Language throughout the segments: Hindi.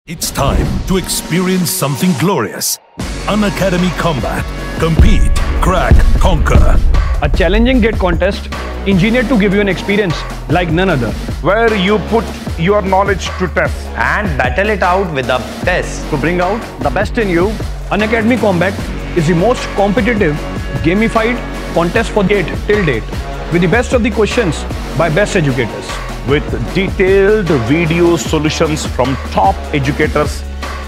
It's time to experience something glorious. Unacademy Combat. Compete, crack, conquer. A challenging gate contest engineered to give you an experience like none other. Where you put your knowledge to test and battle it out with a test to bring out the best in you. Unacademy Combat is the most competitive, gamified contest for gate till date, with the best of the questions by best educators. with detailed video solutions from top educators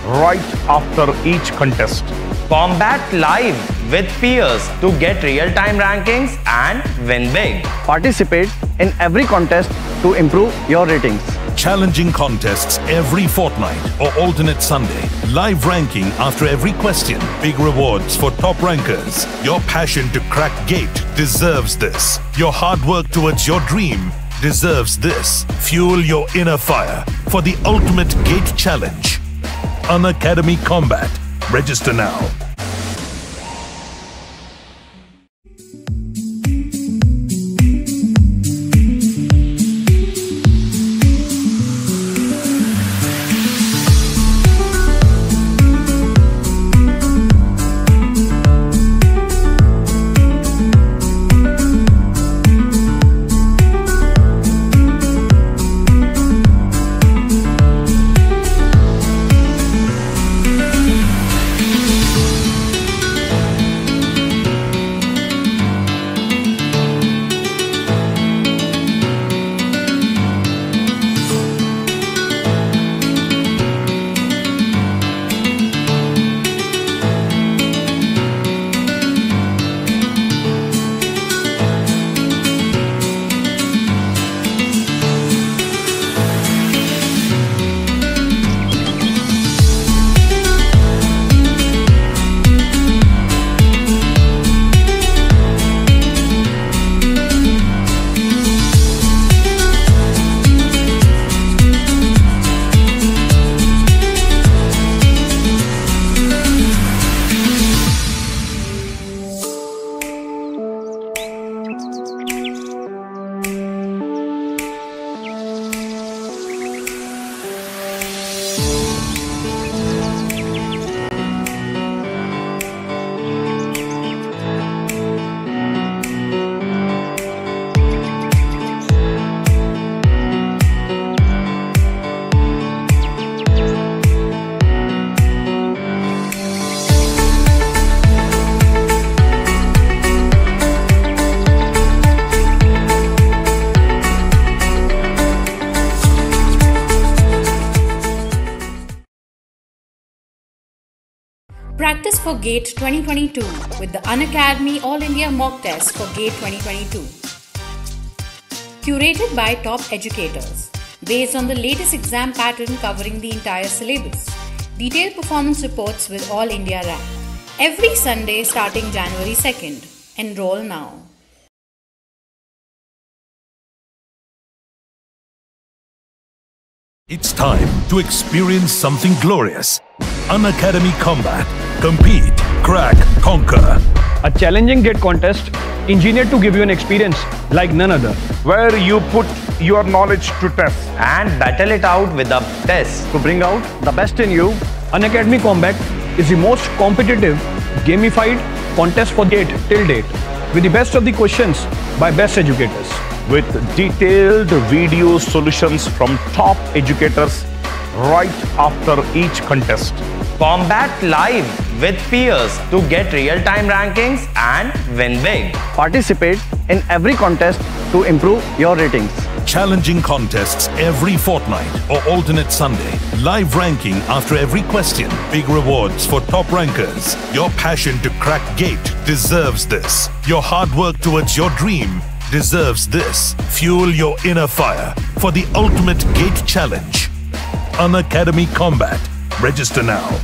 right after each contest. Combat live with peers to get real-time rankings and win big. Participate in every contest to improve your ratings. Challenging contests every fortnight or alternate Sunday. Live ranking after every question. Big rewards for top rankers. Your passion to crack gate deserves this. Your hard work towards your dream deserves this. Fuel your inner fire for the ultimate gate challenge. Unacademy Combat. Register now. Practice for GATE 2022 with the Unacademy All India Mock Test for GATE 2022. Curated by top educators, based on the latest exam pattern covering the entire syllabus. Detailed performance reports with All India rank. Every Sunday starting January 2nd. Enroll now. It's time to experience something glorious. Unacademy Combat. Compete, crack, conquer. A challenging gate contest engineered to give you an experience like none other. where you put your knowledge to test and battle it out with a test To bring out the best in you, Unacademy Combat is the most competitive, gamified contest for gate till date, with the best of the questions by best educators. with detailed video solutions from top educators right after each contest. Combat live with peers to get real-time rankings and win big. Participate in every contest to improve your ratings. Challenging contests every fortnight or alternate Sunday. Live ranking after every question. Big rewards for top rankers. Your passion to crack gate deserves this. Your hard work towards your dream deserves this. Fuel your inner fire for the ultimate gate challenge. Unacademy Combat. Register now.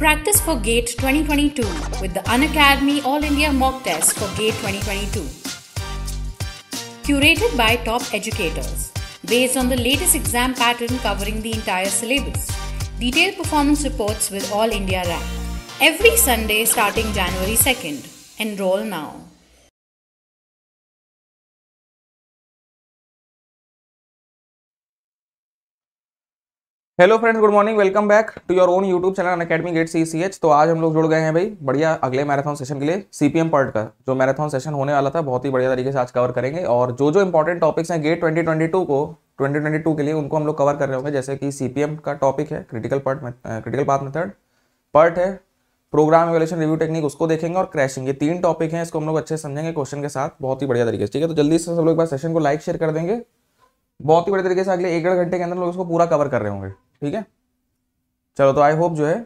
Practice for GATE 2022 with the Unacademy All India Mock Test for GATE 2022. Curated by top educators, based on the latest exam pattern covering the entire syllabus. Detailed performance reports with All India rank. Every Sunday starting January 2nd. Enroll now. Hello friends, good morning. Welcome back to your own YouTube channel Unacademy GATE CCH। तो आज हम लोग जुड़ गए हैं भाई बढ़िया अगले मैराथन सेशन के लिए। CPM पार्ट का जो मैराथन सेशन होने वाला था बहुत ही बढ़िया तरीके से आज कवर करेंगे, और जो जो इंपॉर्टेंट टॉपिक्स हैं गेट 2022 के लिए उनको हम लोग कवर कर रहे होंगे। जैसे कि CPM का टॉपिक है क्रिटिकल पाथ मेथड पार्ट है, प्रोग्राम इवैल्यूएशन रिव्यू टेक्निक उसको देखेंगे, और क्रैशिंग। ये 3 टॉपिक हैं, इसको हम लोग अच्छे से समझेंगे क्वेश्चन के साथ बहुत ही बढ़िया तरीके से। ठीक है, तो जल्दी से सब लोग एक बार सेशन को लाइक शेयर कर देंगे। बहुत ही बढ़िया तरीके से अगले 1-1.5 घंटे के अंदर लोग इसको पूरा कवर कर रहे होंगे। ठीक है, चलो तो आई होप जो है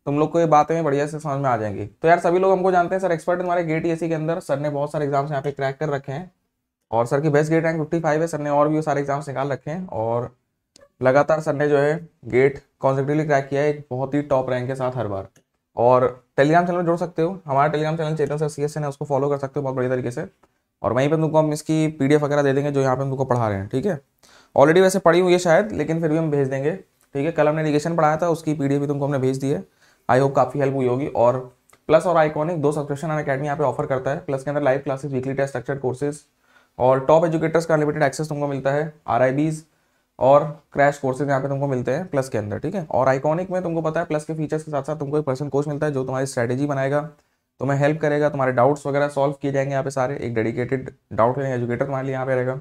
तुम लोग को ये बातें बढ़िया से समझ में आ जाएंगी। तो यार सभी लोग हमको जानते हैं सर, एक्सपर्ट हमारे गेट ESE के अंदर। सर ने बहुत सारे एग्जाम्स यहाँ पे क्रैक कर रखे हैं, और सर की बेस्ट गेट रैंक 55 है। सर ने और भी सारे एग्जाम्स निकाल रखे हैं, और लगातार सर ने जो है गेट कॉन्सेक्टिवली क्रैक किया है एक बहुत ही टॉप रैंक के साथ हर बार। और टेलीग्राम चैनल जुड़ सकते हो, हमारा टेलीग्राम चैनल चेतन सर CSN है, उसको फॉलो कर सकते हो बहुत बढ़िया तरीके से। और वहीं पर तुमको हम इसकी PDF वगैरह दे देंगे जो यहाँ पे हम तुमको पढ़ा रहे हैं। ठीक है, ऑलरेडी वैसे पढ़ी हुई है शायद, लेकिन फिर भी हम भेज देंगे। ठीक है, कल हमने इरिगेशन पढ़ाया था, उसकी PDF भी तुमको हमने भेज दी है। आई होप काफ़ी हेल्प हुई होगी। और प्लस और आइकॉनिक 2 सब्सक्रिप्शन अनअकैडमी यहाँ पे ऑफर करता है। प्लस के अंदर live classes, weekly test, structured courses और टॉप एजुकेटर्स का अनलिमिटेड एक्सेस तुमको मिलता है। RIBs और क्रैश कोर्सेज यहाँ पे तुमको मिलते हैं प्लस के अंदर। ठीक है, और आइकॉनिक में तुमको पता है प्लस के फीचर्स के साथ साथ तुमको एक पर्सन कोच मिलता है जो तुम्हारी स्ट्रैटेजी बनाएगा, तुम्हें हेल्प करेगा, तुम्हारे डाउट्स वगैरह सॉल्व किए जाएंगे यहाँ पे सारे। एक डेडिकेटेड डाउट लेने एजुकेटर तुम्हारे लिए यहाँ पे रहेगा,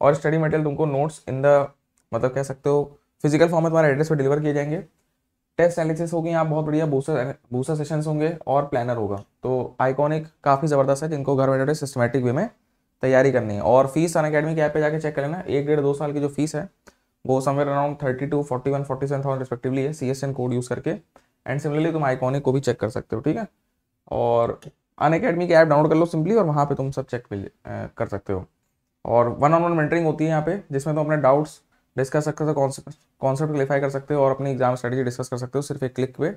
और स्टडी मटेरियल तुमको नोट्स इन द मतलब कह सकते हो फिजिकल फॉर्म में तुम्हारे एड्रेस पर डिलीवर किए जाएंगे। टेस्ट एनालिसिस होगी यहाँ बहुत बढ़िया, बूस्टर सेशंस होंगे और प्लानर होगा। तो आइकॉनिक काफ़ी ज़बरदस्त है, जिनको घर बैठे सिस्टमेटिक वे में तैयारी करनी है। और फीस अनअकैडमी के ऐप पे जाके चेक कर लेना। 1-1.5-2 साल की जो फीस है वो समवेयर अराउंड 32, 41, 47,000 रिस्पेक्टिवली है CSN कोड यूज़ करके। एंड सिमिलरली तुम आइकॉनिक को भी चेक कर सकते हो। ठीक है, और अनअकैडमी की ऐप डाउनलोड कर लो सिंपली, और वहाँ पर तुम सब चेक कर सकते हो। और 1-on-1 मेंटरिंग होती है यहाँ पे, जिसमें तुम अपने डाउट्स डिस्कस सकते हो, कॉन्सेप्ट क्लिफाई कर सकते हो, और अपनी एग्जाम स्ट्रेटजी डिस्कस कर सकते हो सिर्फ एक क्लिक पे।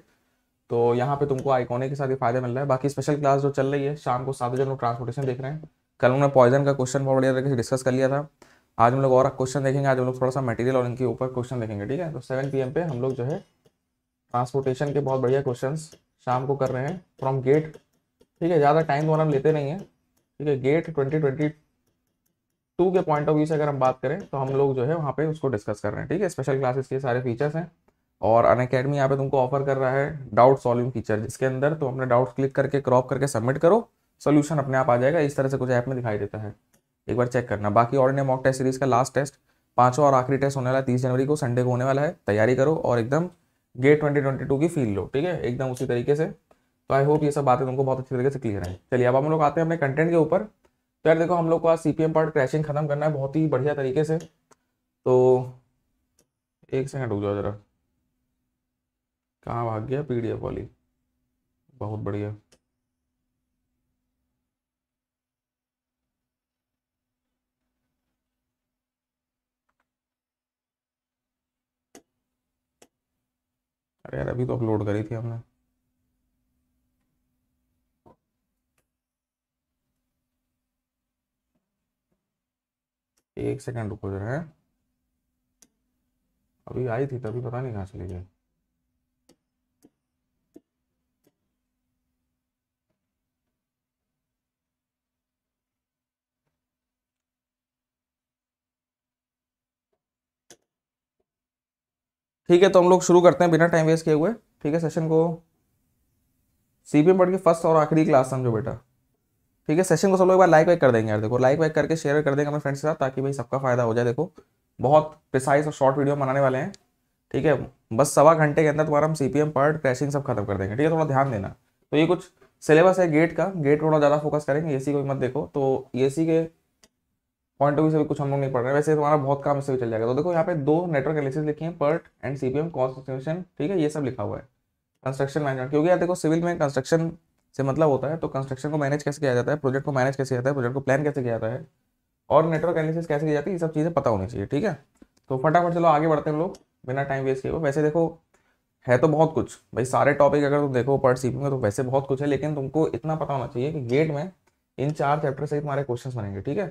तो यहाँ पे तुमको आइकॉनिक के साथ ये फायदा मिल रहा है। बाकी स्पेशल क्लास जो चल रही है शाम को 7 बजे, लोग ट्रांसपोर्टेशन देख रहे हैं। कल हमने पॉइजन का क्वेश्चन बहुत बढ़िया तरीके से डिस्कस कर लिया था। आज हम लोग और क्वेश्चन देखेंगे, आज हम लोग थोड़ा सा मटेरियल और इनके ऊपर क्वेश्चन देखेंगे। ठीक है, तो 7 PM पे हम लोग जो है ट्रांसपोर्टेशन के बहुत बढ़िया क्वेश्चन शाम को कर रहे हैं फ्रॉम गेट। ठीक है, ज़्यादा टाइम तो हम लेते नहीं है। ठीक है, गेट 2022 के पॉइंट ऑफ व्यू से अगर हम बात करें तो हम लोग जो है वहाँ पे उसको डिस्कस कर रहे हैं। ठीक है, स्पेशल क्लासेस के सारे फीचर्स हैं, और अनअकैडमी यहाँ पे तुमको ऑफर कर रहा है डाउट सॉल्विंग फीचर, जिसके अंदर तुम अपने डाउट्स क्लिक करके क्रॉप करके सबमिट करो, सोल्यूशन अपने आप आ जाएगा। इस तरह से कुछ ऐप में दिखाई देता है, एक बार चेक करना। बाकी all India mock test series का लास्ट टेस्ट 5वां और आखिरी टेस्ट होने वाला है 30 जनवरी को, संडे को होने वाला है। तैयारी करो और एकदम गेट 2022 की फील लो। ठीक है, एकदम उसी तरीके से। तो आई होप ये सब बातें तुमको बहुत अच्छी तरीके से क्लियर है। चलिए अब हम लोग आते हैं अपने कंटेंट के ऊपर। तो यार देखो, हम लोग को आज CPM पार्ट क्रैशिंग खत्म करना है बहुत ही बढ़िया तरीके से। तो एक सेकंड रुक जाओ जरा, कहाँ भाग गया PDF वाली। बहुत बढ़िया, अरे यार अभी तो अपलोड करी थी हमने। एक सेकंड रुको जरा, है अभी आई थी तभी पता नहीं कहाँ चली गई। ठीक है, तो हम लोग शुरू करते हैं बिना टाइम वेस्ट किए हुए। ठीक है, सेशन को CPM पार्ट की फर्स्ट और आखिरी क्लास समझो बेटा। ठीक है, सेशन को सब लोग एक बार लाइक वाइक कर देंगे यार। देखो लाइक वाइक करके शेयर कर देंगे अपने फ्रेंड्स के साथ, ताकि भाई सबका फायदा हो जाए। देखो बहुत प्रिसाइज और शॉर्ट वीडियो बनाने वाले हैं। ठीक है, बस 1.25 घंटे के अंदर तुम्हारा हम CPM पार्ट क्रैशिंग सब खत्म कर देंगे। ठीक है, थोड़ा ध्यान देना। तो ये कुछ सिलेबस है गेट का, गेट थोड़ा ज़्यादा फोकस करेंगे, ESE को मत देखो। तो ESE के पॉइंट ऑफ व्यू से भी कुछ हम लोग नहीं पढ़ रहे हैं, वैसे तुम्हारा बहुत काम इससे भी चल जाएगा। तो देखो यहाँ पे 2 नेटवर्क एनालिसिस लिखी है, PERT एंड CPM कंस्ट्रक्शन। ठीक है, ये सब लिखा हुआ है, कंस्ट्रक्शन मैनेजमेंट। क्योंकि यार देखो सिविल में कंस्ट्रक्शन से मतलब होता है, तो कंस्ट्रक्शन को मैनेज कैसे किया जाता है, प्रोजेक्ट को मैनेज कैसे किया जाता है, प्रोजेक्ट को प्लान कैसे किया जाता है, और नेटवर्क एनालिसिस कैसे की जाती है, ये सब चीज़ें पता होनी चाहिए। ठीक है, तो फटाफट चलो आगे बढ़ते हैं हम लोग बिना टाइम वेस्ट किए हुए। वैसे देखो है तो बहुत कुछ भाई, सारे टॉपिक अगर तुम देखो पर्ट सीपीएम में तो वैसे बहुत कुछ है, लेकिन तुमको इतना पता होना चाहिए कि गेट में इन 4 चैप्टर से तुम्हारे क्वेश्चंस बनेंगे, ठीक है।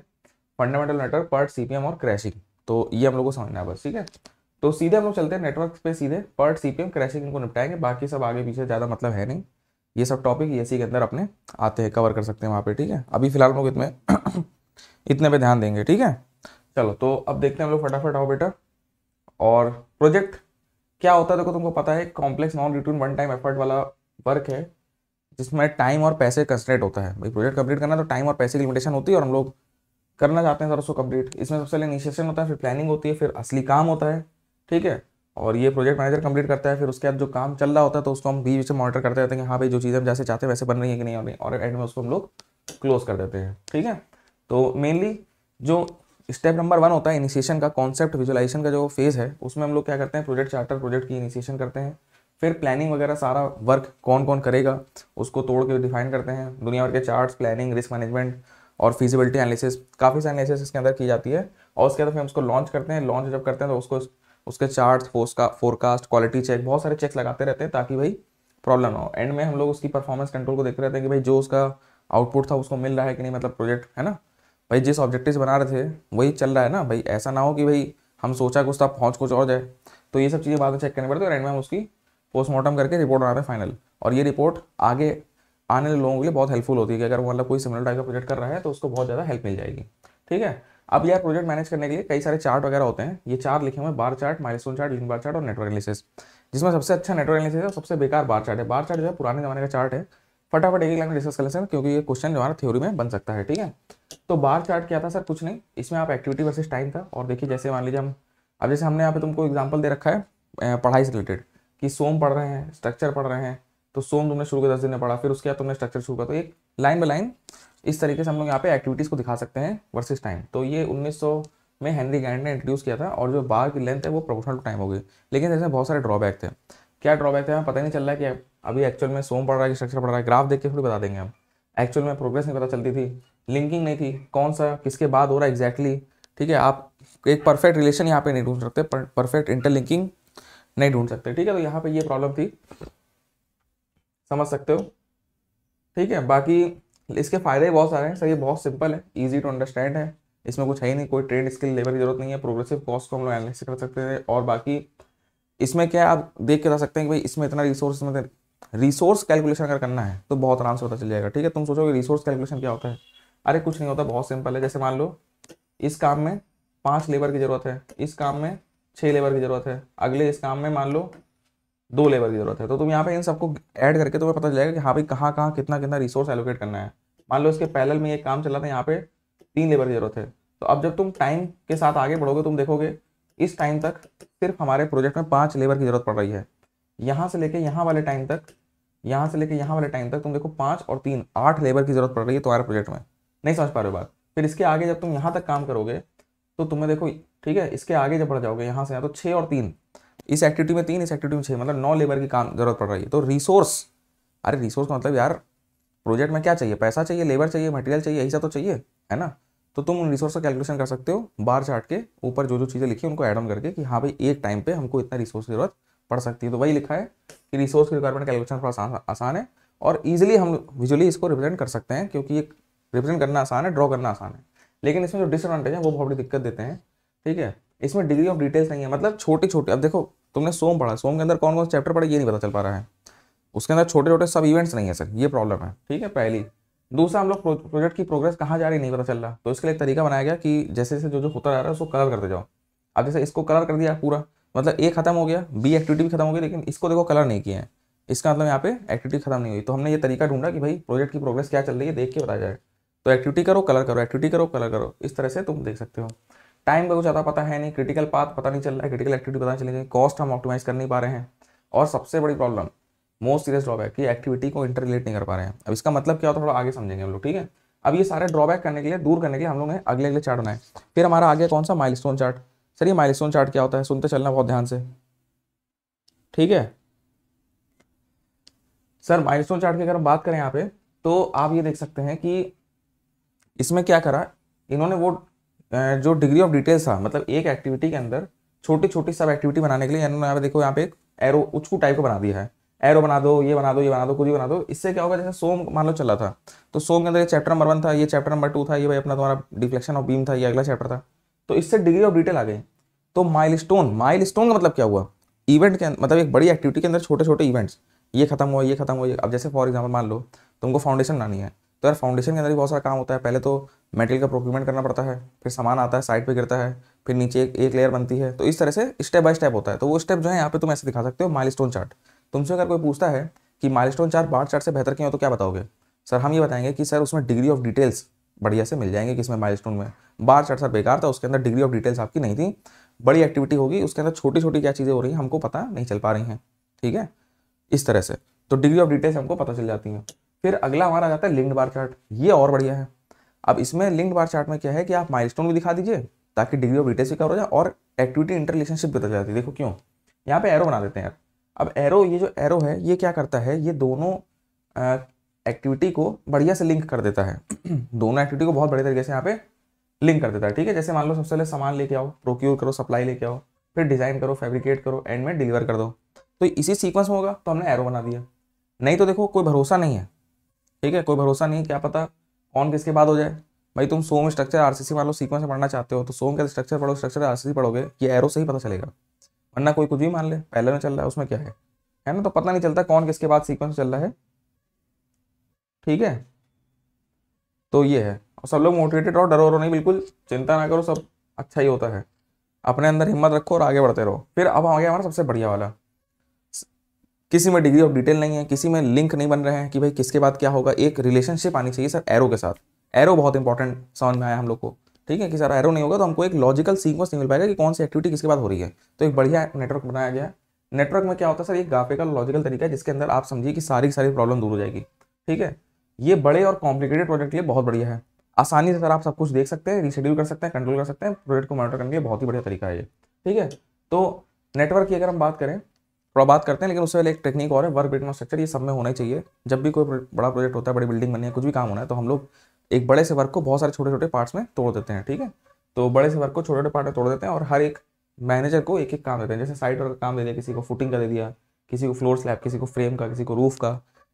फंडामेंटल नेटवर्क, पर्ट सीपीएम और क्रैशिंग, तो ये हम लोग को समझना है बस, ठीक है। तो सीधे हम लोग चलते हैं नेटवर्क पे, सीधे पर्ट सीपीएम क्रैशिंग इनको निपटाएंगे, बाकी सब आगे पीछे ज़्यादा मतलब है नहीं, ये सब टॉपिक एसी के अंदर अपने आते हैं, कवर कर सकते हैं वहाँ पे, ठीक है। अभी फिलहाल हम लोग इतने पे ध्यान देंगे, ठीक है। चलो तो अब देखते हैं हम लोग फटाफट, आओ बेटा। और प्रोजेक्ट क्या होता है, देखो तुमको पता है, complex non return one time effort वाला वर्क है जिसमें टाइम और पैसे कंस्ट्रेंट होता है। भाई प्रोजेक्ट कंप्लीट करना तो टाइम और पैसे की लिमिटेशन होती है, और हम लोग करना चाहते हैं सर उसको कंप्लीट। इसमें सबसे पहले इनिशिएशन होता है, फिर प्लानिंग होती है, फिर असली काम होता है, ठीक है। और ये प्रोजेक्ट मैनेजर कंप्लीट करता है, फिर उसके बाद जो काम चल रहा होता है तो उसको हम बीच में मॉनिटर करते रहते हैं कि हाँ भाई जो चीज़ें हम जैसे चाहते हैं वैसे बन रही है कि नहीं, और एंड में उसको हम लोग क्लोज कर देते हैं, ठीक है। तो मेनली जो स्टेप नंबर 1 होता है इनिशिएशन का, कॉन्सेप्ट विजुअलाइजेशन का जो फेज है, उसमें हम लोग क्या करते हैं, प्रोजेक्ट चार्टर, प्रोजेक्ट की इनिशिएशन करते हैं, फिर प्लानिंग वगैरह सारा वर्क कौन कौन करेगा उसको तोड़ के डिफाइन करते हैं, दुनिया भर के चार्ट्स, प्लानिंग, रिस्क मैनेजमेंट और फिजिबिलिटी एनालिसिस, काफ़ी सारी एनालिसिस इसके अंदर की जाती है। और उसके बाद फिर हम उसको लॉन्च करते हैं। लॉन्च जब करते हैं तो उसको उसके चार्ट्स, फोरकास्ट, क्वालिटी चेक, बहुत सारे चेक्स लगाते रहते हैं ताकि भाई प्रॉब्लम ना हो। एंड में हम लोग उसकी परफॉर्मेंस कंट्रोल को देखते रहते हैं कि भाई जो उसका आउटपुट था उसको मिल रहा है कि नहीं, मतलब प्रोजेक्ट है ना भाई, जिस ऑब्जेक्टिव्स बना रहे थे वही चल रहा है ना भाई, ऐसा ना हो कि भाई हम सोचा कुछ था पहुँच कुछ और जाए। तो ये सब चीज़ें बाद में चेक करनी पड़ती है, और एंड में हम उसकी पोस्टमार्टम करके रिपोर्ट बनाते हैं फाइनल। और ये रिपोर्ट आगे आने वाले लोगों के लिए बहुत हेल्पफुल होती है कि अगर वो मतलब कोई सिमिलर टाइप का प्रोजेक्ट कर रहा है तो उसको बहुत ज़्यादा हेल्प मिल जाएगी, ठीक है। अब यार प्रोजेक्ट मैनेज करने के लिए कई सारे चार्ट वगैरह होते हैं, ये 4 लिखे हुए हैं, bar chart, milestone chart, link bar chart और नेटवर्क एनालिसिस। जिसमें सबसे अच्छा नेटवर्क एनालिसिस है और सबसे बेकार बार चार्ट है। बार चार्ट जो है पुराने जमाने का चार्ट है, फटाफट एक लाइन में डिस्कस कर लेते हैं क्योंकि ये क्वेश्चन जो हमारा थ्योरी में बन सकता है, ठीक है। तो बार चार्ट क्या था सर, कुछ नहीं, इसमें आप एक्टिविटी वर्सेस टाइम था। और देखिए जैसे मान लीजिए हम अब जैसे हमने यहाँ पे तुमको एग्जांपल दे रखा है पढ़ाई से रिलेटेड कि सोम पढ़ रहे हैं, स्ट्रक्चर पढ़ रहे हैं, तो सोम तुमने शुरू के 10 दिन में पढ़ा, फिर उसके बाद तुमने स्ट्रक्चर शुरू किया, तो एक लाइन बाय लाइन इस तरीके से हम लोग यहाँ पे एक्टिविटीज़ को दिखा सकते हैं वर्सेस टाइम। तो ये 1900 में हेनरी गैंड ने इंट्रोड्यूस किया था, और जो बार की लेंथ है वो प्रोपोर्शनल टू टाइम हो गई। लेकिन इसमें बहुत सारे ड्रॉबैक थे। क्या ड्रॉबैक थे, हमें पता ही नहीं चल रहा है कि अभी एक्चुअल में सोम पढ़ रहा है कि स्ट्रक्चर पढ़ रहा है, ग्राफ देख के थोड़ी बता देंगे हम। एक्चुअल में प्रोग्रेस नहीं पता चलती थी, लिंकिंग नहीं थी, कौन सा किसके बाद हो रहा है एग्जैक्टली, ठीक है। आप एक परफेक्ट रिलेशन यहाँ पे नहीं ढूंढ सकते, परफेक्ट इंटरलिंकिंग नहीं ढूंढ सकते, ठीक है। तो यहाँ पे ये प्रॉब्लम थी, समझ सकते हो, ठीक है। बाकी इसके फायदे बहुत सारे हैं सर, ये बहुत सिंपल है, इजी टू अंडरस्टैंड है, इसमें कुछ है ही नहीं, कोई ट्रेड स्किल लेवल की जरूरत नहीं है, प्रोग्रेसिव कॉस्ट को हम लोग एनालिसिस कर सकते हैं। और बाकी इसमें क्या आप देख के बता सकते हैं कि भाई इसमें इतना रिसोर्स, मतलब रिसोर्स कैलकुलेशन अगर करना है तो बहुत आराम से पता चल जाएगा, ठीक है। तुम सोचोगे रिसोर्स कैलकुलेशन क्या होता है, अरे कुछ नहीं होता, बहुत सिंपल है। जैसे मान लो इस काम में 5 लेबर की जरूरत है, इस काम में 6 लेबर की जरूरत है, अगले इस काम में मान लो 2 लेबर की जरूरत है, तो तुम यहाँ पे इन सबको ऐड करके तुम्हें पता चल जाएगा कि हाँ भाई कहाँ कहाँ कितना कितना रिसोर्स एलोकेट करना है। मान लो इसके पैरेलल में एक काम चल रहा था, यहाँ पे 3 लेबर की जरूरत है, तो अब जब तुम टाइम के साथ आगे बढ़ोगे तुम देखोगे इस टाइम तक सिर्फ हमारे प्रोजेक्ट में 5 लेबर की जरूरत पड़ रही है, यहाँ से लेके यहाँ वाले टाइम तक, यहाँ से लेके यहाँ वाले टाइम तक तुम देखो 5 और 3 8 लेबर की जरूरत पड़ रही है तुम्हारे प्रोजेक्ट में। नहीं समझ पा रहे हो बात। फिर इसके आगे जब तुम यहाँ तक काम करोगे तो तुम्हें देखो, ठीक है, इसके आगे जब बढ़ जाओगे यहाँ से यहाँ, तो 6 और 3, इस एक्टिविटी में 3, इस एक्टिविटी में 6, मतलब 9 लेबर की काम जरूरत पड़ रही है। तो रिसोर्स, अरे रिसोर्स का मतलब यार प्रोजेक्ट में क्या चाहिए, पैसा चाहिए, लेबर चाहिए, मटेरियल चाहिए, यही सब तो चाहिए, है ना। तो तुम उन रिसोर्स का कैलकुलेशन कर सकते हो बार चार्ट के ऊपर जो जो चीज़ें लिखी उनको ऐड ऑन करके कि हाँ भाई एक टाइम पे हमको इतना रिसोर्स की जरूरत पड़ सकती है। तो वही लिखा है कि रिसोर्स की रिक्वायरमेंट कैलकुलेशन थोड़ा आसान है और ईजिली हम विजुअली इसको रिप्रेजेंट कर सकते हैं, क्योंकि ये रिप्रेजेंट करना आसान है, ड्रॉ करना आसान है। लेकिन इसमें जो डिसएडवांटेज है वो बहुत बड़ी दिक्कत देते हैं, ठीक है। इसमें डिग्री ऑफ डिटेल्स नहीं है, मतलब छोटी छोटी, अब देखो तुमने सोम पढ़ा, सोम के अंदर कौन कौन से चैप्टर पढ़े ये नहीं पता चल पा रहा है, उसके अंदर छोटे छोटे सब इवेंट्स नहीं है सर, ये प्रॉब्लम है, ठीक है, पहली। दूसरा, हम लोग प्रोजेक्ट की प्रोग्रेस कहाँ जा रही नहीं पता चल रहा, तो इसके लिए एक तरीका बनाया गया कि जैसे जैसे जो जो होता जा रहा है उसको कलर करते जाओ। अब जैसे इसको कलर कर दिया पूरा, मतलब ए खत्म हो गया, बी एक्टिविटी भी खत्म हो गई, लेकिन इसको देखो कलर नहीं किए हैं, इसका मतलब यहाँ पे एक्टिविटी खत्म नहीं हुई। तो हमने ये तरीका ढूंढा कि भाई प्रोजेक्ट की प्रोग्रेस क्या चल रही है देख के बताया जाए, तो एक्टिविटी करो कलर करो, एक्टिविटी करो कलर करो, इस तरह से तुम देख सकते हो। टाइम का कुछ ज़्यादा पता है नहीं, क्रिटिकल पाथ पता नहीं चल रहा है, क्रिटिकल एक्टिविटी पता नहीं चलेगी, कॉस्ट हम ऑप्टिमाइज कर नहीं पा रहे हैं, और सबसे बड़ी प्रॉब्लम, मोस्ट सीरियस ड्रॉबैक, कि एक्टिविटी को इंटर रिलेट नहीं कर पा रहे हैं। अब इसका मतलब क्या होता है थोड़ा आगे समझेंगे हम लोग, ठीक है। अब ये सारे ड्रॉबैक करने के लिए, दूर करने के लिए हम लोग ने अगले अगले चार्ट बनाए। फिर हमारा आगे कौन सा, माइलस्टोन चार्ट। सर ये माइलस्टोन चार्ट क्या होता है, सुनते चलना बहुत ध्यान से, ठीक है। सर माइलस्टोन चार्ट की अगर हम बात करें यहाँ पे, तो आप ये देख सकते हैं कि इसमें क्या करा इन्होंने, वो जो डिग्री ऑफ डिटेल्स था, मतलब एक एक्टिविटी के अंदर छोटी छोटी सब एक्टिविटी बनाने के लिए इन्होंने यहाँ पे देखो, यहाँ पे एक एरो उचकू टाइप का बना दिया है, एरो बना दो, ये बना दो, ये बना दो, कुछ भी बना दो। इससे क्या होगा, जैसे सोम मान लो चला था, तो सोम के अंदर ये चैप्टर नंबर 1 था, ये चैप्टर नंबर 2 था, ये भाई अपना तुम्हारा डिफ्लेक्शन ऑफ बीम था, ये अगला चैप्टर था। तो इससे डिग्री ऑफ डिटेल आ गई। तो माइलस्टोन का मतलब क्या हुआ, इवेंट के मतलब एक बड़ी एक्टिविटी के अंदर छोटे छोटे इवेंट्स, ये खत्म हुआ, ये खत्म हुआ। अब जैसे फॉर एग्जाम्पल मान लो तुमको फाउंडेशन बनानी है, तो यार फाउंडेशन के अंदर भी बहुत सारा काम होता है। पहले तो मटेरियल का प्रोक्यूरमेंट करना पड़ता है, फिर सामान आता है, साइड पे गिरता है, फिर नीचे एक लेयर बनती है। तो इस तरह से स्टेप बाय स्टेप होता है। तो वो स्टेप जो है यहाँ पे तुम ऐसे दिखा सकते हो माइलस्टोन चार्ट। तुमसे अगर कोई पूछता है कि माइलस्टोन चार्ट बार चार्ट से बेहतर क्यों है, तो क्या बताओगे? सर हम ये बताएंगे कि सर उसमें डिग्री ऑफ डिटेल्स बढ़िया से मिल जाएंगे। किसमें? माइलस्टोन में। बार चार्ट सर बेकार था, उसके अंदर डिग्री ऑफ डिटेल्स आपकी नहीं थी। बड़ी एक्टिविटी होगी, उसके अंदर छोटी छोटी क्या चीज़ें हो रही हैं हमको पता नहीं चल पा रही हैं, ठीक है, इस तरह से। तो डिग्री ऑफ डिटेल्स हमको पता चल जाती हैं। फिर अगला हमारा आ जाता है लिंक्ड बार चार्ट। ये और बढ़िया है। अब इसमें लिंक्ड बार चार्ट में क्या है कि आप माइलस्टोन भी दिखा दीजिए ताकि डिग्री ऑफ डिटेल्स भी कवर हो जाए और एक्टिविटी इंटर रिलेशनशिप भी बता जाती है। देखो क्यों, यहाँ पे एरो बना देते हैं यार। अब एरो, ये जो एरो है ये क्या करता है, ये दोनों एक्टिविटी को बढ़िया से लिंक कर देता है। दोनों एक्टिविटी को बहुत बढ़िया तरीके से यहाँ पे लिंक कर देता है, ठीक है। जैसे मान लो सबसे पहले सामान लेके आओ, प्रोक्योर करो, सप्लाई लेके आओ, फिर डिजाइन करो, फैब्रिकेट करो, एंड में डिलीवर कर दो। तो इसी सीक्वेंस में होगा, तो हमने एरो बना दिया। नहीं तो देखो कोई भरोसा नहीं है, ठीक है, कोई भरोसा नहीं है, क्या पता कौन किसके बाद हो जाए। भाई तुम सोम स्ट्रक्चर आरसीसी मान लो सीक्वेंस में पढ़ना चाहते हो, तो सोम का स्ट्रक्चर पढ़ो, स्ट्रक्चर आरसीसी पढ़ोगे, ये एरो से ही पता चलेगा। वरना कोई कुछ भी मान ले, पहले में चल रहा है उसमें क्या है ना, तो पता नहीं चलता कौन किसके बाद सीक्वेंस चल रहा है, ठीक है। तो ये है, और सब लोग मोटिवेटेड रहो, डरो नहीं, बिल्कुल चिंता ना करो, सब अच्छा ही होता है। अपने अंदर हिम्मत रखो और आगे बढ़ते रहो। फिर अब आ गया हमारा सबसे बढ़िया वाला, किसी में डिग्री ऑफ डिटेल नहीं है, किसी में लिंक नहीं बन रहे हैं कि भाई किसके बाद क्या होगा, एक रिलेशनशिप आनी चाहिए सर एरो के साथ। एरो बहुत इंपॉर्टेंट समझ में आया हम लोग को, ठीक है, कि सर एरो नहीं होगा तो हमको एक लॉजिकल सीक्वेंस नहीं मिल पाएगा कि कौन सी एक्टिविटी किसके बाद हो रही है। तो एक बढ़िया नेटवर्क बनाया गया है। नेटवर्क में क्या होता है सर, एक ग्राफिकल लॉजिकल तरीका है जिसके अंदर आप समझिए कि सारी प्रॉब्लम दूर हो जाएगी, ठीक है। ये बड़े और कॉम्प्लिकेटेड प्रोजेक्ट के लिए बहुत बढ़िया है। आसानी से सर आप सब कुछ देख सकते हैं, रीशेड्यूल कर सकते हैं, कंट्रोल कर सकते हैं, प्रोजेक्ट को मॉनिटर करने के लिए बहुत ही बढ़िया तरीका है ये, ठीक है। तो नेटवर्क की अगर हम बात करें, थोड़ा बात करते हैं, लेकिन उससे पहले एक टेक्निक और है, वर्क ब्रेकडाउन स्ट्रक्चर। ये सब में होना ही चाहिए। जब भी कोई बड़ा प्रोजेक्ट होता है, बड़ी बिल्डिंग बननी है, कुछ भी काम होना है, तो हम लोग एक बड़े से वर्क को बहुत सारे छोटे छोटे पार्ट्स में तोड़ देते हैं, ठीक है। तो बड़े से वर्क को छोटे छोटे पार्ट में तोड़ देते हैं और हर एक मैनेजर को एक एक काम देते हैं। जैसे साइट वर्क का काम दे दिया, किसी को फुटिंग का दे दिया, किसी को फ्लोर स्लैब, किसी को फ्रेम का, किसी को रूफ का,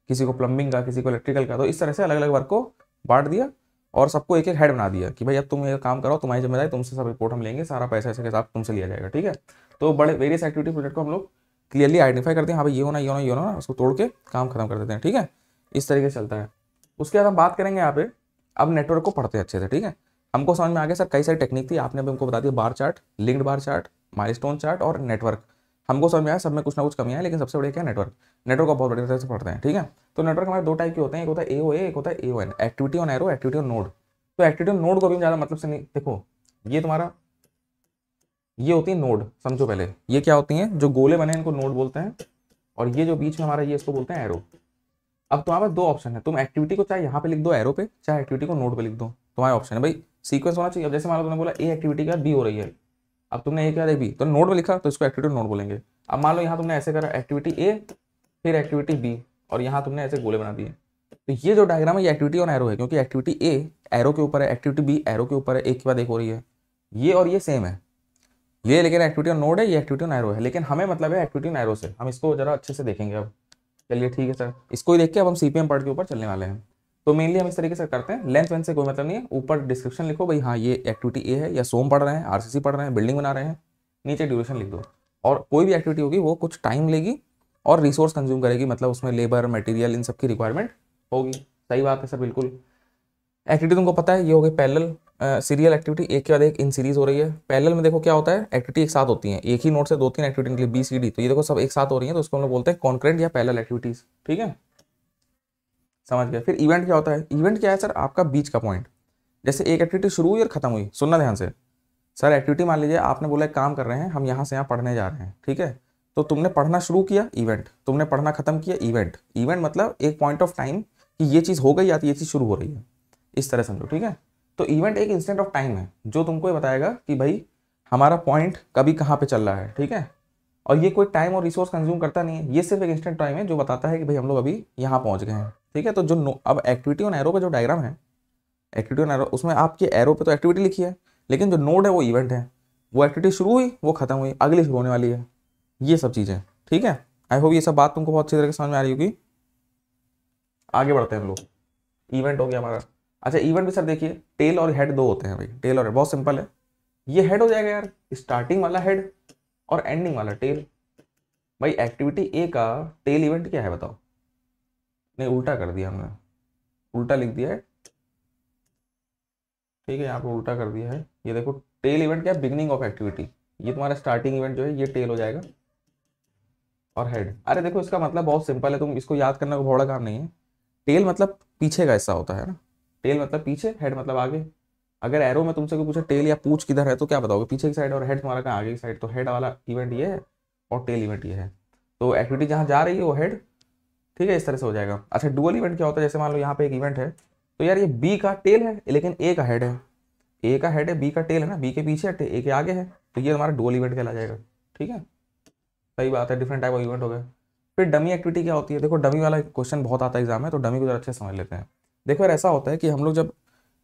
किसी को प्लम्बिंग का, किसी को इलेक्ट्रिकल का। तो इस तरह से अलग अलग वर्क को बांट दिया और सबको एक एक हेड बना दिया कि भाई अब तुम ये काम करो, तुम्हारी जिम्मेदारी, तुमसे सब रिपोर्ट हम लेंगे, सारा पैसा ऐसे के साथ तुमसे लिया जाएगा, ठीक है। तो बड़े वेरियस एक्टिविटी प्रोजेक्ट को हम लोग क्लियरली आइडेंटिफाई करते हैं, हाँ भाई ये होना, ये होना, ये होना, उसको तोड़ के काम खत्म कर देते हैं, ठीक है। इस तरीके से चलता है। उसके बाद हम बात करेंगे यहाँ पे, अब नेटवर्क को पढ़ते हैं अच्छे से, ठीक है। हमको समझ में आ गया सर कई सारी टेक्निक थी, आपने भी हमको बता दिया, bar chart, linked bar chart, milestone chart और नेटवर्क। हमको समझ में आया, सब में कुछ ना कुछ कमियां है, लेकिन सबसे बड़ी क्या है, नेटवर्क। नेटवर्क को बहुत बड़ी तरह से पढ़ते हैं, ठीक है। तो नेटवर्क हमारे दो टाइप के होते हैं, एक होता है AOA, एक होता है AON, activity on arrow, activity on node. तो एक्टिविटी ऑन नोड को भी ज़्यादा मतलब से नहीं, देखो ये तुम्हारा, ये होती है नोड, समझो पहले ये क्या होती हैं, जो गोले बने हैं इनको नोड बोलते हैं, और ये जो बीच में हमारा ये इसको बोलते हैं एरो। अब तुम्हारे पास दो ऑप्शन है, तुम एक्टिविटी को चाहे यहाँ पे लिख दो एरो पे, चाहे एक्टिविटी को नोड पे लिख दो, तुम्हारा ऑप्शन है। भाई सीक्वेंस होना चाहिए। अब जैसे मान लो तुमने बोला A एक्टिविटी के बाद B हो रही है, अब तुमने A के बाद B, तो नोड में लिखा तो इसको एक्टिविटी नोड बोलेंगे। अब मान लो यहाँ तुमने ऐसे करा, एक्टिविटी A फिर एक्टिविटी B, और यहाँ तुमने ऐसे गोले बना दिए, तो ये जो डायग्राम है ये एक्टिविटी ऑन एरो है, क्योंकि एक्टिविटी A एरो के ऊपर है, एक्टिविटी B एरो के ऊपर है, एक के बाद एक हो रही है, ये और ये सेम है ये, लेकिन एक्टिविटी ऑन नोड है, ये एक्टिविटी ऑन एरो है। लेकिन हमें मतलब है एक्टिविटी ऑन एरो से, हम इसको जरा अच्छे से देखेंगे अब। चलिए ठीक है सर, इसको ही देख के अब हम CPM पार्ट के ऊपर चलने वाले हैं। तो मेनली हम इस तरीके से करते हैं, लेंथ वेंथ से कोई मतलब नहीं है, ऊपर डिस्क्रिप्शन लिखो भाई हाँ ये एक्टिविटी A है, या सोम पढ़ रहे हैं, RCC पढ़ रहे हैं, बिल्डिंग बना रहे हैं, नीचे ड्यूरेशन लिख दो। और कोई भी एक्टिविटी होगी वो कुछ टाइम लेगी और रिसोर्स कंज्यूम करेगी, मतलब उसमें लेबर, मटेरियल, इन सब की रिक्वायरमेंट होगी। सही बात है सर, बिल्कुल। एक्टिविटी तुमको पता है ये हो गई पैरेलल सीरियल एक्टिविटी, एक के बाद एक इन सीरीज हो रही है। पैरेलल में देखो क्या होता है, एक्टिविटी एक साथ होती है, एक ही नोट से दो तीन एक्टिविटी निकली BCD, तो ये देखो सब एक साथ हो रही है, तो उसको हम लोग बोलते हैं कॉन्करेंट या पैरेलल एक्टिविटीज, ठीक है, समझ गए। फिर इवेंट क्या होता है, इवेंट क्या है सर, आपका बीच का पॉइंट। जैसे एक एक्टिविटी शुरू हुई और खत्म हुई, सुनना ध्यान से सर। एक्टिविटी मान लीजिए आपने बोला एक काम कर रहे हैं, हम यहाँ से यहाँ पढ़ने जा रहे हैं, ठीक है। तो तुमने पढ़ना शुरू किया, इवेंट, तुमने पढ़ना खत्म किया, इवेंट। इवेंट मतलब एक पॉइंट ऑफ टाइम कि ये चीज़ हो गई या तो ये चीज़ शुरू हो रही है, इस तरह समझो, ठीक है। तो इवेंट एक इंस्टेंट ऑफ टाइम है जो तुमको ये बताएगा कि भाई हमारा पॉइंट कभी कहाँ पे चल रहा है, ठीक है। और ये कोई टाइम और रिसोर्स कंज्यूम करता नहीं है, ये सिर्फ एक इंस्टेंट टाइम है जो बताता है कि भाई हम लोग अभी यहाँ पहुँच गए हैं, ठीक है। तो जो अब एक्टिविटी ऑन एरो का जो डायग्राम है, एक्टिविटी ऑन एरो, उसमें आपके एरो पे तो एक्टिविटी लिखी है, लेकिन जो नोड है वो इवेंट है। वो एक्टिविटी शुरू हुई, वो खत्म हुई, अगली शुरू होने वाली है, ये सब चीज़ें, ठीक है, आई होप ये सब बात तुमको बहुत अच्छी तरह से समझ में आ रही होगी। आगे बढ़ते हैं हम लोग। इवेंट हो गया हमारा। अच्छा इवेंट भी सर देखिए, टेल और हेड दो होते हैं भाई, टेल और हेड बहुत सिंपल है। ये हेड हो जाएगा यार, स्टार्टिंग वाला हेड और एंडिंग वाला टेल। भाई एक्टिविटी ए का टेल इवेंट क्या है बताओ? नहीं उल्टा कर दिया हमने, उल्टा लिख दिया है, ठीक है, यहाँ पे उल्टा कर दिया है। ये देखो टेल इवेंट क्या है, बिगनिंग ऑफ एक्टिविटी। ये तुम्हारा स्टार्टिंग इवेंट जो है ये टेल हो जाएगा और हेड। अरे देखो इसका मतलब बहुत सिंपल है, तुम इसको याद करने को बड़ा काम नहीं है। टेल मतलब पीछे का हिस्सा होता है ना, टेल मतलब पीछे, हेड मतलब आगे। अगर एरो में तुमसे कोई पूछे टेल या पूछ किधर है तो क्या बताओगे? पीछे की साइड, और हेड तुम्हारा कहाँ? आगे की साइड। तो हेड वाला इवेंट ये है और टेल इवेंट ये है। तो एक्टिविटी जहाँ जा रही है वो हेड, ठीक है, इस तरह से हो जाएगा। अच्छा डुअल इवेंट क्या होता है? जैसे मान लो यहाँ पे एक इवेंट है, तो यार ये बी का टेल है लेकिन ए का हेड है, ए का हेड है, बी का टेल है ना, बी के पीछे है, ए के आगे है, तो ये हमारा डुअल इवेंट कहला जाएगा। ठीक है, सही बात है, डिफरेंट टाइप ऑफ इवेंट हो गए। फिर डमी एक्टिविटी क्या होती है? देखो डमी वाला क्वेश्चन बहुत आता है एग्जाम में, तो डमी को जरा अच्छे से समझ लेते हैं। देखो यार ऐसा होता है कि हम लोग जब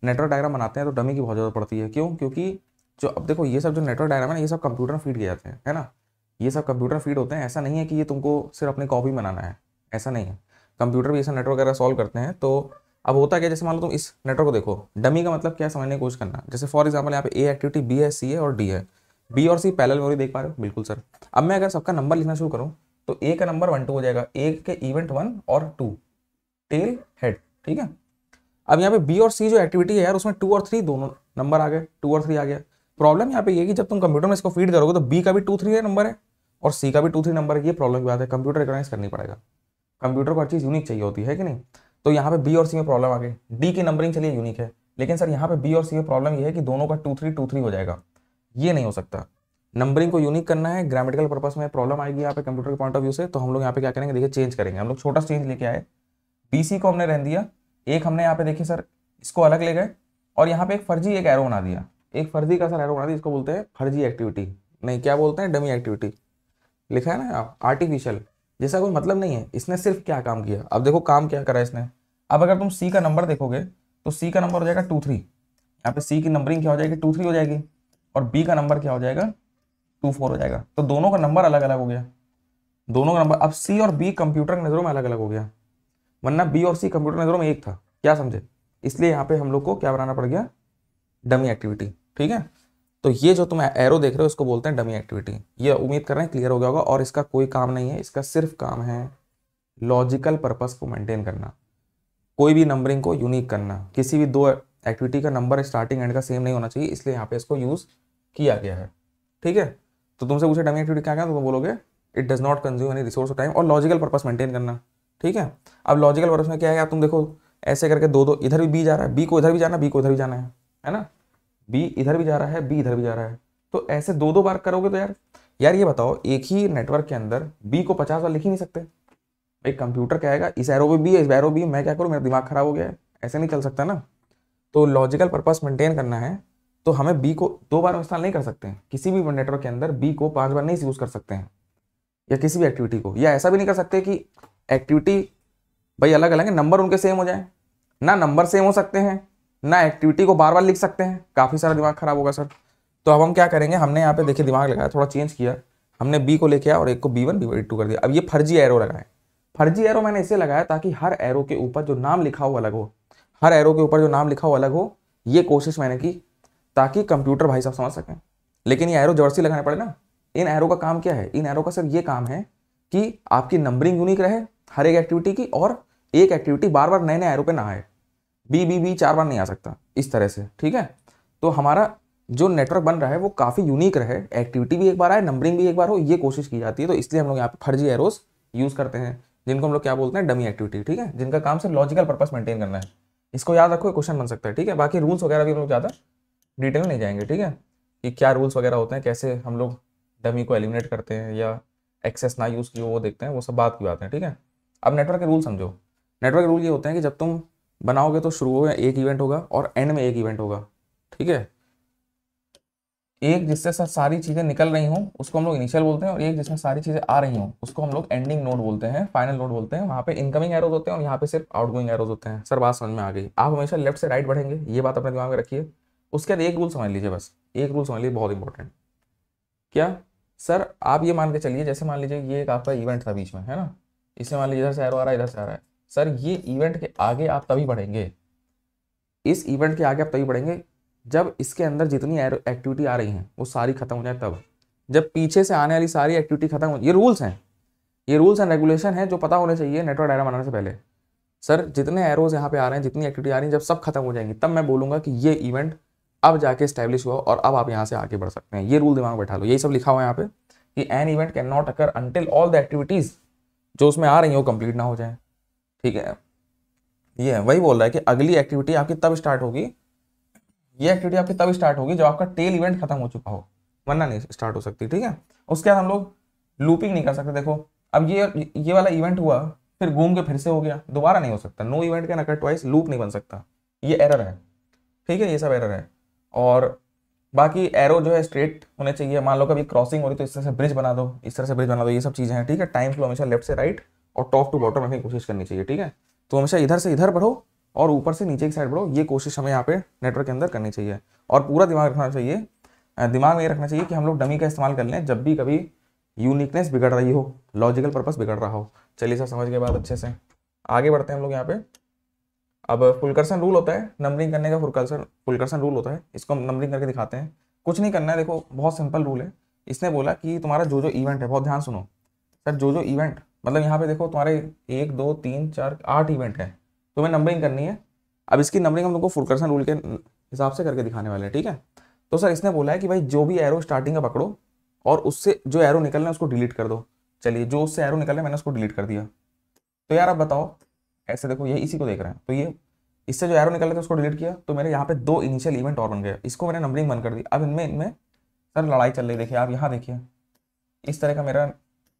नेटवर्क डायग्राम बनाते हैं तो डमी की बहुत ज़रूरत पड़ती है। क्यों? क्योंकि जो अब देखो ये सब जो नेटवर्क डायग्राम है ना, ये सब कंप्यूटर में फीड किए जाते हैं, है ना, ये सब कंप्यूटर फीड होते हैं। ऐसा नहीं है कि ये तुमको सिर्फ अपनी कॉपी बनाना है, ऐसा नहीं है। कंप्यूटर भी ऐसा नेटवर्क वगैरह सॉल्व करते हैं। तो अब होता क्या, जैसे मान लो तुम इस नेटवर्क को देखो, डमी का मतलब क्या समझने की कोशिश करना। जैसे फॉर एग्जाम्पल यहाँ पे ए एक्टिविटी बी है, सी है और डी है, बी और सी पैरेलल मेमोरी देख पा रहे हो? बिल्कुल सर। अब मैं अगर सबका नंबर लिखना शुरू करूँ तो ए का नंबर 1 2 हो जाएगा, ए के इवेंट 1 और 2, टेल हेड, ठीक है। अब यहाँ पे बी और सी जो एक्टिविटी है यार, उसमें 2 और 3 दोनों नंबर आ गए, 2 और 3 आ गया। प्रॉब्लम यहाँ पे ये कि जब तुम कंप्यूटर में इसको फीड करोगे तो बी का भी 2 3 नंबर है और सी का भी 2 3 नंबर है। ये प्रॉब्लम की बात है, कंप्यूटर रिकॉग्नाइज करनी पड़ेगा। कंप्यूटर को हर चीज़ यूनिक चाहिए होती है कि नहीं? तो यहाँ पे बी और सी में प्रॉब्लम आ गई। डी की नंबरिंग चलिए यूनिक है, लेकिन सर यहाँ पे बी और सी में प्रॉब्लम ये है कि दोनों का 2 3 हो जाएगा, ये नहीं हो सकता। नंबरिंग को यूनिक करना है, ग्रामेटिकल पर्पस में प्रॉब्लम आएगी यहाँ पे कंप्यूटर के पॉइंट ऑफ व्यू से। तो हम लोग यहाँ पे क्या करेंगे, देखिए चेंज करेंगे। हम लोग छोटा चेंज लेके आए, बी सी को हमने रहने दिया, एक हमने यहाँ पे देखिए सर इसको अलग ले गए और यहाँ पे एक फर्जी एक एरो बना दिया, एक फर्जी का सर एरो बना दिया, इसको बोलते हैं फर्जी एक्टिविटी, नहीं क्या बोलते हैं, डमी एक्टिविटी। लिखा है ना आप, आर्टिफिशियल, जैसा कोई मतलब नहीं है। इसने सिर्फ क्या काम किया, अब देखो काम क्या करा इसने। अब अगर तुम सी का नंबर देखोगे तो सी का नंबर हो जाएगा 2 3, यहाँ पे सी की नंबरिंग क्या हो जाएगी, 2 3 हो जाएगी, और बी का नंबर क्या हो जाएगा, 2 4 हो जाएगा। तो दोनों का नंबर अलग अलग हो गया, दोनों का नंबर। अब सी और बी कंप्यूटर की नजरों में अलग अलग हो गया, वरना बी और सी कंप्यूटर की नजरों में एक था, क्या समझे? इसलिए यहाँ पे हम लोग को क्या बनाना पड़ गया, डमी एक्टिविटी। ठीक है, तो ये जो तुम एरो देख रहे हो इसको बोलते हैं डमी एक्टिविटी। ये उम्मीद कर रहे हैं क्लियर हो गया होगा। और इसका कोई काम नहीं है, इसका सिर्फ काम है लॉजिकल पर्पस को मेंटेन करना, कोई भी नंबरिंग को यूनिक करना। किसी भी दो एक्टिविटी का नंबर स्टार्टिंग एंड का सेम नहीं होना चाहिए, इसलिए यहाँ पे इसको यूज किया गया है। ठीक है, तो तुमसे पूछे डमी एक्टिविटी क्या क्या, तो तुम बोलोगे it does not consume any resource of time, और लॉजिकल पर्पस मेंटेन करना। ठीक है, अब लॉजिकल पर्पस में क्या है, तुम देखो ऐसे करके दो दो, इधर भी बी जा रहा है, बी को इधर भी जाना, बी को इधर भी जाना है ना, बी इधर भी जा रहा है, बी इधर भी जा रहा है। तो ऐसे दो बार करोगे तो यार ये बताओ, एक ही नेटवर्क के अंदर बी को 50 बार लिख ही नहीं सकते भाई। कंप्यूटर कहेगा इस एरो पे बी है, इस एरो बी, मैं क्या करूँ, मेरा दिमाग खराब हो गया है, ऐसे नहीं चल सकता ना। तो लॉजिकल पर्पस मेंटेन करना है तो हमें बी को 2 बार इस्तेमाल नहीं कर सकते हैं। किसी भी नेटवर्क के अंदर बी को 5 बार नहीं यूज कर सकते हैं, या किसी भी एक्टिविटी को। या ऐसा भी नहीं कर सकते कि एक्टिविटी भाई अलग अलग है, नंबर उनके सेम हो जाए, ना नंबर सेम हो सकते हैं, ना एक्टिविटी को बार बार लिख सकते हैं, काफ़ी सारा दिमाग खराब होगा सर। तो अब हम क्या करेंगे, हमने यहाँ पे देखिए दिमाग लगाया, थोड़ा चेंज किया, हमने बी को लेके आया और एक को B1 B2 कर दिया। अब ये फर्जी एरो लगाए, फर्जी एरो मैंने इसलिए लगाया ताकि हर एरो के ऊपर जो नाम लिखा हो अलग हो, हर एरो के ऊपर जो नाम लिखा हो अलग हो। ये कोशिश मैंने की ताकि कंप्यूटर भाई साहब समझ सकें। लेकिन ये एरो जबरदस्ती लगाने पड़े ना। इन एरो का काम क्या है, इन एरो का सिर्फ ये काम है कि आपकी नंबरिंग यूनिक रहे हर एक एक्टिविटी की, और एक एक्टिविटी बार बार नए नए एरो पे ना आए, बी 4 बार नहीं आ सकता इस तरह से। ठीक है, तो हमारा जो नेटवर्क बन रहा है वो काफ़ी यूनिक रहे, एक्टिविटी भी एक बार आए, नंबरिंग भी एक बार हो, ये कोशिश की जाती है। तो इसलिए हम लोग यहाँ पे फर्जी एरोस यूज़ करते हैं, जिनको हम लोग क्या बोलते हैं, डमी एक्टिविटी। ठीक है, जिनका काम सिर्फ लॉजिकल पर्पस मेंटेन करना है। इसको याद रखो, क्वेश्चन बन सकता है। ठीक है, बाकी रूल्स वगैरह भी हम लोग ज़्यादा डिटेल में नहीं जाएंगे। ठीक है, कि क्या रूल्स वगैरह होते हैं, कैसे हम लोग डमी को एलिमिनेट करते हैं या एक्सेस ना यूज़ किए वो देखते हैं, वो सब बात की बात है। ठीक है, अब नेटवर्क के रूल समझो। नेटवर्क रूल ये होते हैं कि जब तुम बनाओगे तो शुरू में एक इवेंट होगा और एंड में एक इवेंट होगा। ठीक है, एक जिससे सारी चीज़ें निकल रही हों उसको हम लोग इनिशियल बोलते हैं, और एक जिसमें सारी चीज़ें आ रही हों उसको हम लोग एंडिंग नोड बोलते हैं, फाइनल नोड बोलते हैं। वहाँ पे इनकमिंग एरोज होते हैं और यहाँ पे सिर्फ आउटगोइंग एरोज होते हैं। सर बात समझ में आ गई? आप हमेशा लेफ्ट से राइट बढ़ेंगे, ये बात अपने दिमाग में रखिए। उसके बाद एक रूल समझ लीजिए, बस एक रूल समझ लीजिए बहुत इंपॉर्टेंट। क्या? सर आप ये मान के चलिए, जैसे मान लीजिए ये एक आपका इवेंट था बीच में, है ना, इसमें मान लीजिए इधर से एरो आ रहा है, इधर से आ रहा है। सर ये इवेंट के आगे आप तभी बढ़ेंगे, इस इवेंट के आगे आप तभी बढ़ेंगे जब इसके अंदर जितनी एरो एक्टिविटी आ रही हैं वो सारी खत्म हो जाए तब। जब पीछे से आने वाली सारी एक्टिविटी खत्म हो, ये रूल्स हैं, ये रूल्स एंड रेगुलेशन है जो पता होने चाहिए नेटवर्क डायग्राम बनाने से पहले। सर जितने एरोज यहाँ पे आ रहे हैं, जितनी एक्टिविटी आ रही है, जब सब खत्म हो जाएंगी तब मैं बोलूँगा कि ये इवेंट अब जाके स्टैब्लिश हुआ और अब आप यहाँ से आगे बढ़ सकते हैं। ये रूल दिमाग में बैठा लो, यही सब लिखा हुआ है यहाँ पे कि an event can not occur until all the activities जो उसमें आ रही हैं वो कंप्लीट ना हो जाए। ठीक है, ये वही बोल रहा है कि अगली एक्टिविटी आपकी तब स्टार्ट होगी, ये एक्टिविटी आपकी तब स्टार्ट होगी जब आपका टेल इवेंट खत्म हो चुका हो, वरना नहीं स्टार्ट हो सकती। ठीक है, उसके बाद हम लोग लूपिंग नहीं कर सकते। देखो अब ये वाला इवेंट हुआ, फिर घूम के फिर से हो गया, दोबारा नहीं हो सकता। No event can occur twice, loop नहीं बन सकता, ये एरर है। ठीक है, ये सब एरर है। और बाकी एरो जो है स्ट्रेट होने चाहिए। मान लो कभी क्रॉसिंग हो रही तो इस तरह से ब्रिज बना दो, इस तरह से ब्रिज बना दो, ये सब चीज़ें हैं। ठीक है, टाइम फ्लो हमेशा लेफ्ट से राइट और टॉप टू बॉटम रखने की कोशिश करनी चाहिए। ठीक है, तो हमेशा इधर से इधर बढ़ो और ऊपर से नीचे की साइड बढ़ो, ये कोशिश हमें यहाँ पे नेटवर्क के अंदर करनी चाहिए। और पूरा दिमाग रखना चाहिए, दिमाग में ये रखना चाहिए कि हम लोग डमी का इस्तेमाल कर लें जब भी कभी यूनिकनेस बिगड़ रही हो, लॉजिकल पर्पस बिगड़ रहा हो। चलिए सर, समझ के बाद अच्छे से आगे बढ़ते हैं हम लोग यहाँ पे। अब फुलकर्सन रूल होता है नंबरिंग करने का, फुलकर्सन रूल होता है, इसको हम नंबरिंग करके दिखाते हैं। कुछ नहीं करना है, देखो बहुत सिंपल रूल है। इसने बोला कि तुम्हारा जो जो इवेंट है, बहुत ध्यान सुनो सर, जो जो इवेंट मतलब यहाँ पे देखो तुम्हारे 1 2 3 4 8 इवेंट है, तुम्हें नंबरिंग करनी है। अब इसकी नंबरिंग हम तुमको फुलकर्सन रूल के हिसाब से करके दिखाने वाले हैं। ठीक है, तो सर इसने बोला है कि भाई जो भी एरो स्टार्टिंग का पकड़ो और उससे जो एरो निकल रहा है उसको डिलीट कर दो। चलिए, जो उससे एरो निकल रहा है मैंने उसको डिलीट कर दिया। तो यार अब बताओ, ऐसे देखो ये इसी को देख रहे हैं, तो ये इससे जो एरो निकल रहा था उसको डिलीट किया, तो मेरे यहाँ पे 2 इनिशियल इवेंट और बन गए, इसको मैंने नंबरिंग बंद कर दी। अब इनमें सर लड़ाई चल रही, देखिए आप यहाँ देखिए, इस तरह का मेरा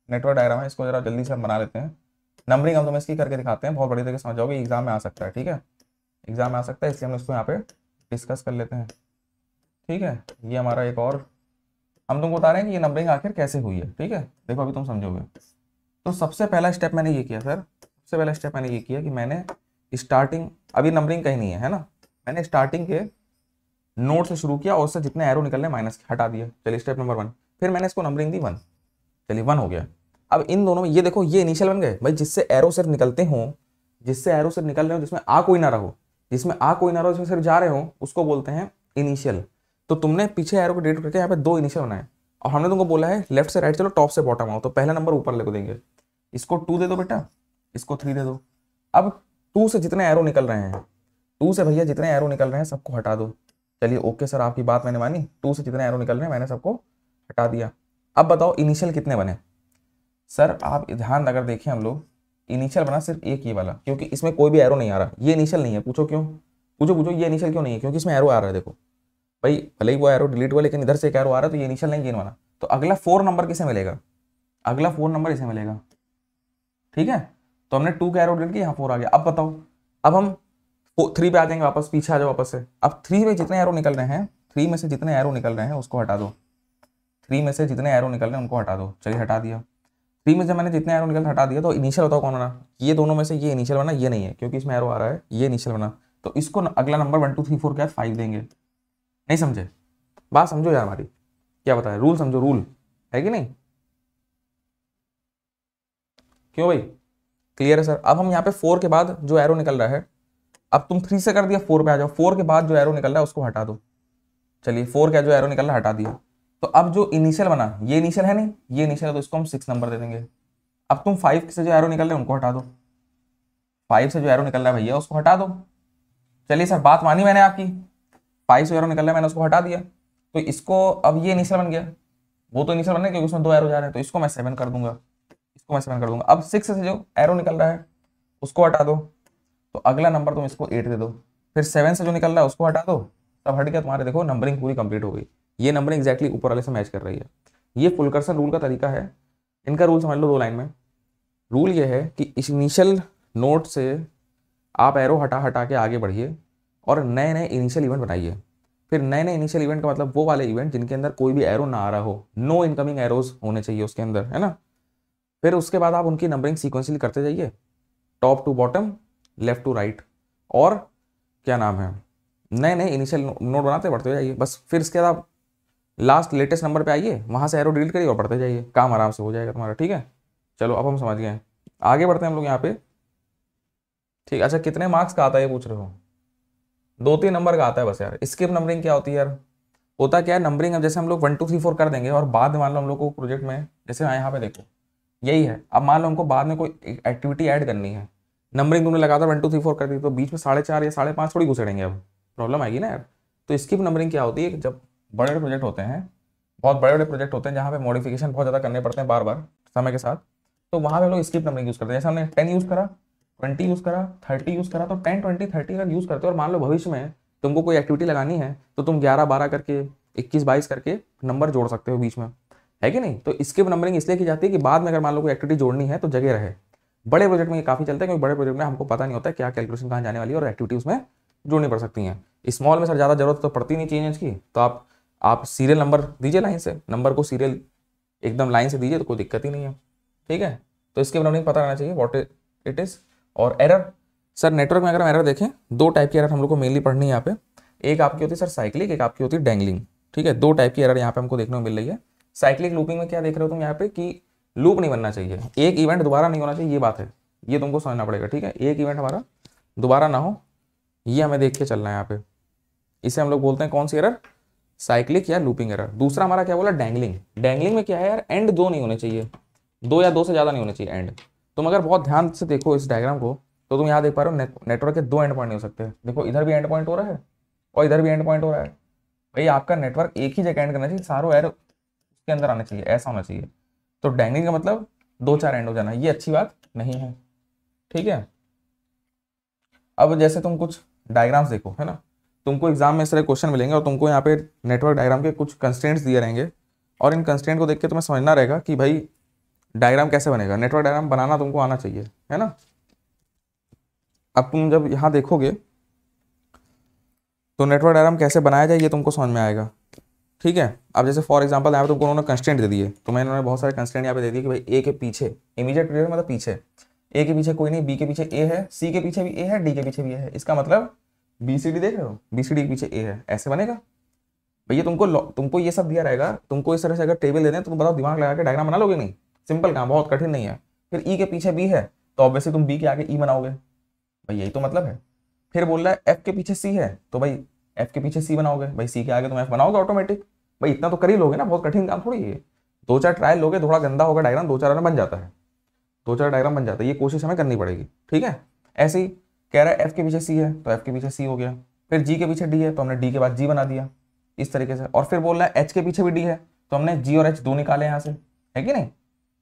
नेटवर्क डायग्राम है। इसको जरा जल्दी से हम बना लेते हैं। नंबरिंग हम तुम्हें इसकी करके दिखाते हैं, बहुत बड़ी तरीके से समझ जाओगे, एग्जाम में आ सकता है। ठीक है, एग्जाम में आ सकता है, इसलिए हम इसको यहाँ पे डिस्कस कर लेते हैं। ठीक है, ये हमारा एक और हम तुमको बता रहे हैं कि ये नंबरिंग आखिर कैसे हुई है। ठीक है, देखो अभी तुम समझोगे। तो सबसे पहला स्टेप मैंने ये किया सर, सबसे पहला स्टेप मैंने ये किया कि मैंने स्टार्टिंग, अभी नंबरिंग कहीं नहीं है ना, मैंने स्टार्टिंग के नोड से शुरू किया और उससे जितने एरो निकलने माइनस हटा दिया। चलिए स्टेप नंबर 1, फिर मैंने इसको नंबरिंग दी 1। चलिए 1 हो गया। अब इन दोनों में ये देखो, ये इनिशियल बन गए भाई, जिससे एरो सिर्फ निकलते हों, जिससे एरो सिर्फ निकल रहे हो, जिसमें आ कोई ना रहो, जिसमें आ कोई ना रहो, जिसमें सिर्फ जा रहे हो, उसको बोलते हैं इनिशियल। तो तुमने पीछे एरो को डिलीट करके यहाँ पे 2 इनिशियल बनाए और हमने तुमको बोला है लेफ्ट से राइट चलो, टॉप से बॉटम आओ। तो पहला नंबर ऊपर लेको देंगे, इसको 2 दे दो बेटा, इसको 3 दे दो। अब 2 से जितने एरो निकल रहे हैं, 2 से भैया जितने एरो निकल रहे हैं सबको हटा दो। चलिए ओके सर, आपकी बात मैंने मानी, 2 से जितने एरो निकल रहे हैं मैंने सबको हटा दिया। अब बताओ इनिशियल कितने बने। सर आप ध्यान अगर देखें, हम लोग इनिशियल बना सिर्फ एक ये वाला, क्योंकि इसमें कोई भी एरो नहीं आ रहा, ये इनिशियल नहीं है। पूछो क्यों, पूछो ये इनिशियल क्यों नहीं है, क्योंकि इसमें एरो आ रहा है। देखो भाई, भले ही वो एरो डिलीट हुआ लेकिन इधर से एक एरो आ रहा है, तो ये इनिशियल नहीं, ये बना। तो अगला 4 नंबर किसे मिलेगा, अगला 4 नंबर इसे मिलेगा। ठीक है, तो हमने 2 का एरो डिलीट किया, यहाँ 4 आ गया। अब बताओ, अब हम 3 पे आ जाएंगे वापस, पीछे आ जाओ वापस से। अब 3 में जितने एरो निकल रहे हैं, 3 में से जितने एरो निकल रहे हैं उसको हटा दो, 3 में से जितने एरो निकल रहे हैं उनको हटा दो। चलिए हटा दिया। 3 में से मैंने जितने एरो निकल हटा दिया, तो इनिशियल बताओ कौन बना, ये दोनों में से ये इनिशियल बना, ये नहीं है क्योंकि इसमें एरो आ रहा है, ये इनिशियल बना। तो इसको अगला नंबर 1 2 3 4 क्या 5 देंगे। नहीं समझे, बात समझो यार हमारी, क्या बताया, रूल समझो, रूल है कि नहीं। क्यों भाई, क्लियर है सर। अब हम यहाँ पे 4 के बाद जो एरो निकल रहा है, अब तुम 3 से कर दिया, 4 पे आ जाओ, 4 के बाद जो एरो निकल रहा है उसको हटा दो। चलिए 4 का जो एरो निकल रहा है हटा दिया। तो अब जो इनिशियल बना, ये इनिशियल है नहीं, ये इनिशियल है, तो इसको हम 6 नंबर दे देंगे। अब तुम 5 से जो एरो निकल रहे हैं उनको हटा दो, 5 से जो एरो निकल रहा है भैया उसको हटा दो। चलिए सर, बात मानी मैंने आपकी, 5 से एरो निकल रहा है मैंने उसको हटा दिया, तो इसको अब ये इनिशियल बन गया, वो तो इनिशियल बन गया क्योंकि उसमें 2 एरो जा रहे हैं, तो इसको मैं 7 कर दूंगा, इसको मैं 7 कर दूंगा। अब 6 से जो एरो निकल रहा है उसको हटा दो, तो अगला नंबर तुम इसको 8 दे दो। फिर 7 से जो निकल रहा है उसको हटा दो, तब हट गया, तुम्हारे देखो नंबरिंग पूरी कंप्लीट हो गई। ये नंबरिंग एग्जैक्टली ऊपर वाले से मैच कर रही है। ये फुलकर्सन रूल का तरीका है। इनका रूल समझ लो 2 लाइन में। रूल ये है कि इस इनिशियल नोड से आप एरो हटा हटा के आगे बढ़िए और नए नए इनिशियल इवेंट बनाइए। फिर नए नए इनिशियल इवेंट का मतलब वो वाले इवेंट जिनके अंदर कोई भी एरो ना आ रहा हो, नो इनकमिंग एरोज होने चाहिए उसके अंदर, है ना। फिर उसके बाद आप उनकी नंबरिंग सीक्वेंशियली करते जाइए, top to bottom, left to right, और क्या नाम है, नए नए इनिशियल नोड बनाते बढ़ते जाइए बस। फिर इसके बाद आप लास्ट लेटेस्ट नंबर पे आइए, वहाँ से एरो डिलीट करिए और पढ़ते जाइए, काम आराम से हो जाएगा तुम्हारा। ठीक है, चलो अब हम समझ गए, आगे बढ़ते हैं हम लोग यहाँ पे। ठीक, अच्छा कितने मार्क्स का आता है ये पूछ रहे हो? 2-3 नंबर का आता है बस यार। स्किप नंबरिंग क्या होती है यार? होता क्या है नंबरिंग, अब जैसे हम लोग 1 2 3 4 कर देंगे और बाद में मान लो हम लोग को प्रोजेक्ट में, जैसे यहाँ पे देखो यही है, अब मान लो हमको बाद में कोई एक्टिविटी ऐड करनी है, नंबरिंग तुमने लगातार 1 2 3 4 कर दी, तो बीच में 4.5 या 5.5 थोड़ी घुसेड़ेंगे, अब प्रॉब्लम आएगी ना यार। तो स्किप नंबरिंग क्या होती है, जब बड़े बड़े प्रोजेक्ट होते हैं, बहुत बड़े बड़े प्रोजेक्ट होते हैं जहाँ पे मॉडिफिकेशन बहुत ज़्यादा करने पड़ते हैं बार बार समय के साथ, तो वहाँ पे हम लोग स्किप नंबरिंग यूज़ करते हैं। जैसे हमने 10 यूज़ करा, 20 यूज़ करा, 30 यूज़ करा, तो 10 20 30 अगर यूज़ करते हो और मान लो भविष्य में तुमको कोई एक्टिविटी लगानी है तो तुम 11 12 करके 21 22 करके नंबर जोड़ सकते हो बीच में, है कि नहीं? तो स्किप नंबरिंग इसलिए की जाती है कि बाद में अगर मान लो कोई एक्टिविटी जोड़नी है तो जगह रहे। बड़े प्रोजेक्ट में ये काफ़ी चलता है, क्योंकि बड़े प्रोजेक्ट में हमको पता नहीं होता है क्या कैलकुलेशन कहाँ जाने वाली है और एक्टिविटी उसमें जोड़नी पड़ सकती हैं। स्मॉल में सर ज़्यादा जरूरत तो पड़ती नहीं चेंज की, तो आप सीरियल नंबर दीजिए, लाइन से नंबर को सीरियल एकदम लाइन से दीजिए तो कोई दिक्कत ही नहीं है। ठीक है, तो स्किप नंबरिंग पता रहना चाहिए व्हाट इट इज़। और एरर, सर नेटवर्क में अगर हम एरर देखें, 2 टाइप की एरर हम लोग को मेनली पढ़नी है यहाँ पे। एक आपकी होती है सर साइक्लिक, एक आपकी होती है डैंगलिंग। ठीक है, 2 टाइप की एरर यहाँ पे हमको देखने को मिल रही है। साइक्लिक लूपिंग में क्या देख रहे हो तुम यहाँ पे कि लूप नहीं बनना चाहिए, एक इवेंट दोबारा नहीं होना चाहिए, ये बात है, ये तुमको समझना पड़ेगा। ठीक है, एक इवेंट हमारा दोबारा ना हो, ये हमें देख के चलना है यहाँ पे। इसे हम लोग बोलते हैं कौन सी एरर? साइक्लिक या लूपिंग एरर। दूसरा हमारा क्या बोला? डैंगलिंग। डैंगलिंग में क्या है यार, एंड 2 नहीं होने चाहिए, 2 या 2 से ज़्यादा नहीं होने चाहिए एंड। तुम अगर बहुत ध्यान से देखो इस डायग्राम को तो तुम यहाँ देख पा रहे हो नेटवर्क के 2 एंड पॉइंट नहीं हो सकते। देखो इधर भी एंड पॉइंट हो रहा है और इधर भी एंड पॉइंट हो रहा है। भाई आपका नेटवर्क एक ही जगह एंड करना चाहिए, सारों एरो उसके अंदर आने चाहिए, ऐसा होना चाहिए। तो डैंगलिंग का मतलब 2-4 एंड हो जाना, ये अच्छी बात नहीं है। ठीक है, अब जैसे तुम कुछ डायग्राम्स देखो, है ना, तुमको एग्जाम में इस तरह क्वेश्चन मिलेंगे और तुमको यहाँ पे नेटवर्क डायग्राम के कुछ कंस्ट्रेंट्स दिए रहेंगे और इन कंस्ट्रेंट को देख के तुम्हें समझना रहेगा कि भाई डायग्राम कैसे बनेगा। नेटवर्क डायग्राम बनाना तुमको आना चाहिए, है ना। अब तुम जब यहाँ देखोगे तो नेटवर्क डायग्राम कैसे बनाया जाए ये तुमको समझ में आएगा। ठीक है, अब जैसे फॉर एग्जांपल यहाँ पे तुमको उन्होंने कंस्ट्रेंट दे दिए, तो मैंने बहुत सारे कंस्ट्रेंट यहाँ पे दे दिए कि भाई ए के पीछे इमीडिएट पीरियड मतलब पीछे, ए के पीछे कोई नहीं, बी के पीछे ए है, सी के पीछे भी ए है, डी के पीछे भी ए है। इसका मतलब BCD देख रहे हो, BCD के पीछे ए है, ऐसे बनेगा भैया। तुमको ये सब दिया रहेगा, तुमको इस तरह से अगर टेबल दे दें तो तुम बताओ दिमाग लगा के डायग्राम बना लोगे? नहीं, सिंपल काम, बहुत कठिन नहीं है। फिर ई के पीछे बी है तो ऑब्वियसली तुम बी के आगे ई बनाओगे, भाई यही तो मतलब है। फिर बोल रहा है एफ के पीछे सी है तो भाई एफ के पीछे सी बनाओगे, भाई सी के आगे तुम एफ बनाओगे ऑटोमेटिक। भाई इतना तो कर ही लोगे ना, बहुत कठिन काम थोड़ी है। 2-4 ट्रायल लोगे, थोड़ा गंदा होगा डायग्राम, 2-4 में बन जाता है, 2-4 डायग्राम बन जाता है, ये कोशिश हमें करनी पड़ेगी। ठीक है, ऐसे ही कह रहा है एफ के पीछे सी है तो एफ के पीछे सी हो गया, फिर जी के पीछे डी है तो हमने डी के बाद जी बना दिया इस तरीके से, और फिर बोल रहा है एच के पीछे भी डी है तो हमने जी और एच 2 निकाले यहाँ से, है कि नहीं।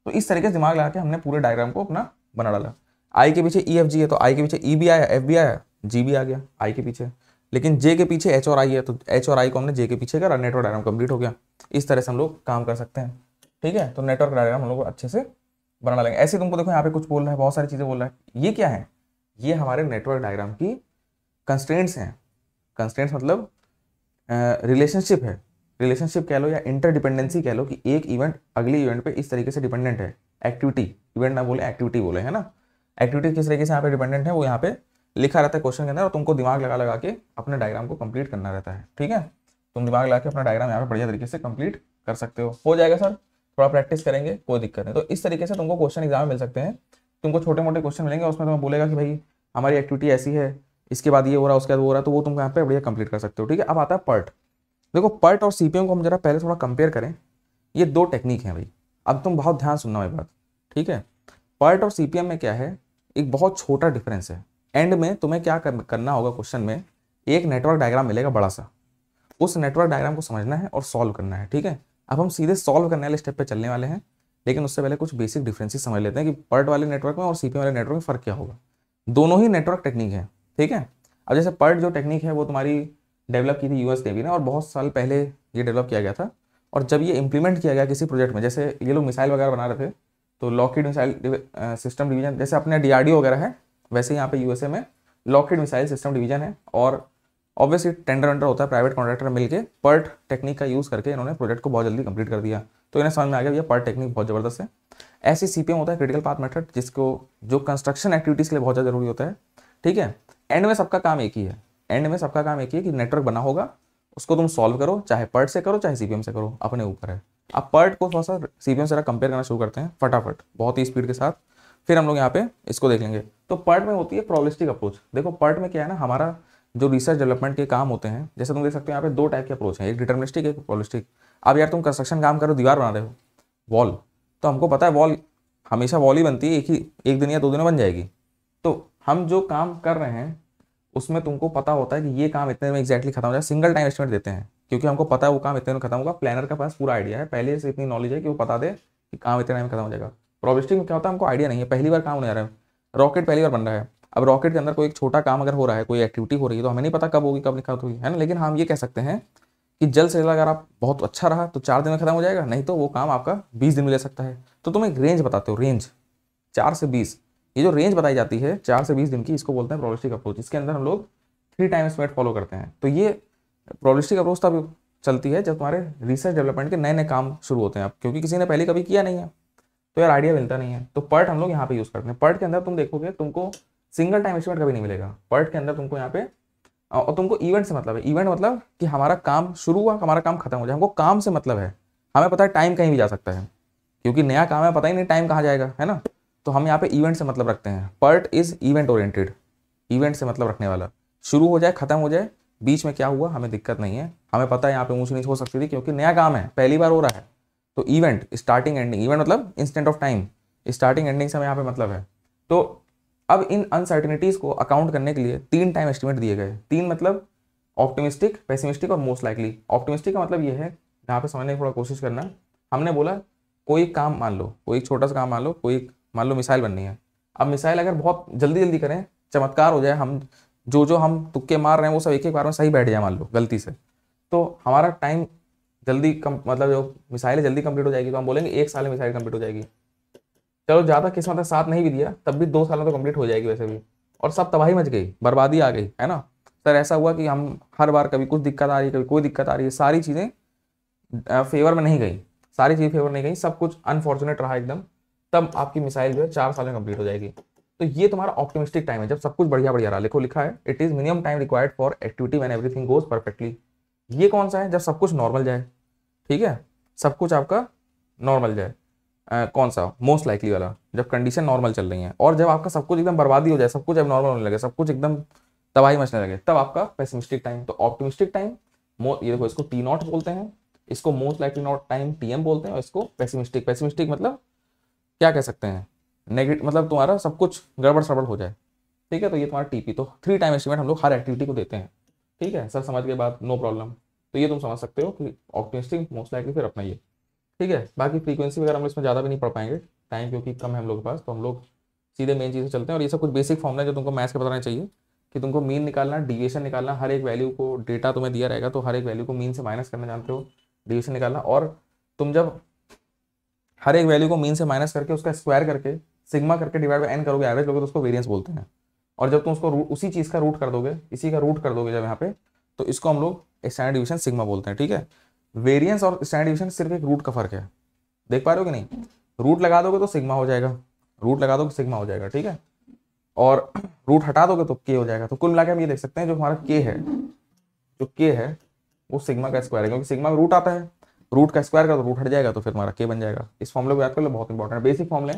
तो इस तरीके से दिमाग लगा के हमने पूरे डायग्राम को अपना बना डाला। आई के पीछे ई एफ जी है तो आई के पीछे ई भी आया, एफ भी आया, जी भी आ गया आई के पीछे। लेकिन जे के पीछे एच और आई है तो एच और आई को हमने जे के पीछे करा, नेटवर्क डायग्राम कंप्लीट हो गया। इस तरह से हम लोग काम कर सकते हैं। ठीक है, तो नेटवर्क डायग्राम हम लोग अच्छे से बना डालेंगे। ऐसे तुमको देखो यहाँ पे कुछ बोल रहा है, बहुत सारी चीजें बोल रहा है, ये क्या है? ये हमारे नेटवर्क डायग्राम की कंस्ट्रेंट्स हैं। कंस्ट्रेंट्स मतलब रिलेशनशिप है, रिलेशनशिप कह लो या इंटरडिपेंडेंसी कह लो कि एक इवेंट अगली इवेंट पे इस तरीके से डिपेंडेंट है। एक्टिविटी, इवेंट ना बोले एक्टिविटी बोले, है ना। एक्टिविटी किस तरीके से यहाँ पे डिपेंडेंट है वो यहाँ पे लिखा रहता है क्वेश्चन के अंदर, और तुमको दिमाग लगा लगा के अपने डायग्राम को कंप्लीट करना रहता है। ठीक है, तुम दिमाग लगा के अपना डायग्राम यहाँ पे बढ़िया तरीके से कंप्लीट कर सकते हो जाएगा सर, थोड़ा प्रैक्टिस करेंगे कोई दिक्कत नहीं। तो इस तरीके से तुमको क्वेश्चन एग्जाम में मिल सकते हैं। तुमको छोटे मोटे क्वेश्चन मिलेंगे, उसमें तुम्हें बोलेगा कि भाई हमारी एक्टिविटी ऐसी है, इसके बाद ये हो रहा है, उसके बाद वो हो रहा है, तो वो तुम यहाँ पे बढ़िया कंप्लीट कर सकते हो। ठीक है, अब आता है पर्ट। देखो पर्ट और सीपीएम को हम जरा पहले थोड़ा कंपेयर करें, ये 2 टेक्निक हैं भाई। अब तुम बहुत ध्यान सुनना मेरी बात, ठीक है। पर्ट और सीपीएम में क्या है, एक बहुत छोटा डिफरेंस है। एंड में तुम्हें क्या करना होगा, क्वेश्चन में एक नेटवर्क डायग्राम मिलेगा बड़ा सा, उस नेटवर्क डायग्राम को समझना है और सॉल्व करना है। ठीक है, अब हम सीधे सॉल्व करने वाले स्टेप पे चलने वाले हैं, लेकिन उससे पहले कुछ बेसिक डिफरेंसेस समझ लेते हैं कि पर्ट वाले नेटवर्क में और सीपीएम वाले नेटवर्क में फ़र्क क्या होगा। दोनों ही नेटवर्क टेक्निक है, ठीक है। अब जैसे पर्ट जो टेक्निक है वो तुम्हारी डेवलप की थी यूएस नेवी ने, और बहुत साल पहले ये डेवलप किया गया था। और जब ये इंप्लीमेंट किया गया किसी प्रोजेक्ट में, जैसे ये लोग मिसाइल वगैरह बना रहे थे, तो लॉकहीड मिसाइल सिस्टम डिवीजन, जैसे अपने DRDO वगैरह है, वैसे यहाँ पे यूएसए में लॉकहीड मिसाइल सिस्टम डिवीजन है। और ऑब्वियसली टेंडर वेंडर होता है, प्राइवेट कॉन्ट्रैक्टर मिलके पर्ट टेक्निक का यूज़ करके इन्होंने प्रोजेक्ट को बहुत जल्दी कंप्लीट कर दिया। तो इन्हें समझ में आ गया ये पर्ट टेक्निक बहुत ज़बरदस्त है। ऐसे सीपीएम होता है क्रिटिकल पाथ मेथड, जिसको जो कंस्ट्रक्शन एक्टिविटीज़ के लिए बहुत ज़्यादा जरूरी होता है। ठीक है, एंड में सबका काम एक ही है, एंड में सबका काम एक ही है कि नेटवर्क बना होगा उसको तुम सॉल्व करो, चाहे पर्ट से करो चाहे सीपीएम से करो, अपने ऊपर है। अब पर्ट को थोड़ा सा सीपीएम से कंपेयर करना शुरू करते हैं फटाफट, बहुत ही स्पीड के साथ, फिर हम लोग यहाँ पे इसको देख लेंगे। तो पर्ट में होती है प्रोबेबिलिस्टिक अप्रोच। देखो पर्ट में क्या है ना, हमारा जो रिसर्च डेवलपमेंट के काम होते हैं, जैसे तुम देख सकते हो यहाँ पे दो टाइप के अप्रोच हैं, एक डिटर्मिनिस्टिक एक प्रोबेबिलिस्टिक। अब यार तुम कंस्ट्रक्शन काम करो, दीवार बना रहे हो, वॉल, तो हमको पता है वॉल हमेशा वॉल ही बनती है, एक दिन या 2 दिन में बन जाएगी। तो हम जो काम कर रहे हैं उसमें तुमको पता होता है कि ये काम इतने में एग्जैक्टली खत्म हो जाए, सिंगल टाइम एस्टिमेट देते हैं क्योंकि हमको पता है वो काम इतने में खत्म होगा। प्लानर के पास पूरा आइडिया है, पहले से इतनी नॉलेज है कि वो बता दे कि काम इतने टाइम में खत्म हो जाएगा। प्रोबेबिलिस्टिक में क्या होता है, हमको आइडिया नहीं है, पहली बार काम होने जा रहा है, रॉकेट पहली बार बन रहा है। अब रॉकेट के अंदर कोई एक छोटा काम अगर हो रहा है, कोई एक्टिविटी हो रही है, तो हमें नहीं पता कब होगी कब नहीं खत्म होगी, है ना। लेकिन हम ये कह सकते हैं कि जल्द से जल्द अगर आप बहुत अच्छा रहा तो 4 दिन में खत्म हो जाएगा, नहीं तो वो काम आपका 20 दिन में ले सकता है। तो तुम एक रेंज बताते हो, रेंज 4 से 20, ये जो रेंज बताई जाती है 4 से 20 दिन की, इसको बोलते हैं प्रोबेबिलिस्टिक अप्रोच। इसके अंदर हम लोग 3 टाइम एस्टिमेट फॉलो करते हैं। तो ये प्रोबेबिलिस्टिक अप्रोच तब चलती है जब तुम्हारे रिसर्च डेवलपमेंट के नए नए काम शुरू होते हैं, अब क्योंकि किसी ने पहले कभी किया नहीं है तो यार आइडिया मिलता नहीं है। तो पर्ट हम लोग यहाँ पे यूज करते हैं। पर्ट के अंदर तुम देखोगे तुमको सिंगल टाइम एस्टिमेट कभी नहीं मिलेगा। पर्ट के अंदर तुमको यहाँ पे, और तुमको इवेंट से मतलब है, इवेंट मतलब कि हमारा काम शुरू हुआ हमारा काम खत्म हो जाए, हमको काम से मतलब है, हमें पता है टाइम कहीं भी जा सकता है क्योंकि नया काम है, पता ही नहीं टाइम कहाँ जाएगा, है ना। तो हम यहाँ पे इवेंट से मतलब रखते हैं। PERT is event oriented, event से मतलब रखने वाला, शुरू हो जाए खत्म हो जाए, बीच में क्या हुआ हमें दिक्कत नहीं है, हमें पता है यहाँ पे ऊंच नीच हो सकती थी क्योंकि नया काम है, पहली बार हो रहा है। तो इवेंट स्टार्टिंग एंडिंग, इवेंट मतलब instant of time, starting ending से हमें यहाँ पे मतलब है। तो अब इन अनसर्टिनिटीज को अकाउंट करने के लिए 3 टाइम एस्टिमेट दिए गए। 3 मतलब ऑप्टिमिस्टिक, पेसिमिस्टिक और मोस्ट लाइकली। ऑप्टिमिस्टिक का मतलब ये है, यहाँ पे समझने की थोड़ा कोशिश करना, हमने बोला कोई काम मान लो, कोई एक छोटा सा काम मान लो, कोई मान लो मिसाइल बननी है। अब मिसाइल अगर बहुत जल्दी जल्दी करें, चमत्कार हो जाए, हम जो हम तुक्के मार रहे हैं वो सब एक बार में सही बैठ जाए मान लो गलती से, तो हमारा टाइम जल्दी मतलब जो मिसाइल है जल्दी कंप्लीट हो जाएगी। तो हम बोलेंगे 1 साल में मिसाइल कंप्लीट हो जाएगी। चलो ज़्यादा किस्मत है साथ नहीं भी दिया तब भी 2 साल में तो कंप्लीट हो जाएगी वैसे भी, और सब तबाही मच गई, बर्बादी आ गई, है ना। सर ऐसा हुआ कि हम हर बार कभी कुछ दिक्कत आ रही है कभी कोई दिक्कत आ रही है, सारी चीज़ें फेवर में नहीं गई, सारी चीज़ें फेवर नहीं गई, सब कुछ अनफॉर्चुनेट रहा एकदम, तब आपकी मिसाइल जो है 4 साल में कंप्लीट हो जाएगी। तो ये तुम्हारा ऑप्टिमिस्टिक टाइम है जब सब कुछ बढ़िया बढ़िया रहा। लिखा है it is minimum time required for activity when everything goes perfectly. ये कौन सा है, जब सब कुछ नॉर्मल जाए, ठीक है, सब कुछ आपका नॉर्मल जाए। कौन सा, मोस्ट लाइकली वाला, जब कंडीशन नॉर्मल चल रही है, और जब आपका सब कुछ एकदम बर्बादी हो जाए, सब कुछ अब नॉर्मल होने लगे, सब कुछ एकदम तबाही मचने लगे, तब आपका पेसिमिस्टिक टाइम। तो ऑप्टिमिस्टिक टाइम ये देखो, इसको टी नॉट बोलते हैं, इसको most likely not time TM बोलते हैं, और इसको पेसिमिस्टिक, पेसिमिस्टिक मतलब क्या कह सकते हैं, नेगेटिव, मतलब तुम्हारा सब कुछ गड़बड़ सड़बड़ हो जाए, ठीक है। तो ये तुम्हारा टीपी। तो 3 टाइम एस्टिमेट हम लोग हर एक्टिविटी को देते हैं, ठीक है सर, समझ के बाद नो प्रॉब्लम। तो ये तुम समझ सकते हो कि ऑप्टिमिस्टिक, मोस्ट लाइकली, फिर अपना ये, ठीक है। बाकी फ्रीक्वेंसी वगैरह हम इसमें ज़्यादा भी नहीं पढ़ पाएंगे, टाइम क्योंकि कम है हम लोग के पास, तो हम लोग सीधे मेन चीज़ें चलते हैं। और ये सब कुछ बेसिक फॉर्मूला जो तुमको मैथ्स के बताना चाहिए कि तुमको मीन निकालना, डिविएशन निकालना, हर एक वैल्यू को, डेटा तुम्हें दिया रहेगा तो हर एक वैल्यू को मीन से माइनस करना जानते हो, डिविएशन निकालना, और तुम जब हर एक वैल्यू को मीन से माइनस करके उसका स्क्वायर करके सिग्मा करके डिवाइड बाय एन करोगे, एवरेज लोगे, तो उसको वेरिएंस बोलते हैं। और जब तुम उसको उसी चीज़ का रूट कर दोगे, इसी का रूट कर दोगे जब यहाँ पे, तो इसको हम लोग स्टैंडर्ड डिवीजन सिग्मा बोलते हैं, ठीक है। वेरिएंस और स्टैंडर्ड डिवीजन सिर्फ एक रूट का फर्क है, देख पा रहे हो कि नहीं। रूट लगा दोगे तो सिग्मा हो जाएगा, रूट लगा दोगे सिग्मा हो जाएगा, ठीक है, और रूट हटा दोगे तो के हो जाएगा। तो कुल मिलाकर हम ये देख सकते हैं जो हमारा के है, जो के है वो सिग्मा का स्क्वायर है, क्योंकि सिग्मा में रूट आता है, रूट का स्क्वायर का तो रूट हट जाएगा, तो फिर हमारा के बन जाएगा। इस फॉर्मूले को याद कर लो, बहुत इंपॉर्टेंट है, बेसिक फॉर्मूले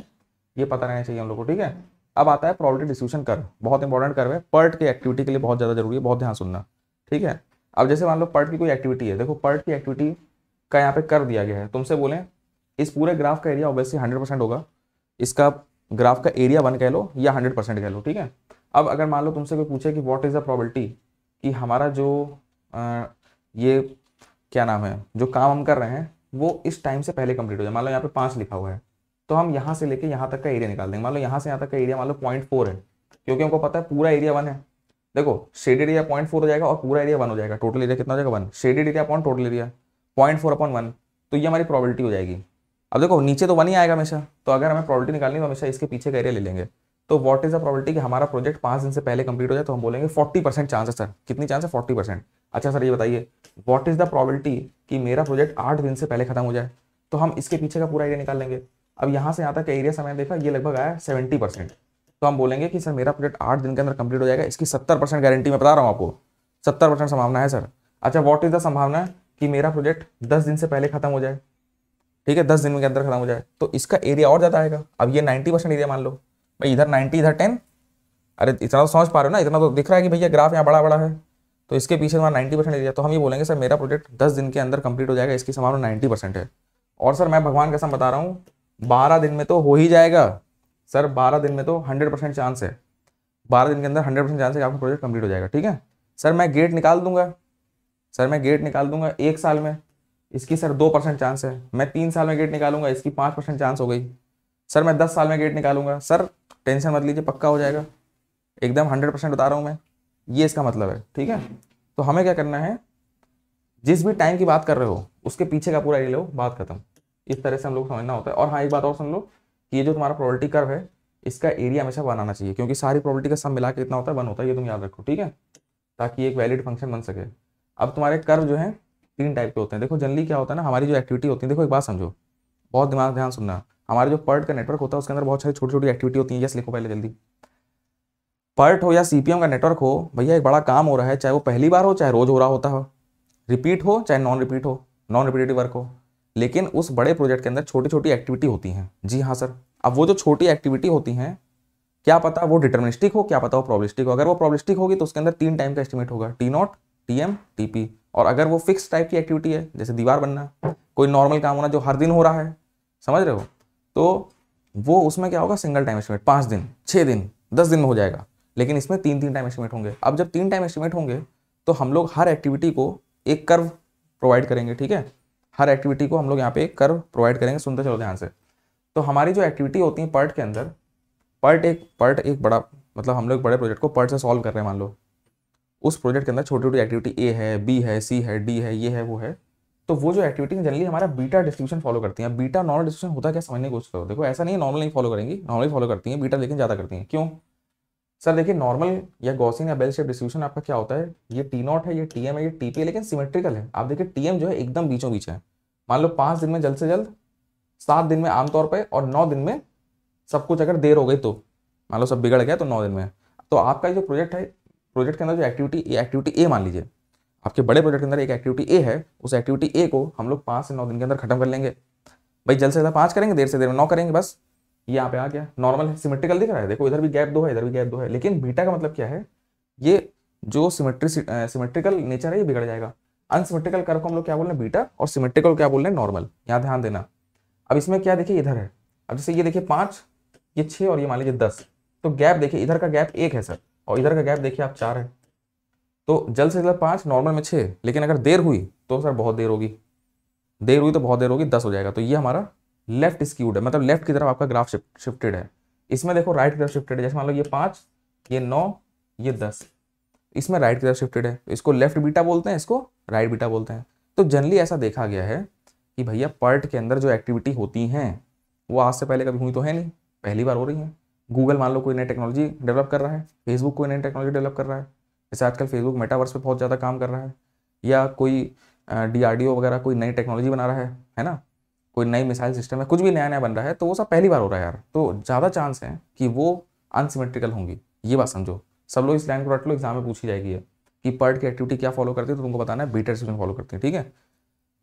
ये पता रहना चाहिए हम लोग को, ठीक है। अब आता है प्रोबेबिलिटी डिस्ट्रीब्यूशन कर्व, बहुत इंपॉर्टेंट कर्व है, पर्ट की एक्टिविटी के लिए बहुत ज़्यादा जरूरी है, बहुत ध्यान सुनना, ठीक है। अब जैसे मान लो पर्ट की कोई एक्टिविटी है, देखो पर्ट की एक्टिविटी का यहाँ पे कर्व दिया गया है, तुमसे बोले इस पूरे ग्राफ का एरिया ऑब्वियसली 100% होगा, इसका ग्राफ का एरिया 1 कह लो या 100% कह लो, ठीक है। अब अगर मान लो तुमसे कोई पूछे कि व्हाट इज द प्रोबेबिलिटी कि हमारा जो ये क्या नाम है, जो काम हम कर रहे हैं वो इस टाइम से पहले कंप्लीट हो जाए, मान लो यहाँ पे 5 लिखा हुआ है, तो हम यहाँ से लेके यहाँ तक का एरिया निकाल देंगे। मान लो यहाँ से यहाँ तक का एरिया मान लो 0.4 है, क्योंकि हमको पता है पूरा एरिया 1 है। देखो शेडेड एरिया 0.4 हो जाएगा और पूरा एरिया 1 हो जाएगा, टोटल एरिया कितना हो जाएगा 1, shaded area upon total area 0.4/1, तो ये हमारी प्रोबेबिलिटी हो जाएगी। अब देखो नीचे तो 1 ही आएगा हमेशा, तो अगर हमें प्रोबेबिलिटी निकालनी तो हमेशा इसके पीछे का एरिया ले लेंगे। तो व्हाट इज द प्रोबेबिलिटी कि हमारा प्रोजेक्ट 5 दिन से पहले कंप्लीट हो जाए, तो हम बोलेंगे 40% चांस है सर। कितनी चांस है, 40%। अच्छा सर ये बताइए व्हाट इज द प्रोबेबिलिटी कि मेरा प्रोजेक्ट 8 दिन से पहले खत्म हो जाए, तो हम इसके पीछे का पूरा एरिया निकाल लेंगे। अब यहाँ से यहाँ तक एरिया समय देखा, ये लगभग आया 70%, तो हम बोलेंगे कि सर मेरा प्रोजेक्ट 8 दिन के अंदर कंप्लीट हो जाएगा, इसकी 70% गारंटी मैं बता रहा हूँ आपको, 70% संभावना है सर। अच्छा, व्हाट इज द संभावना कि मेरा प्रोजेक्ट 10 दिन से पहले खत्म हो जाए, ठीक है, 10 दिन के अंदर खत्म हो जाए, तो इसका एरिया और ज्यादा आएगा। अब ये 90% एरिया मान लो भाई, इधर 90 इधर 10, अरे इतना तो समझ पा रहे हो ना, इतना तो दिख रहा है कि भैया ग्राफ यहाँ बड़ा बड़ा है, तो इसके पीछे तुम्हारा 90% एरिया। तो हम ये बोलेंगे सर मेरा प्रोजेक्ट 10 दिन के अंदर कंप्लीट हो जाएगा, इसकी संभावना 90% है। और सर मैं भगवान कसम बता रहा हूँ 12 दिन में तो हो ही जाएगा सर, 12 दिन में तो 100% चांस है, 12 दिन के अंदर 100% चांस है कि आपका प्रोजेक्ट कंप्लीट हो जाएगा, ठीक है। सर मैं गेट निकाल दूंगा, सर मैं गेट निकाल दूंगा 1 साल में, इसकी सर 2% चांस है। मैं 3 साल में गेट निकालूंगा, इसकी 5% चांस हो गई। सर मैं 10 साल में गेट निकालूंगा, सर टेंशन मत लीजिए पक्का हो जाएगा, एकदम 100% बता रहा हूँ मैं, ये इसका मतलब है, ठीक है। तो हमें क्या करना है, जिस भी टाइम की बात कर रहे हो उसके पीछे का पूरा एरिया लो, बात खत्म। इस तरह से हम लोग समझना होता है। और हाँ एक बात और सुन लो कि ये जो तुम्हारा प्रोबेबिलिटी कर्व है इसका एरिया हमेशा 1 आना चाहिए, क्योंकि सारी प्रोबेबिलिटी का सम मिला के कितना होता है 1 होता है, ये तुम याद रखो, ठीक है, ताकि एक वैलिड फंक्शन बन सके। अब तुम्हारे कर्व जो है 3 टाइप के होते हैं। देखो जनरली क्या होता है ना, हमारी जो एक्टिविटी होती है, देखो एक बात समझो, बहुत दिमाग ध्यान सुनना, हमारे जो पर्ट का नेटवर्क होता है उसके अंदर बहुत सारी छोटी छोटी एक्टिविटी होती है। यस लिखो पहले जल्दी, पर्ट हो या सीपीएम का नेटवर्क हो भैया, एक बड़ा काम हो रहा है, चाहे वो पहली बार हो चाहे रोज हो रहा होता हो, रिपीट हो चाहे नॉन रिपीट हो, नॉन रिपीटेटिव वर्क हो, लेकिन उस बड़े प्रोजेक्ट के अंदर छोटी छोटी एक्टिविटी होती हैं। जी हाँ सर, अब वो जो छोटी एक्टिविटी होती हैं, क्या पता वो डिटर्मिनिस्टिक हो, क्या पता वो प्रोबेबिलिस्टिक हो। अगर वो प्रोबेबिलिस्टिक होगी तो उसके अंदर 3 टाइम का एस्टिमेट होगा, T0, TM, TP। और अगर वो फिक्स टाइप की एक्टिविटी है, जैसे दीवार बनना, कोई नॉर्मल काम होना जो हर दिन हो रहा है, समझ रहे हो, तो वो उसमें क्या होगा, सिंगल टाइम एस्टिमेट, 5 दिन 6 दिन 10 दिन में हो जाएगा। लेकिन इसमें 3 टाइम एस्टिमेट होंगे। अब जब 3 टाइम एस्टिमेट होंगे तो हम लोग हर एक्टिविटी को एक कर्व प्रोवाइड करेंगे, ठीक है, हर एक्टिविटी को हम लोग यहाँ पे एक कर्व प्रोवाइड करेंगे। सुनते चलो ध्यान से। तो हमारी जो एक्टिविटी होती है पर्ट के अंदर, पर्ट एक बड़ा, मतलब हम लोग बड़े प्रोजेक्ट को पर्ट से सॉल्व कर रहे हैं, मान लो उस प्रोजेक्ट के अंदर छोटी छोटी एक्टिविटी ए है, बी है, सी है, डी है, ये है, वो है। तो वो जो एक्टिविटी जनरली हमारा बीटा डिस्ट्रीब्यूशन फॉलो करती हैं। बीटा नॉर्मल डिस्ट्रीब्यूशन होता है क्या, समझने की कोशिश करो। देखो ऐसा नहीं है नॉर्मल नहीं फॉलो करेंगी, नॉर्मली फॉलो करती हैं, बीटा लेकिन ज़्यादा करती हैं। क्यों सर, देखिए नॉर्मल या गॉसियन या बेल शेप डिस्ट्रीब्यूशन आपका क्या होता है, ये T0 है, ये TM है, ये TP है, लेकिन सिमेट्रिकल है। आप देखिए TM जो है एकदम बीचों बीच है। मान लो 5 दिन में जल्द से जल्द, 7 दिन में आमतौर पर, और 9 दिन में सब कुछ अगर देर हो गई तो, मान लो सब बिगड़ गया तो 9 दिन में। तो आपका जो प्रोजेक्ट है, प्रोजेक्ट के अंदर जो एक्टिविटी ए मान लीजिए, आपके बड़े प्रोजेक्ट के अंदर एक एक्टिविटी ए है, उस एक्टिविटी ए को हम लोग 5 से 9 दिन के अंदर खत्म कर लेंगे। भाई जल्द से ज़्यादा 5 करेंगे, देर से देर में 9 करेंगे, बस ये यहाँ पे आ गया। नॉर्मल है, सिमेट्रिकल दिख रहा है, देखो इधर भी गैप 2 है, इधर भी गैप 2 है। लेकिन बीटा का मतलब क्या है, ये जो सिमेट्रिकल नेचर है ये बिगड़ जाएगा। अनसिमेट्रिकल कर्व को हम लोग क्या बोल रहे हैं, बीटा, और सिमेट्रिकल क्या बोल रहे हैं, नॉर्मल। यहाँ ध्यान देना। अब इसमें क्या देखिए, इधर है, अब जैसे ये देखिए 5, ये 6 और ये मान लीजिए 10, तो गैप देखिए, इधर का गैप 1 है सर, और इधर का गैप देखिए आप 4 है। तो जल्द से जल्द 5, नॉर्मल में 6, लेकिन अगर देर हुई तो सर बहुत देर होगी, देर हुई तो बहुत देर होगी, 10 हो जाएगा। तो ये हमारा लेफ्ट स्क्यूड है, मतलब लेफ्ट की तरफ आपका ग्राफ शिफ्टेड है। इसमें देखो राइट की तरफ शिफ्टेड है, जैसे मान लो ये 5, ये 9, ये 10, इसमें राइट की तरफ शिफ्टेड है। तो इसको लेफ्ट बीटा बोलते हैं, इसको राइट बीटा बोलते हैं। तो जनरली ऐसा देखा गया है कि भैया पर्ट के अंदर जो एक्टिविटी होती हैं वो आज से पहले कभी हुई तो है नहीं, पहली बार हो रही है। गूगल मान लो कोई नई टेक्नोलॉजी डेवलप कर रहा है, फेसबुक कोई नई टेक्नोलॉजी डेवलप कर रहा है, जैसे आजकल फेसबुक मेटावर्स पे बहुत ज़्यादा काम कर रहा है, या कोई DRDO वगैरह कोई नई टेक्नोलॉजी बना रहा है ना, कोई नई मिसाइल सिस्टम है, कुछ भी नया नया बन रहा है, तो वो सब पहली बार हो रहा है यार। तो ज़्यादा चांस है कि वो अनसिमेट्रिकल होंगी, ये बात समझो। सब लोग इस लाइन को रट लो, एग्जाम में पूछी जाएगी है कि पर्ट की एक्टिविटी क्या फॉलो करती है, तो तुमको बताना है बीटा डिस्ट्रीब्यूशन फॉलो करती है, ठीक है।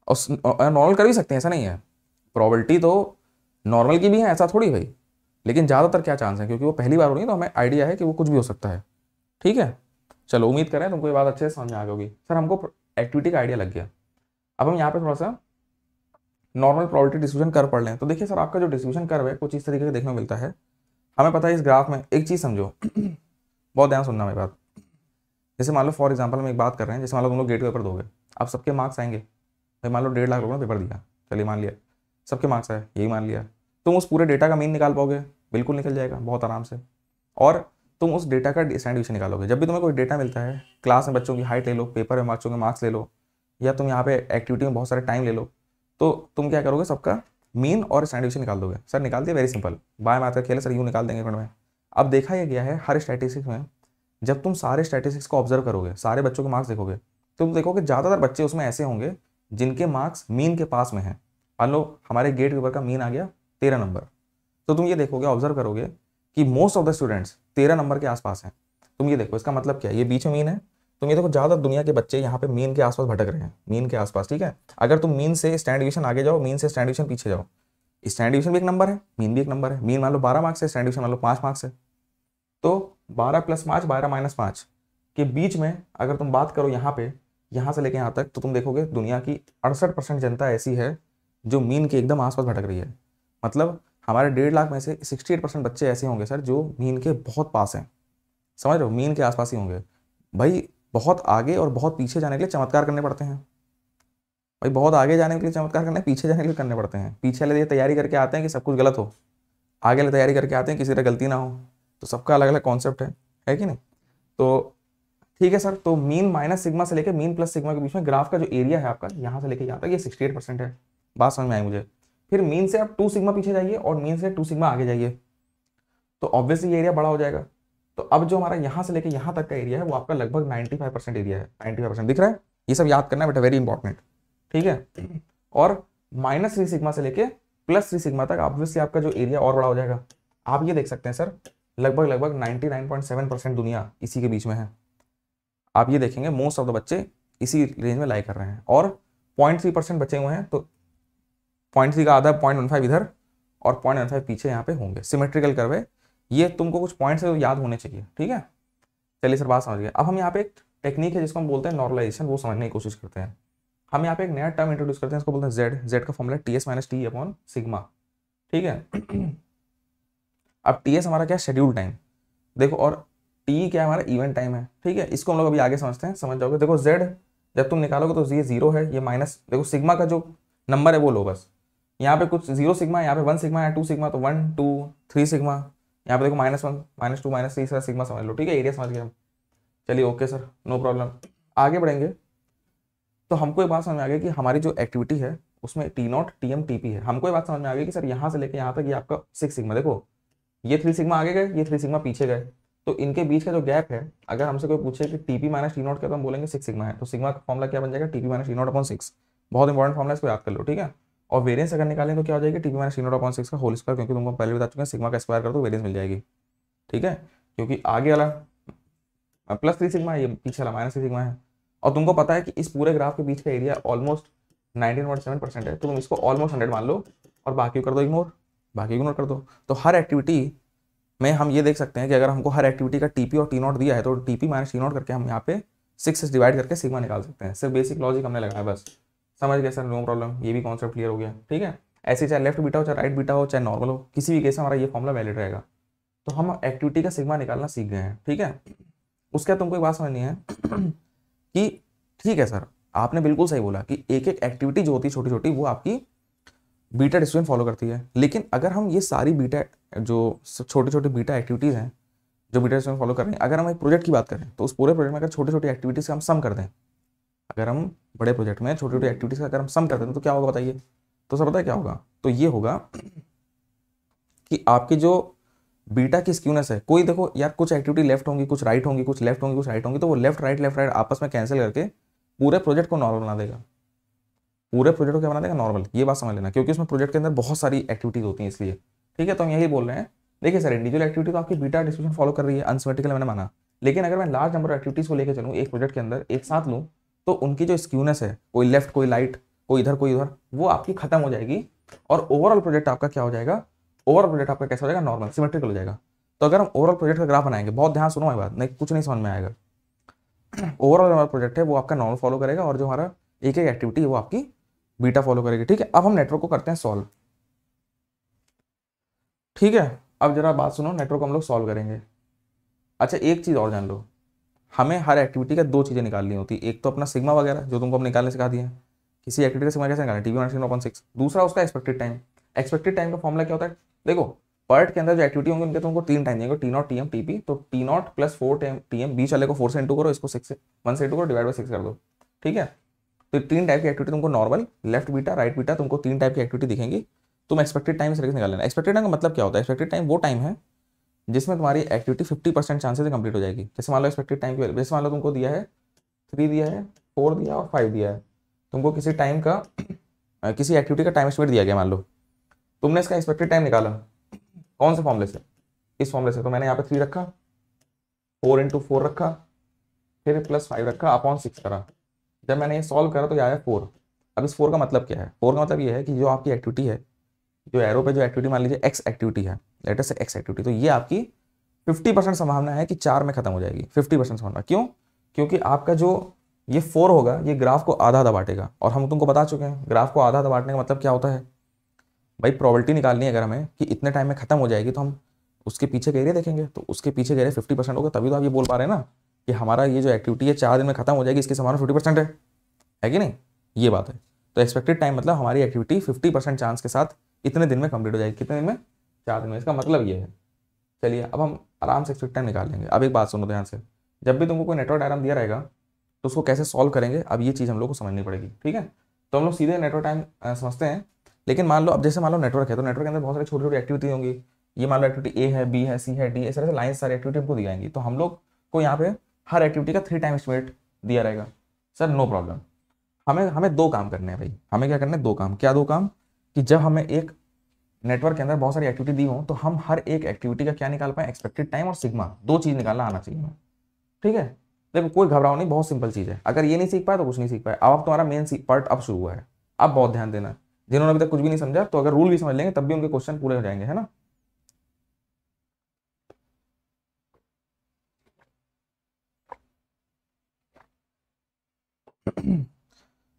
और नॉर्मल कर भी सकते हैं, ऐसा नहीं है, प्रोबेबिलिटी तो नॉर्मल की भी है, ऐसा थोड़ी भाई, लेकिन ज़्यादातर क्या चांस है, क्योंकि वो पहली बार हो रही है तो हमें आइडिया है कि वो कुछ भी हो सकता है, ठीक है। चलो उम्मीद करें तुमको ये बात अच्छे से समझ में आ गई होगी। सर हमको एक्टिविटी का आइडिया लग गया। अब हम यहाँ पे थोड़ा सा नॉर्मल प्रोबेबिलिटी डिस्ट्रीब्यूशन कर्व पढ़ लें। तो देखिए सर आपका जो डिस्ट्रीब्यूशन कर्व है कुछ इस तरीके से देखने को मिलता है। हमें पता है इस ग्राफ में एक चीज़ समझो, बहुत ध्यान सुनना मेरी बात। जैसे मान लो फॉर एग्जाम्पल हम एक बात कर रहे हैं, जैसे मान लो तुम लोग गेट पेपर दोगे, अब सबके मार्क्स आएंगे। भाई मान लो 1.5 लाख लोगों ने पेपर दिया, चलिए मान लिया सबके मार्क्स आए, यही मान लिया, तुम उस पूरे डेटा का मीन निकाल पाओगे? बिल्कुल निकल जाएगा, बहुत आराम से। और तुम उस डेटा का स्टैंडर्ड डिवीजन निकालोगे। जब भी तुम्हें कोई डेटा मिलता है, क्लास में बच्चों की हाइट ले लो, पेपर में बच्चों के मार्क्स ले लो, या तुम यहाँ पे एक्टिविटी में बहुत सारे टाइम ले लो, तो तुम क्या करोगे, सबका मीन और स्टैंडर्ड डिवीजन निकाल दोगे। सर निकाल दिया, वेरी सिंपल, बाय मैथ का खेल है सर, यूँ निकाल देंगे में। अब देखा यह गया है हर स्टैटिस्टिक्स में, जब तुम सारे स्टैटिस्टिक्स को ऑब्जर्व करोगे, सारे बच्चों के मार्क्स देखोगे, तो तुम देखोगे ज़्यादातर बच्चे उसमें ऐसे होंगे जिनके मार्क्स मीन के पास में हैं। मान लो हमारे गेट पेपर का मीन आ गया 13 नंबर, तो तुम ये देखोगे, ऑब्जर्व करोगे कि most of the students 13 number के आसपास हैं। तुम ये देखो, इसका मतलब क्या है, ये बीच में मीन है, तुम ये देखो ज़्यादा दुनिया के बच्चे यहाँ पे मीन के आसपास भटक रहे हैं, मीन के आसपास, ठीक है। अगर तुम मीन से स्टैंडर्ड डिवीजन आगे जाओ, मीन से स्टैंडर्ड डिवीजन पीछे जाओ, स्टैंडर्ड डिवीजन भी एक नंबर है, मीन भी एक नंबर है। मीन मान लो 12 मार्क्स है, स्टैंडर्ड डिवीजन मान लो 5 मार्क्स है, तो 12 + 5 12 - 5 के बीच में अगर तुम बात करो यहाँ पे, यहाँ से लेके यहाँ तक, तो तुम देखोगे दुनिया की 68% जनता ऐसी है जो मीन के एकदम आसपास भटक रही है। मतलब हमारे 1.5 लाख में से 68% बच्चे ऐसे होंगे सर जो मीन के बहुत पास हैं, समझ रहे हो, मीन के आसपास ही होंगे। भाई बहुत आगे और बहुत पीछे जाने के लिए चमत्कार करने पड़ते हैं, भाई बहुत आगे जाने के लिए चमत्कार करने, पीछे जाने के लिए करने पड़ते हैं। पीछे वाले ये तैयारी करके आते हैं कि सब कुछ गलत हो, आगे वाले तैयारी करके आते हैं किसी तरह गलती ना हो। तो सबका अलग अलग कॉन्सेप्ट है कि नहीं। तो ठीक है सर, तो मीन माइनस सिग्मा से लेकर मीन प्लस सिग्मा के बीच में ग्राफ का जो एरिया है आपका यहाँ से लेकर यहाँ तक, ये 68% है। बात समझ में आई मुझे। फिर मीन से आप 2 सिग्मा पीछे जाइए और मीन से 2 सिग्मा आगे जाइए, तो ऑब्वियसली ये एरिया बड़ा हो जाएगा। तो अब जो हमारा यहाँ से लेकर यहाँ तक का एरिया है वो आपका लगभग 95% एरिया है। 95% दिख रहा है, ये सब याद करना है बेटा, वेरी इंपॉर्टेंट, ठीक है। और -3 सिग्मा से लेके +3 सिग्मा तक ऑब्वियसली आपका जो एरिया और बड़ा हो जाएगा। आप ये देख सकते हैं सर, लगभग 99.7% दुनिया इसी के बीच में है। आप ये देखेंगे मोस्ट ऑफ द बच्चे इसी रेंज में लाई कर रहे हैं, और 0.3% बचे हुए हैं। तो 0.3 का आधा 0.15 इधर और 0.15 पीछे यहाँ पे होंगे। सिमेट्रिकल कर्व है ये, तुमको कुछ पॉइंट्स है याद होने चाहिए, ठीक है। चलिए सर बात समझ गए। अब हम यहाँ पे एक टेक्निक है जिसको हम बोलते हैं नॉर्मलाइजेशन, वो समझने की कोशिश करते हैं। हम यहाँ पे एक नया टर्म इंट्रोड्यूस करते हैं, इसको बोलते हैं जेड। जेड का फॉर्मूला TS - T/σ, ठीक है। अब TS हमारा क्या है, शेड्यूल टाइम, देखो, और T क्या है, हमारा इवेंट टाइम है, ठीक है। इसको हम लोग अभी आगे समझते हैं, समझ जाओगे। देखो Z जब तुम निकालोगे तो ये 0 है, ये माइनस, देखो सिग्मा का जो नंबर है वो लो बस। यहाँ पे कुछ 0 सिग्मा, यहाँ पे 1 सिग्मा या 2 सिग्मा, तो 1 2 3 सिग्मा। यहाँ पे देखो -1 -2 -3 सिग्मा समझ लो, ठीक है। एरिया समझ गए हम। चलिए ओके सर, नो प्रॉब्लम। आगे बढ़ेंगे तो हमको ये बात समझ में आ गई कि हमारी जो एक्टिविटी है उसमें T0 TM TP है। हमको ये बात समझ में आ गई कि सर यहाँ से लेके यहाँ तक ये आपका 6 सिग्मा, देखो ये 3 सिग्मा आगे गए, ये 3 सिग्मा पीछे गए, तो इनके बीच का जो गैप है, अगर हमसे कोई पूछे कि TP - T0 क्या, तो हम बोलेंगे 6 सिग्मा है। तो सिग्मा का फॉर्मूला क्या बन जाएगा, TP - T0/6। बहुत इंपॉर्टेंट फॉर्मूला, इसको याद कर लो, ठीक है। और वेरिएंस अगर निकालें तो क्या हो जाएगी, TP - T0/6 का होल स्क्वायर, क्योंकि तुमको पहले बता चुके हैं सिग्मा का स्क्वायर कर दो वेरिएंस मिल जाएगी, ठीक है। क्योंकि आगे वाला +3 सिग्मा है, ये पीछे वाला -3 सिग्मा है। और तुमको पता है कि इस पूरे ग्राफ के बीच का एरिया ऑलमोस्ट 19.7% है, तो तुम इसको ऑलमोस्ट 100 मान लो और बाकी कर दो इग्नोर, बाकी इग्नोर कर दो। तो हर एक्टिविटी में हम ये देख सकते हैं कि अगर हमको हर एक्टिविटी का TP और T0 दिया है तो TP - T0 करके हम यहाँ पे 6 से डिवाइड करके सिग्मा निकाल सकते हैं। सिर्फ बेसिक लॉजिक हमने लगाया बस, समझ गए सर, नो प्रॉब्लम। ये भी कॉन्सेप्ट क्लियर हो गया, ठीक है। ऐसे चाहे लेफ्ट बीटा हो, चाहे राइट बीटा हो, चाहे नॉर्मल हो, किसी भी केस में हमारा ये फॉर्मूला वैलिड रहेगा। तो हम एक्टिविटी का सिग्मा निकालना सीख गए हैं, ठीक है। उसके बाद तुमको एक बात समझनी है कि ठीक है सर, आपने बिल्कुल सही बोला कि एक एक एक्टिविटी जो होती है छोटी छोटी, वो आपकी बीटा डिस्ट्रीब्यूशन फॉलो करती है। लेकिन अगर हम ये सारी बीटा, जो छोटी छोटी बीटा एक्टिविटीज़ हैं जो बीटा डिस्ट्रीब्यूशन फॉलो कर रहे हैं, अगर हम एक प्रोजेक्ट की बात करें तो उस पूरे प्रोजेक्ट में अगर छोटी छोटी एक्टिविटीज़ का हम सम कर दें, अगर हम बड़े प्रोजेक्ट में छोटी छोटी एक्टिविटीज़ का अगर हम सम कर दें तो क्या होगा बताइए। तो सर पता है क्या होगा, तो ये होगा कि आपकी जो बीटा की स्क्यूनेस है, कोई देखो यार कुछ एक्टिविटी लेफ्ट होंगी, कुछ राइट होंगी, कुछ लेफ्ट होंगी, कुछ राइट होंगी, तो वो लेफ्ट राइट आपस में कैंसिल करके पूरे प्रोजेक्ट को नॉर्मल बना देगा। पूरे प्रोजेक्ट को क्या बना देगा, नॉर्मल। ये बात समझ लेना, क्योंकि उसमें प्रोजेक्ट के अंदर बहुत सारी एक्टिविटीज होती हैं इसलिए, ठीक है। तो हम यही बोल रहे हैं, देखिए सर इंडिविजुअल एक्टिविटी तो आपकी बीटा डिस्ट्रीब्यूशन फॉलो कर रही है, अनसिमेट्रिकल मैंने माना। लेकिन अगर मैं लार्ज नंबर ऑफ एक्टिविटीज को लेकर चलूँ एक प्रोजेक्ट के अंदर एक साथ लूँ, तो उनकी जो स्क्यूनेस है, कोई लेफ्ट कोई राइट, कोई इधर कोई उधर, वो आपकी खत्म हो जाएगी और ओवरऑल प्रोजेक्ट आपका क्या हो जाएगा, ओवरऑल प्रोजेक्ट आपका कैसा हो जाएगा, नॉर्मल सिमेट्रिकल हो जाएगा। तो अगर हम ओवरऑल प्रोजेक्ट का ग्राफ बनाएंगे, बहुत ध्यान सुनो हमारी बात, नहीं कुछ नहीं समझ में आएगा। ओवरऑल हमारा प्रोजेक्ट है वो आपका नॉर्मल फॉलो करेगा और जो हमारा एक एक एक्टिविटी है वो आपकी बीटा फॉलो करेगी, ठीक है। अब हम नेटवर्क को करते हैं सॉल्व, ठीक है। अब जरा बात सुनो, नेटवर्क को हम लोग सॉल्व करेंगे। अच्छा एक चीज़ और जान लो, हमें हर एक्टिविटी का 2 चीज़ें निकालनी होती है। एक तो अपना सिग्मा वगैरह जो तुमको हम निकालने सिखा दिए, किसी एक्टिविटी का सिग्मा कैसे निकालना, TP - T0/6। दूसरा उसका एक्सपेक्टेड टाइम। एक्सपेक्टेड टाइम का फॉर्मूला क्या होता है, देखो पर्ट के अंदर जो एक्टिविटी होंगी उनके तुमको 3 टाइम देंगे, T0 TM TP। तो T0 + 4 TM, बीच वाले को 4 से इंटू करो, इसको 1 से इंटू करो, डिवाइड बाय 6 कर दो, ठीक है। तो 3 टाइप की एक्टिविटी तुमको normal, left beta, right beta, तुमको 3 टाइप की एक्टिविटी दिखेंगी। तुम एक्सपेक्टेड टाइम से निकाल लेना। एक्सपेक्टेड टाइम का मतलब क्या होता है, एक्सपेक्टेड टाइम वो टाइम है जिसमें तुम्हारी एक्टिविटी 50% चांसेस से कंप्लीट हो जाएगी। जैसे मान लो एक्सपेक्टेड टाइम की, जैसे मान लो तुमको दिया है 3 दिया है, 4 दिया और 5 दिया है, तुमको किसी टाइम का किसी एक्टिविटी का टाइम एस्टिमेट दिया गया, मान लो तुमने इसका एक्सपेक्टेड टाइम निकाला, कौन से फॉर्मूले से, इस फॉर्मूले से। तो मैंने यहाँ पे 3 रखा, 4 × 4 रखा, फिर +5 रखा अपॉन 6 करा। जब मैंने ये सॉल्व करा तो ये आया 4। अब इस 4 का मतलब क्या है? 4 का मतलब ये है कि जो आपकी एक्टिविटी है, जो एरो पे जो एक्टिविटी मान लीजिए एक्स एक्टिविटी है, लेटर से एक्स एक्टिविटी, तो ये आपकी 50% संभावना है कि 4 में खत्म हो जाएगी। 50% संभावना। क्यों? क्योंकि आपका जो ये 4 होगा ये ग्राफ को आधा आधा बांटेगा, और हम तुमको बता चुके हैं ग्राफ को आधा आधा बांटने का मतलब क्या होता है भाई। प्रोबेबिलिटी निकालनी है अगर हमें कि इतने टाइम में खत्म हो जाएगी, तो हम उसके पीछे का एरिया देखेंगे, तो उसके पीछे का एरिया 50% होगा, तभी तो आप ये बोल पा रहे हैं ना कि हमारा ये जो एक्टिविटी है 4 दिन में खत्म हो जाएगी, इसकी संभावना 50% है कि नहीं? ये बात है। तो एक्सपेक्टेड टाइम मतलब हमारी एक्टिविटी 50% चांस के साथ इतने दिन में कंप्लीट हो जाएगी। कितने दिन में? 4 दिन में। इसका मतलब ये है। चलिए अब हम आराम से एक्सपेक्टेड टाइम निकाल लेंगे। अब एक बात सुनो ध्यान से, जब भी तुमको कोई नेटवर्क डायग्राम दिया रहेगा तो उसको कैसे सॉल्व करेंगे, अब ये चीज़ हम लोग को समझनी पड़ेगी। ठीक है, तो हम लोग सीधे नेटवर्क टाइम समझते हैं। लेकिन मान लो अब जैसे मान लो नेटवर्क है, तो नेटवर्क के अंदर बहुत सारी छोटी छोटी एक्टिविटी होंगी। ये मान लो एक्टिविटी ए है, बी है, सी है, डी, इस तरह से लाइन सारी एक्टिविटी हमको दी जाएंगी। तो हम लोग को यहाँ पे हर एक्टिविटी का 3 टाइम एस्टिमेट दिया रहेगा। सर नो प्रॉब्लम, हमें 2 काम करने हैं भाई। हमें क्या करना है? 2 काम। क्या 2 काम? कि जब हमें एक नेटवर्क के अंदर बहुत सारी एक्टिविटी दी हो तो हम हर एक एक्टिविटी का क्या निकाल पाए? एक्सपेक्टेड टाइम और सिग्मा। 2 चीज़ निकालना आना चाहिए हमें। ठीक है, देखो कोई घबराओ नहीं, बहुत सिंपल चीज़ है। अगर ये नहीं सीख पाए तो कुछ नहीं सीख पाए। अब तुम्हारा मेन पार्ट अब शुरू हुआ है। अब बहुत ध्यान देना। जिन्होंने अभी तक कुछ भी नहीं समझा, तो अगर रूल भी समझ लेंगे तब भी उनके क्वेश्चन पूरे हो जाएंगे, है ना?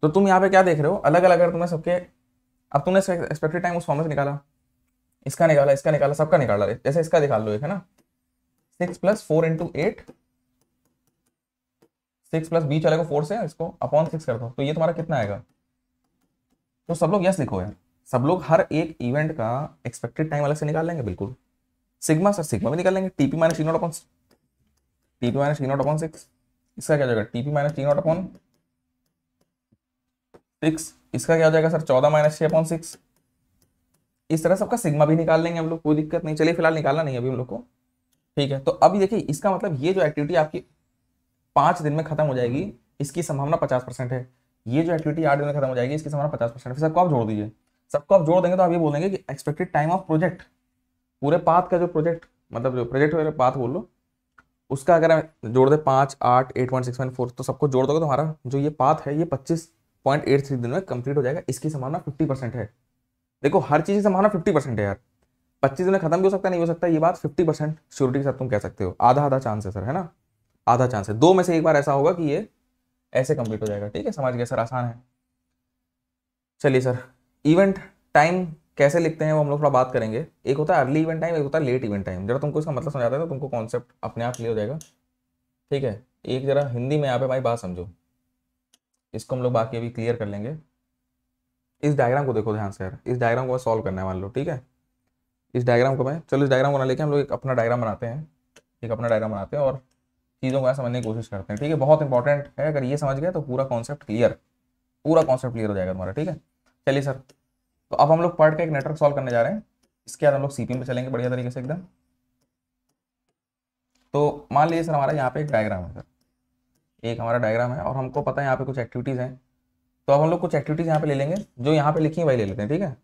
तो तुम यहाँ पे क्या देख रहे हो? अलग अलग अगर तुम्हें सबके, अब तुमने एक्सपेक्टेड टाइम उस फॉर्म से निकाला, इसका निकाला, इसका निकाला, सबका निकाला। जैसे इसका निकाल लो, एक है ना 6 + 4 × 8, 6 + b चलेगा 4 से, इसको अपॉन 6 कर दो, तो ये तुम्हारा कितना आएगा? तो सब लोग यस लिखो यार। सब लोग हर एक इवेंट का एक्सपेक्टेड टाइम अलग से निकाल लेंगे। बिल्कुल सिग्मा, सर सिग्मा भी निकाल लेंगे। TP - T0 अपॉन T0/6, इसका क्या हो जाएगा? TP - T0 अपॉन 6, इसका क्या हो जाएगा सर? 14 - 6/6। इस तरह सबका सिग्मा भी निकाल लेंगे हम लोग, कोई दिक्कत नहीं। चलिए फिलहाल निकालना नहीं अभी हम लोग को। ठीक है, तो अब देखिए इसका मतलब ये जो एक्टिविटी आपकी 5 दिन में खत्म हो जाएगी, इसकी संभावना 50% है। ये जो एक्टिविटी 8 दिन में खत्म हो जाएगी, इसकी संभावना 50% है। फिर सबको आप जोड़ दीजिए। सबको आप जोड़ देंगे तो आप ये बोलेंगे कि एक्सपेक्टेड टाइम ऑफ प्रोजेक्ट, पूरे पाथ का जो प्रोजेक्ट, मतलब जो प्रोजेक्ट वाला पाथ बोल लो, उसका अगर हम जोड़ दे 5, 8, 8.614, तो सबको जोड़ दोगे तो हमारा जो ये पाथ है ये 25.83 दिन में कंप्लीट हो जाएगा। इसकी संभावना 50% है। देखो हर चीज़ की संभावना 50% है यार। 25 दिन में खत्म भी हो सकता है, नहीं हो सकता, ये बात 50% श्योरिटी के साथ तुम कह सकते हो। आधा आधा चांस है सर, है ना? आधा चांस है। 2 में से एक बार ऐसा होगा कि ये ऐसे कंप्लीट हो जाएगा। ठीक है, समझ गए सर? आसान है। चलिए सर, इवेंट टाइम कैसे लिखते हैं वो हम लोग थोड़ा बात करेंगे। एक होता है अर्ली इवेंट टाइम, एक होता है लेट इवेंट टाइम। जरा तुमको इसका मतलब समझाता है तो तुमको कॉन्सेप्ट अपने आप क्लियर हो जाएगा। ठीक है, एक जरा हिंदी में यहाँ पे भाई बात समझो, इसको हम लोग बाकी अभी क्लियर कर लेंगे। इस डायग्राम को देखो ध्यान से यार। इस डायग्राम को सॉल्व करना है मान लो। ठीक है, इस डायग्राम को चलो इस डायग्राम को ना लेके हम लोग एक अपना डायग्राम बनाते हैं। एक अपना डायग्राम बनाते हैं और चीज़ों को समझने की कोशिश करते हैं। ठीक है, बहुत इंपॉर्टेंट है। अगर ये समझ गए तो पूरा कॉन्सेप्ट क्लियर हो जाएगा तुम्हारा। ठीक है, चलिए सर, तो अब हम लोग पार्ट का एक नेटवर्क सॉल्व करने जा रहे हैं। इसके बाद हम लोग CPM पे चलेंगे बढ़िया तरीके से एकदम। तो मान लीजिए सर हमारा यहाँ पे एक डायग्राम है सर, एक हमारा डायग्राम है और हमको पता है यहाँ पे कुछ एक्टिविटीज़ हैं। तो अब हम लोग कुछ एक्टिविटीज़ यहाँ पे ले लेंगे, जो यहाँ पे लिखी है वही ले लेते हैं। ठीक है,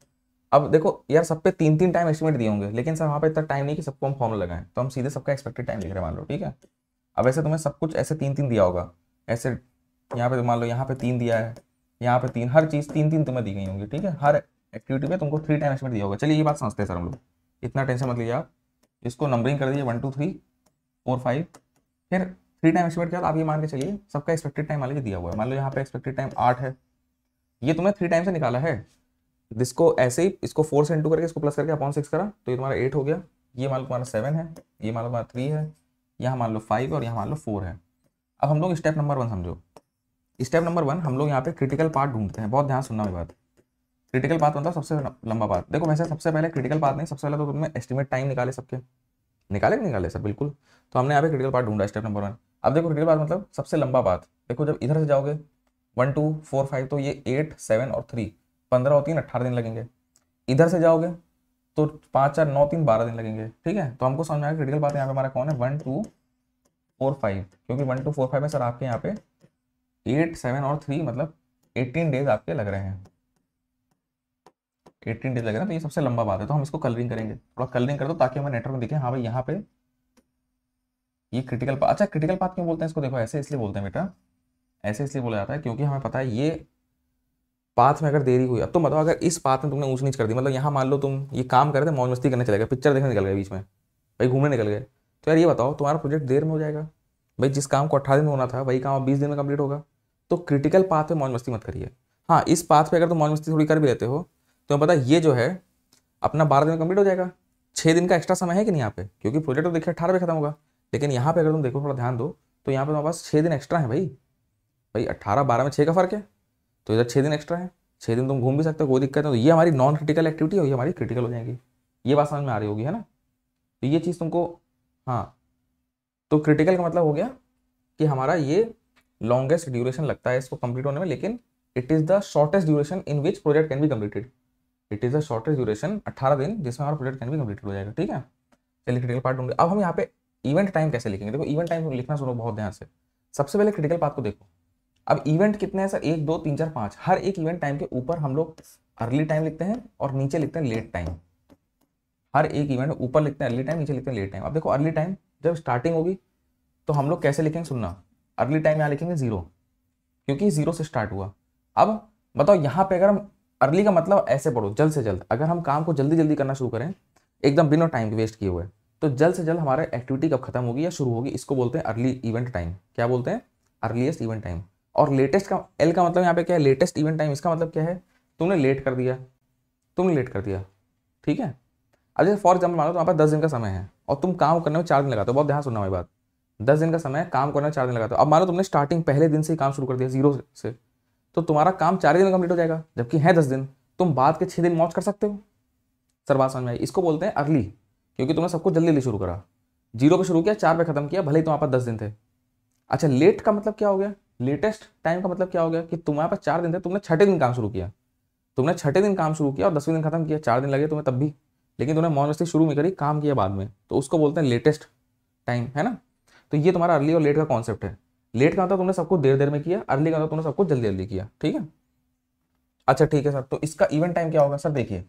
अब देखो यार सब पे 3-3 टाइम एस्टिमेट दिए होंगे, लेकिन सर वहाँ पे इतना टाइम नहीं कि सबको हम फॉर्मूला लगाएं, तो हम सीधे सबका एक्सपेक्टेड टाइम लिख रहे हैं मान लो। ठीक है, अब ऐसे तुम्हें सब कुछ ऐसे 3-3 दिया होगा। ऐसे यहाँ पे मान लो यहाँ पे 3 दिया है, यहाँ पे 3, हर चीज़ 3-3 तुम्हें दी गई होंगी। ठीक है, हर एक्टिविटी पे तुमको 3 टाइम एस्टिमेट दिया होगा। चलिए ये बात समझते हैं सर हम लोग, इतना टेंशन मत लीजिए आप। इसको नंबरिंग कर दीजिए 1 2 3 4 5। फिर 3 टाइम एस्टिमेट के बाद आप ये मान के चलिए सबका एक्सपेक्टेड टाइम मान लीजिए दिया हुआ है। मान लो यहाँ पे एक्सपेक्टेड टाइम 8 है, ये तुमने 3 टाइम से निकाला है। जिसको ऐसे ही इसको 4 से इंटू करके इसको प्लस करके अपॉन 6 करा, तो ये तुम्हारा 8 हो गया। ये मान लो तुम्हारा 7 है, ये मान लो तुम्हारा 3 है, यहाँ मान लो 5 और यहाँ मान लो 4 है। अब हम लोग स्टेप नंबर 1 समझो। स्टेप नंबर 1 हम लोग यहाँ पे क्रिटिकल पार्ट ढूंढते हैं। बहुत ध्यान सुनना मेरी बात। क्रिटिकल पाथ मतलब सबसे लंबा पाथ। देखो वैसे सबसे पहले क्रिटिकल पाथ नहीं, सबसे पहले तो तुमने एस्टिमेट टाइम निकाले सबके, निकाले कि निकाले सर? बिल्कुल। तो हमने यहाँ पे क्रिटिकल पार्ट ढूंढा स्टेप नंबर 1। अब देखो क्रिटिकल पाथ मतलब सबसे लंबा पाथ। देखो जब इधर से जाओगे 1 2 4 5, तो ये 8 7 और 3 15 और 3 18 दिन लगेंगे। इधर से जाओगे तो 5 4 9 3 12 दिन लगेंगे। ठीक है, तो हमको समझ में आया क्रिटिकल पाथ यहाँ पे हमारा कौन है? 1 2 4 5, क्योंकि 1 2 4 5 में सर आपके यहाँ पे 8 7 और 3 मतलब 18 डेज आपके लग रहे हैं। 18 डेज लग रहे हैं, तो ये सबसे लंबा बात है। तो हम इसको कलरिंग करेंगे, थोड़ा कलरिंग कर दो ताकि हमें नेटवर्क में दिखे। हाँ भाई यहाँ पे ये क्रिटिकल पाथ, अच्छा क्रिटिकल पाथ क्यों बोलते हैं इसको, देखो ऐसे इसलिए बोलते हैं बेटा, ऐसे इसलिए बोला जाता है क्योंकि हमें पता है ये पाथ में अगर देरी हुई, अब तुम बताओ अगर इस पाथ में तुमने ऊंच नीच कर दी, मतलब यहाँ मान लो तुम ये काम कर रहे थे, मौज मस्ती करने चले गए, पिक्चर देखने निकल गए बीच में, भाई घूमने निकल गए, तो यार ये बताओ तुम्हारा प्रोजेक्ट देर में हो जाएगा। भाई जिस काम को 18 दिन में होना था वही काम 20 दिन में कंप्लीट होगा। तो क्रिटिकल पाथ पे मौज मस्ती मत करिए। हाँ, इस पाथ पे अगर तुम मौज मस्ती थोड़ी कर भी लेते हो तो तुम्हें पता है ये जो है अपना 12 दिन में कंप्लीट हो जाएगा। 6 दिन का एक्स्ट्रा समय है कि नहीं यहाँ पे, क्योंकि प्रोजेक्ट तो देखिए 18 पे खत्म होगा, लेकिन यहाँ पे अगर तुम देखो थोड़ा ध्यान दो तो यहाँ पे तुम्हारे पास 6 दिन एक्स्ट्रा है। भाई 18 12 में 6 का फर्क है, तो इधर 6 दिन एक्स्ट्रा है, 6 दिन तुम घूम भी सकते हो, कोई दिक्कत नहीं। तो ये हमारी नॉन क्रिटिकल एक्टिविटी होगी, हमारी क्रिटिकल हो जाएगी। ये बात समझ में आ रही होगी, है ना। तो ये चीज़ तुमको, हाँ, तो क्रिटिकल का मतलब हो गया कि हमारा ये लॉन्गेस्ट ड्यूरेशन लगता है इसको कंप्लीट होने में, लेकिन it is the shortest duration in which project can be completed. It is the shortest duration 18 दिन जिसमें हमारा प्रोजेक्ट कैन बी कंप्लीटेड हो जाएगा। ठीक है, चलिए क्रिटिकल पार्ट ढूंढे। अब हम यहाँ पे इवेंट टाइम कैसे लिखेंगे, देखो इवेंट टाइम लिखना सुनो बहुत ध्यान से। सबसे पहले क्रिटिकल पाथ को देखो। अब इवेंट कितने हैं सर, 1 2 3 4 5। हर एक इवेंट टाइम के ऊपर हम लोग अर्ली टाइम लिखते हैं और नीचे लिखते हैं लेट टाइम। हर एक इवेंट ऊपर लिखते हैं अर्ली टाइम, नीचे लिखते हैं लेट टाइम। अब देखो अर्ली टाइम जब स्टार्टिंग होगी तो हम लोग कैसे लिखेंगे, सुनना, अर्ली टाइम यहाँ लिखेंगे 0, क्योंकि 0 से स्टार्ट हुआ। अब बताओ यहाँ पे अगर हम अर्ली का मतलब ऐसे पढ़ो, जल्द से जल्द, अगर हम काम को जल्दी जल्दी करना शुरू करें एकदम बिना टाइम वेस्ट किए हुए, तो जल्द से जल्द हमारा एक्टिविटी कब खत्म होगी या शुरू होगी, इसको बोलते हैं अर्ली इवेंट टाइम। क्या बोलते हैं, अर्लीस्ट इवेंट टाइम। और लेटेस्ट का एल का मतलब यहाँ पे क्या है, लेटेस्ट इवेंट टाइम। इसका मतलब क्या है, तुमने लेट कर दिया, ठीक है। अब जैसे फॉर एग्जाम्पल मानो तुम्हारे पास 10 दिन का समय है और तुम काम करने में 4 दिन लगाते हो, बहुत ध्यान सुनना मेरी बात। 10 दिन का समय है, काम करने में 4 दिन लगाते हो। अब मानो तुमने स्टार्टिंग पहले दिन से ही काम शुरू कर दिया 0 से, तो तुम्हारा काम 4 दिन में कंप्लीट हो जाएगा, जबकि है 10 दिन। तुम बाद के 6 दिन मौज कर सकते हो। सर बात समझ में आई। इसको बोलते हैं अर्ली, क्योंकि तुमने सबको जल्दी जल्दी शुरू करा, 0 पे शुरू किया, 4 पे खत्म किया, भले ही तुम्हारे पास 10 दिन थे। अच्छा, लेट का मतलब क्या हो गया, लेटेस्ट टाइम का मतलब क्या हो गया कि तुम्हारे पास 4 दिन थे, तुमने 6ठे दिन काम शुरू किया, और 10वें दिन खत्म किया, 4 दिन लगे तुम्हें तब भी, लेकिन तुमने मौज मस्ती शुरू में करी, काम किया बाद में, तो उसको बोलते हैं लेटेस्ट टाइम, है ना। तो ये तुम्हारा अर्ली और लेट का कॉन्सेप्ट है। लेट का मतलब तुमने सबको देर देर में किया, अर्ली का मतलब तुमने सबको जल्दी जल्दी किया। ठीक है, अच्छा ठीक है सर, तो इसका इवेंट टाइम क्या होगा। सर देखिए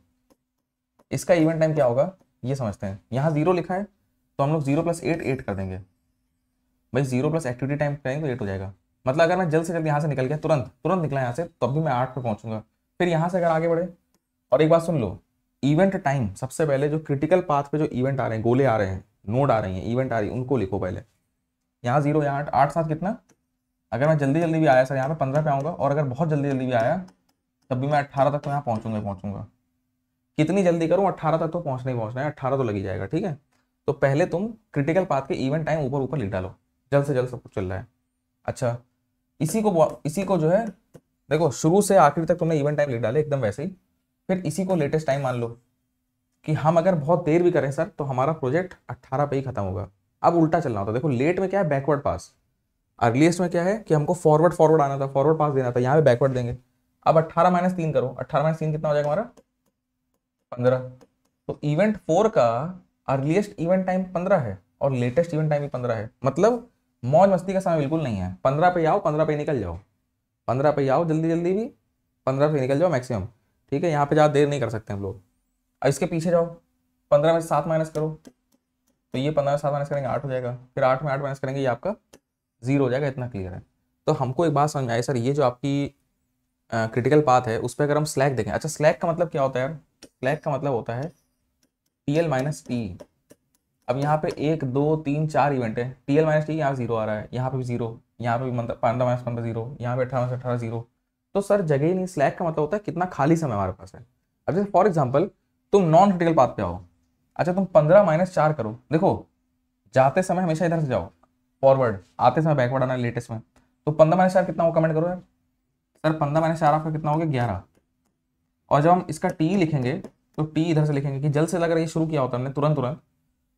इसका इवेंट टाइम क्या होगा ये समझते हैं। यहाँ 0 लिखा है तो हम लोग 0 + 8 8 कर देंगे। भाई 0 + एक्टिविटी टाइम करेंगे तो 8 हो जाएगा। मतलब अगर मैं जल्द से जल्द यहाँ से निकल गया, तुरंत निकला यहाँ से, तब भी मैं 8 पे पहुंचूंगा। फिर यहाँ से अगर आगे बढ़े, और एक बात सुन लो, इवेंट टाइम सबसे पहले जो क्रिटिकल पाथ पे जो इवेंट आ रहे हैं, गोले आ रहे हैं, नोड आ रही हैं, इवेंट आ रही है, उनको लिखो पहले। यहाँ 0, यहाँ 8, 8 7 कितना, अगर मैं जल्दी जल्दी भी आया सर यहाँ पे 15 पे आऊँगा, और अगर बहुत जल्दी जल्दी भी आया तब भी मैं 18 तक तो यहाँ पहुँचूंगा। कितनी जल्दी करूँ, 18 तक तो पहुँचना है, 18 तो लगी जाएगा। ठीक है, तो पहले तुम क्रिटिकल पाथ के इवेंट टाइम ऊपर ऊपर लिख डालो, जल्द से जल्द सब कुछ चल रहा है। अच्छा, इसी को जो है देखो, शुरू से आखिर तक तुमने इवेंट टाइम लिख डाले एकदम वैसे ही। फिर इसी को लेटेस्ट टाइम मान लो कि हम अगर बहुत देर भी करें सर तो हमारा प्रोजेक्ट 18 पे ही खत्म होगा। अब उल्टा चलना होता है, देखो लेट में क्या है, बैकवर्ड पास। अर्लीस्ट में क्या है कि हमको फॉरवर्ड आना था, फॉरवर्ड पास देना था, यहाँ पे बैकवर्ड देंगे। अब 18 - 3 करो, 18 - 3 कितना हो जाएगा हमारा, 15। तो इवेंट 4 का अर्लीस्ट इवेंट टाइम 15 है और लेटेस्ट इवेंट टाइम भी 15 है। मतलब मौज मस्ती का समय बिल्कुल नहीं है। 15 पे आओ, 15 पे निकल जाओ, 15 पे आओ जल्दी जल्दी भी, 15 पे निकल जाओ मैक्सिमम। ठीक है, यहाँ पे ज़्यादा देर नहीं कर सकते हम लोग। अब इसके पीछे जाओ, 15 में 7 माइनस करो, तो ये 15 में 7 माइनस करेंगे 8 हो जाएगा। फिर 8 में 8 माइनस करेंगे, ये आपका 0 हो जाएगा। इतना क्लियर है। तो हमको एक बात समझ में आई सर, ये जो आपकी क्रिटिकल पाथ है उस पर अगर हम स्लैक देखें। अच्छा, स्लैक का मतलब क्या होता है यार, स्लैक का मतलब होता है TL - T। अब यहाँ पे 1 2 3 4 इवेंट है, TL - T यहाँ 0 आ रहा है, यहाँ पे भी 0, यहाँ पे भी 15 - 15 0, यहाँ पे 18 - 18 0। तो सर जगह ही नहीं। स्लैक का मतलब होता है कितना खाली समय हमारे पास है। अब जैसे फॉर एग्जाम्पल तुम नॉन क्रिटिकल पाथ पे आओ, अच्छा तुम 15 - 4 करो। देखो जाते समय हमेशा इधर से जाओ फॉरवर्ड, आते समय बैकवर्ड आना लेटेस्ट में। तो 15 - 4 कितना हो, कमेंट करो यार। सर 15 - 4 आपका कितना हो गया, 11। और जब हम इसका T लिखेंगे तो T इधर से लिखेंगे कि जल्द से अगर ये शुरू किया होता हमने तुरंत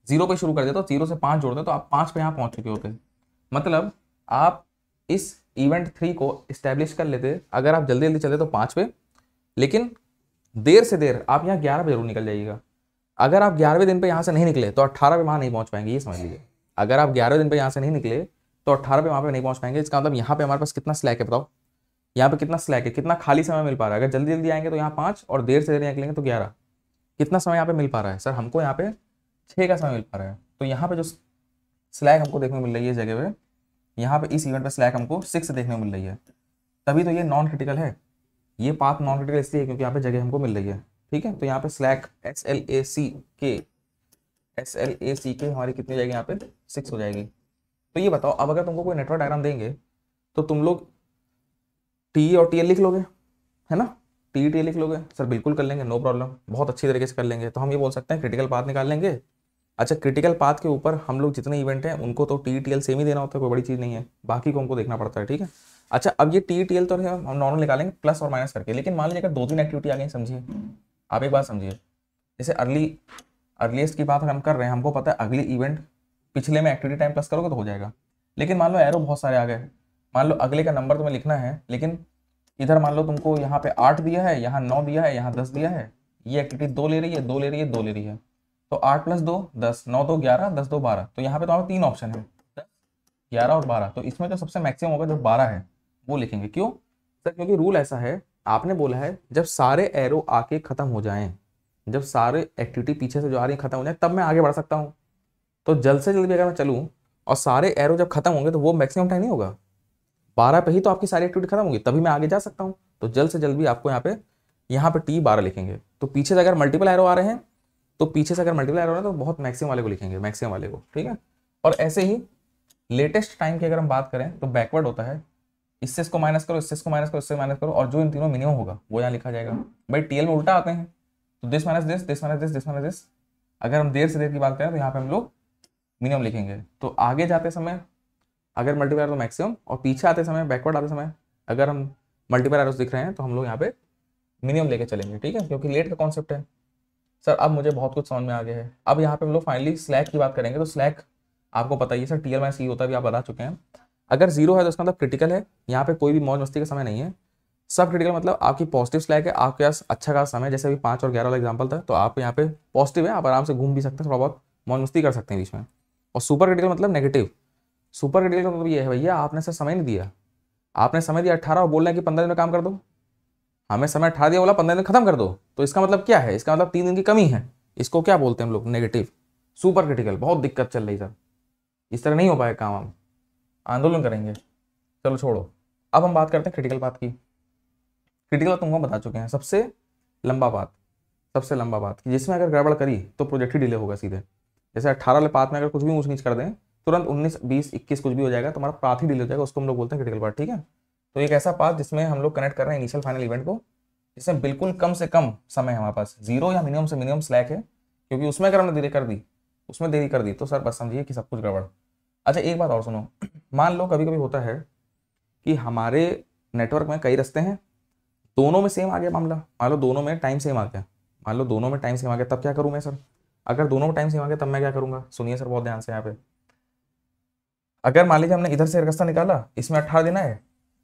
0 पे शुरू कर दिया, तो 0 से 5 जोड़ते तो आप 5 पे यहाँ पहुंच चुके होते। मतलब आप इस इवेंट 3 को इस्टेब्लिश कर लेते अगर आप जल्दी जल्दी चलते तो 5 पे, लेकिन देर से देर आप यहाँ 11 पे जरूर निकल जाइएगा। अगर आप 11वें दिन पे यहाँ से नहीं निकले तो 18 पे वहाँ नहीं पहुँच पाएंगे, ये समझ लीजिए। अगर आप 11वें दिन पे यहाँ से नहीं निकले तो 18 पे वहाँ पे नहीं पहुँच पाएंगे। इसका मतलब यहाँ पे हमारे पास कितना स्लैक है बताओ, यहाँ पे कितना स्लैक है, कितना खाली समय मिल पा रहा है। अगर जल्दी जल्दी आएंगे तो यहाँ 5 और देर से देर निकलेंगे तो 11। कितना समय यहाँ पे मिल पा रहा है सर, हमको यहाँ पे 6 का समय मिल पा रहा है। तो यहाँ पे जो स्लैक हमको देखने को मिल रही है इस जगह पे, यहाँ पे इस इवेंट पे स्लैक हमको 6 देखने को मिल रही है, तभी तो ये नॉन क्रिटिकल है। ये पाथ नॉन क्रिटिकल इसलिए क्योंकि यहाँ पे जगह हमको मिल रही है, ठीक है। तो यहाँ पे स्लैक SLACK हमारी कितनी जाएगी, यहाँ पे 6 हो जाएगी। तो ये बताओ, अब अगर तुमको कोई नेटवर्क डायग्राम देंगे तो तुम लोग टी और TL लिख लोगे, है ना, TTL लिख लोगे? सर बिल्कुल कर लेंगे, नो प्रॉब्लम, बहुत अच्छी तरीके से कर लेंगे। तो हम ये बोल सकते हैं क्रिटिकल पाथ निकाल लेंगे। अच्छा, क्रिटिकल पाथ के ऊपर हम लोग जितने इवेंट हैं उनको तो TTL सेम ही देना होता है, कोई बड़ी चीज़ नहीं है, बाकी को हमको देखना पड़ता है, ठीक है। अच्छा, अब ये TTL तो हम नॉर्मल निकालेंगे प्लस और माइनस करके, लेकिन मान लीजिए अगर 2-3 एक्टिविटी आ गई, समझिए आप एक बात समझिए, जैसे अर्लीस्ट की बात हम कर रहे हैं, हमको पता है अगली इवेंट पिछले में एक्टिविटी टाइम प्लस करोगे तो हो जाएगा। लेकिन मान लो एरो बहुत सारे आ गए, मान लो अगले का नंबर तुम्हें लिखना है, लेकिन इधर मान लो तुमको यहाँ पे 8 दिया है, यहाँ 9 दिया है, यहाँ 10 दिया है, ये एक्टिविटी 2 ले रही है, 2 ले रही है, 2 ले रही है, तो 8 + 2 10, 9 2 11, 10 2 12। तो यहाँ पे तो 3 ऑप्शन है, 10, 11 और 12। तो इसमें जो सबसे मैक्सिमम होगा जो 12 है वो लिखेंगे। क्यों सर? क्योंकि रूल ऐसा है, आपने बोला है जब सारे एरो आके खत्म हो जाएं, जब सारे एक्टिविटी पीछे से जो आ रही है खत्म हो जाए तब मैं आगे बढ़ सकता हूँ। तो जल्द से जल्द भी अगर मैं चलूँ और सारे एरो जब खत्म होंगे तो वो मैक्सिमम टाइम नहीं होगा, 12 पे ही तो आपकी सारी एक्टिविटी खत्म होगी, तभी मैं आगे जा सकता हूँ। तो जल्द से जल्द भी आपको यहाँ पे T 12 लिखेंगे। तो पीछे से अगर मल्टीपल एरो आ रहे हैं तो पीछे से अगर मल्टीपल एरो आ रहे हैं तो बहुत मैक्सिमम वाले को लिखेंगे, मैक्सिमम वाले को, ठीक है। और ऐसे ही लेटेस्ट टाइम की अगर हम बात करें तो बैकवर्ड होता है, इससे इसको माइनस करो, इससे इसको माइनस करो, इससे माइनस करो, और जो इन तीनों मिनिमम होगा वो यहाँ लिखा जाएगा। भाई TL में उल्टा आते हैं, तो this minus this, this minus this, this minus this. अगर हम देर से देर की बात करें तो यहाँ पे हम लोग मिनिमम लिखेंगे। तो आगे जाते समय अगर मल्टीपल एरो तो मैक्सिमम, और पीछे आते समय, बैकवर्ड आते समय अगर हम मल्टीपल एरोस दिख रहे हैं तो हम लोग यहाँ पे मिनिमम लेके चलेंगे, ठीक है, क्योंकि लेट का कॉन्सेप्ट है। सर अब मुझे बहुत कुछ समझ में आ गया है। अब यहाँ पे हम लोग फाइनली स्लैक की बात करेंगे। तो स्लैक आपको पता ही है सर, TL - C होता है, भी आप बता चुके हैं। अगर 0 है तो इसका मतलब क्रिटिकल है, यहाँ पे कोई भी मौज मस्ती का समय नहीं है। सब क्रिटिकल मतलब आपकी पॉजिटिव स्लैक है, आपके पास अच्छा खासा समय, जैसे अभी 5 और 11 वाला एग्जाम्पल था, तो आप यहाँ पे पॉजिटिव है, आप आराम से घूम भी सकते हैं, थोड़ा बहुत मौज मस्ती कर सकते हैं बीच में। और सुपर क्रिटिकल मतलब नेगेटिव। सुपर क्रिटिकल का मतलब ये है भैया, आपने सर समय नहीं दिया, आपने समय दिया 18 और बोल रहे हैं कि 15 दिन में काम कर दो, हमें समय 18 दिया, बोला 15 दिन खत्म कर दो, तो इसका मतलब क्या है? इसका मतलब 3 दिन की कमी है। इसको क्या बोलते हैं हम लोग? नेगेटिव। Super critical. बहुत दिक्कत चल रही सर, इस तरह नहीं हो पाएगा काम, हम आंदोलन करेंगे। चलो छोड़ो, अब हम बात करते हैं क्रिटिकल पाथ की। क्रिटिकल तुमको बता चुके हैं, सबसे लंबा पाथ, सबसे लंबा पाथ जिसमें अगर गड़बड़ करी तो प्रोजेक्ट ही डिले होगा सीधे। जैसे 18 वाले पाथ में अगर कुछ भी ऊंच नीच कर दें, तुरंत 19, 20, 21 कुछ भी हो जाएगा, तुम्हारा पाथ ही डिले हो जाएगा, उसको हम लोग बोलते हैं क्रिटिकल पाथ, ठीक है। तो एक ऐसा पाथ जिसमें हम लोग कनेक्ट कर रहे हैं इनिशियल फाइनल इवेंट को, जिसमें बिल्कुल कम से कम समय हमारे पास, 0 या मिनिमम से मिनिमम स्लैक है, क्योंकि उसमें अगर हमने देरी कर दी, उसमें देरी कर दी तो सर बस समझिए कि सब कुछ गड़बड़। अच्छा एक बात और सुनो, मान लो कभी कभी होता है कि हमारे नेटवर्क में कई रास्ते हैं, दोनों में सेम आ गया मामला, मान लो दोनों में टाइम सेम आ गया, मान लो दोनों में टाइम सेम आ गया, तब क्या करूँ मैं सर? अगर दोनों में टाइम सेम आ गया तब मैं क्या करूँगा? सुनिए सर बहुत ध्यान से यहाँ पे। अगर मान लीजिए हमने इधर से एक रास्ता निकाला, इसमें 18 दिन आए,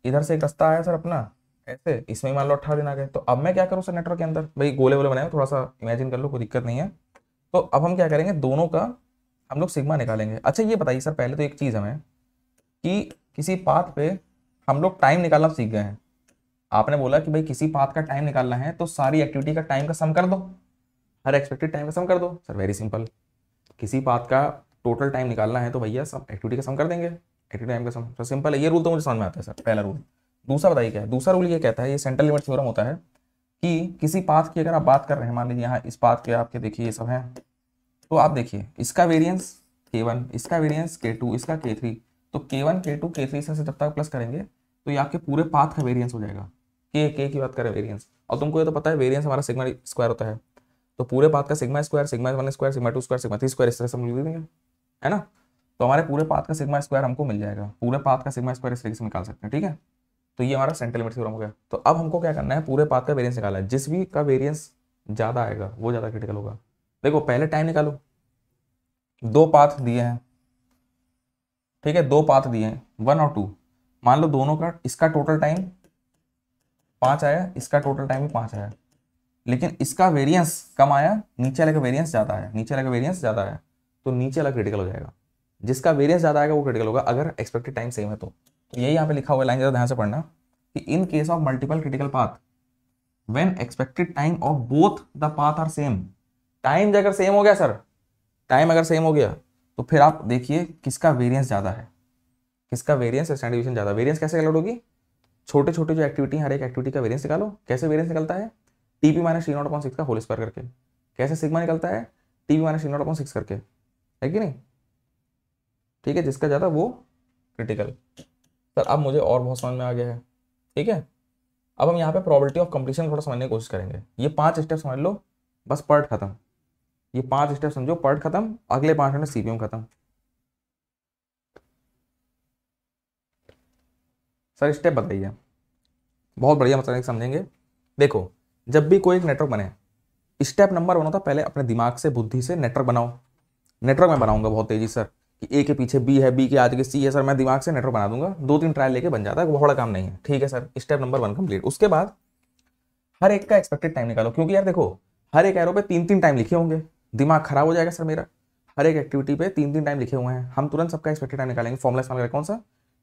इधर से एक रास्ता आया सर अपना ऐसे, इसमें मान लो 18 दिन आ गए, तो अब मैं क्या करूँ सर नेटवर्क के अंदर? भाई गोले वोले बनाए, थोड़ा सा इमेजिन कर लो, कोई दिक्कत नहीं है। तो अब हम क्या करेंगे, दोनों का हम लोग सिग्मा निकालेंगे। अच्छा ये बताइए सर, पहले तो एक चीज़ हमें कि किसी पाथ पे हम लोग टाइम निकालना सीख गए हैं। आपने बोला कि भाई किसी पाथ का टाइम निकालना है तो सारी एक्टिविटी का टाइम का सम कर दो, हर एक्सपेक्टेड टाइम का सम कर दो। सर वेरी सिंपल, किसी पाथ का टोटल टाइम निकालना है तो भैया सब एक्टिविटी का सम कर देंगे, एक्टिविटी टाइम का सम। सर सिंपल है, ये रूल तो मुझे समझ में आता है सर, पहला रूल। दूसरा बताइए क्या है? दूसरा रूल ये कहता है, ये सेंट्रल लिमिट थ्योरम होता है कि किसी पाथ की अगर आप बात कर रहे हैं, मान लीजिए यहाँ इस पाथ के आपके देखिए ये सब है, तो आप देखिए इसका वेरिएंस K1, इसका वेरिएंस K2, इसका K3, तो K1 K2 K3 से जब तक प्लस करेंगे तो ये आपके पूरे पाथ का वेरिएंस हो जाएगा। K की बात करें वेरिएंस, और तुमको ये तो पता है वेरिएंस हमारा सिग्मा स्क्वायर होता है, तो पूरे पाथ का sigma square, sigma 1 square, sigma 2 square, sigma 3 square, इस तरह से हम लिख देंगे, है ना। तो हमारे पूरे पाथ का सिग्मा स्क्वायर हमको मिल जाएगा, पूरे पाथ का सिग्मा स्क्वायर इस तरीके से निकाल सकते हैं, ठीक है। तो ये हमारा सेंट्रल लिमिट थ्योरम हो गया। तो अब हमको क्या करना है, पूरे पाथ का वेरिएंस निकालना है, जिस भी का वेरिएंस ज़्यादा आएगा वो ज़्यादा क्रिटिकल होगा। देखो पहले टाइम निकालो, 2 पाथ दिए हैं, ठीक है, 2 पाथ दिए हैं 1 और 2, मान लो दोनों का इसका टोटल टाइम 5 आया, इसका टोटल टाइम भी 5 आया, लेकिन इसका वेरिएंस कम आया, नीचे वाले का वेरिएंस ज़्यादा आया, नीचे वाले का वेरिएंस ज़्यादा आया, तो नीचे वाला क्रिटिकल हो जाएगा। जिसका वेरिएंस ज़्यादा आएगा वो क्रिटिकल होगा, अगर एक्सपेक्टेड टाइम सेम है तो यही यहाँ पे लिखा हुआ लाइन ज़्यादा ध्यान से पढ़ना कि in case of multiple critical path when expected time of both the path are same. Time अगर सेम हो गया सर, टाइम अगर सेम हो गया तो फिर आप देखिए किसका वेरिएंस ज़्यादा है, किसका वेरिएंस स्टैंडर्ड डिवीजन ज़्यादा। वेरिएंस कैसे कैलकुलेट होगी, छोटे छोटे जो एक्टिविटी, हर एक एक्टिविटी का वेरिएंस निकालो। कैसे वेरिएंस निकलता है, टीपी माइनस T0/6 का होल स्क्वायर करके। कैसे सिग्मा निकलता है, टीपी माइनस T0/6 करके, है कि नहीं। ठीक है, जिसका ज़्यादा वो क्रिटिकल। सर अब मुझे और बहुत समझ में आ गया है, ठीक है। अब हम यहाँ पे प्रोबेबिलिटी ऑफ कंप्लीशन थोड़ा समझने की कोशिश करेंगे। ये 5 स्टेप समझ लो, बस पार्ट खत्म। ये 5 स्टेप समझो, पार्ट खत्म, अगले 5 मिनट सीपीएम खत्म। सर स्टेप बताइए, बहुत बढ़िया मतलब समझेंगे। देखो, जब भी कोई एक नेटवर्क बने, स्टेप नंबर 1 होता है पहले अपने दिमाग से, बुद्धि से नेटवर्क बनाओ। नेटवर्क मैं बनाऊंगा बहुत तेजी सर, कि ए के पीछे बी है, बी के आगे सी है, सर मैं दिमाग से नेटवर्क बना दूंगा, 2-3 ट्रायल लेके बन जाता है, वो बड़ा काम नहीं है। ठीक है सर, स्टेप नंबर 1 कंप्लीट। उसके बाद हर एक का एक्सपेक्टेड टाइम निकालो, क्योंकि यार देखो हर एक एरो पे 3-3 टाइम लिखे होंगे, दिमाग खराब हो जाएगा सर मेरा। हर एक एक्टिविटी पे 3-3 टाइम लिखे हुए हैं, हम तुरंत सबका एक्सपेक्टेड टाइम निकालेंगे। फॉर्मुला इस्तेमाल करें, कौन सा,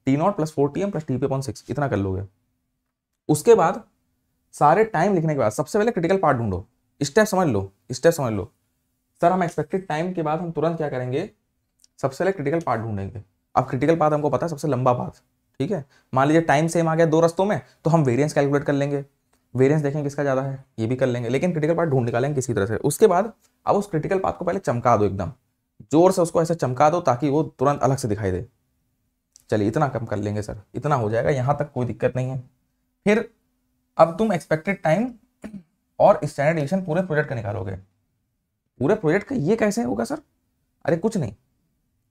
T0 + 4Tm + Tp/6, इतना कर लोगे। उसके बाद सारे टाइम लिखने के बाद सबसे पहले क्रिटिकल पार्ट ढूंढो। स्टेप समझ लो, स्टेप समझ लो। सर हम एक्सपेक्टेड टाइम के बाद हम तुरंत क्या करेंगे, सबसे पहले क्रिटिकल पार्ट ढूंढेंगे। अब क्रिटिकल पार्ट हमको पता है सबसे लंबा पार्ट, ठीक है। मान लीजिए टाइम सेम आ गया 2 रस्तों में, तो हम वेरिएंस कैलकुलेट कर लेंगे, वेरिएंस देखेंगे किसका ज़्यादा है, ये भी कर लेंगे, लेकिन क्रिटिकल पार्ट ढूंढ निकालेंगे किसी तरह से। उसके बाद अब उस क्रिटिकल पार्ट को पहले चमका दो, एकदम जोर से उसको ऐसे चमका दो ताकि वो तुरंत अलग से दिखाई दे। चलिए इतना कम कर लेंगे सर, इतना हो जाएगा, यहाँ तक कोई दिक्कत नहीं है। फिर अब तुम एक्सपेक्टेड टाइम और स्टैंडर्ड डिवीजन पूरे प्रोजेक्ट का निकालोगे। पूरे प्रोजेक्ट का ये कैसे होगा सर, अरे कुछ नहीं,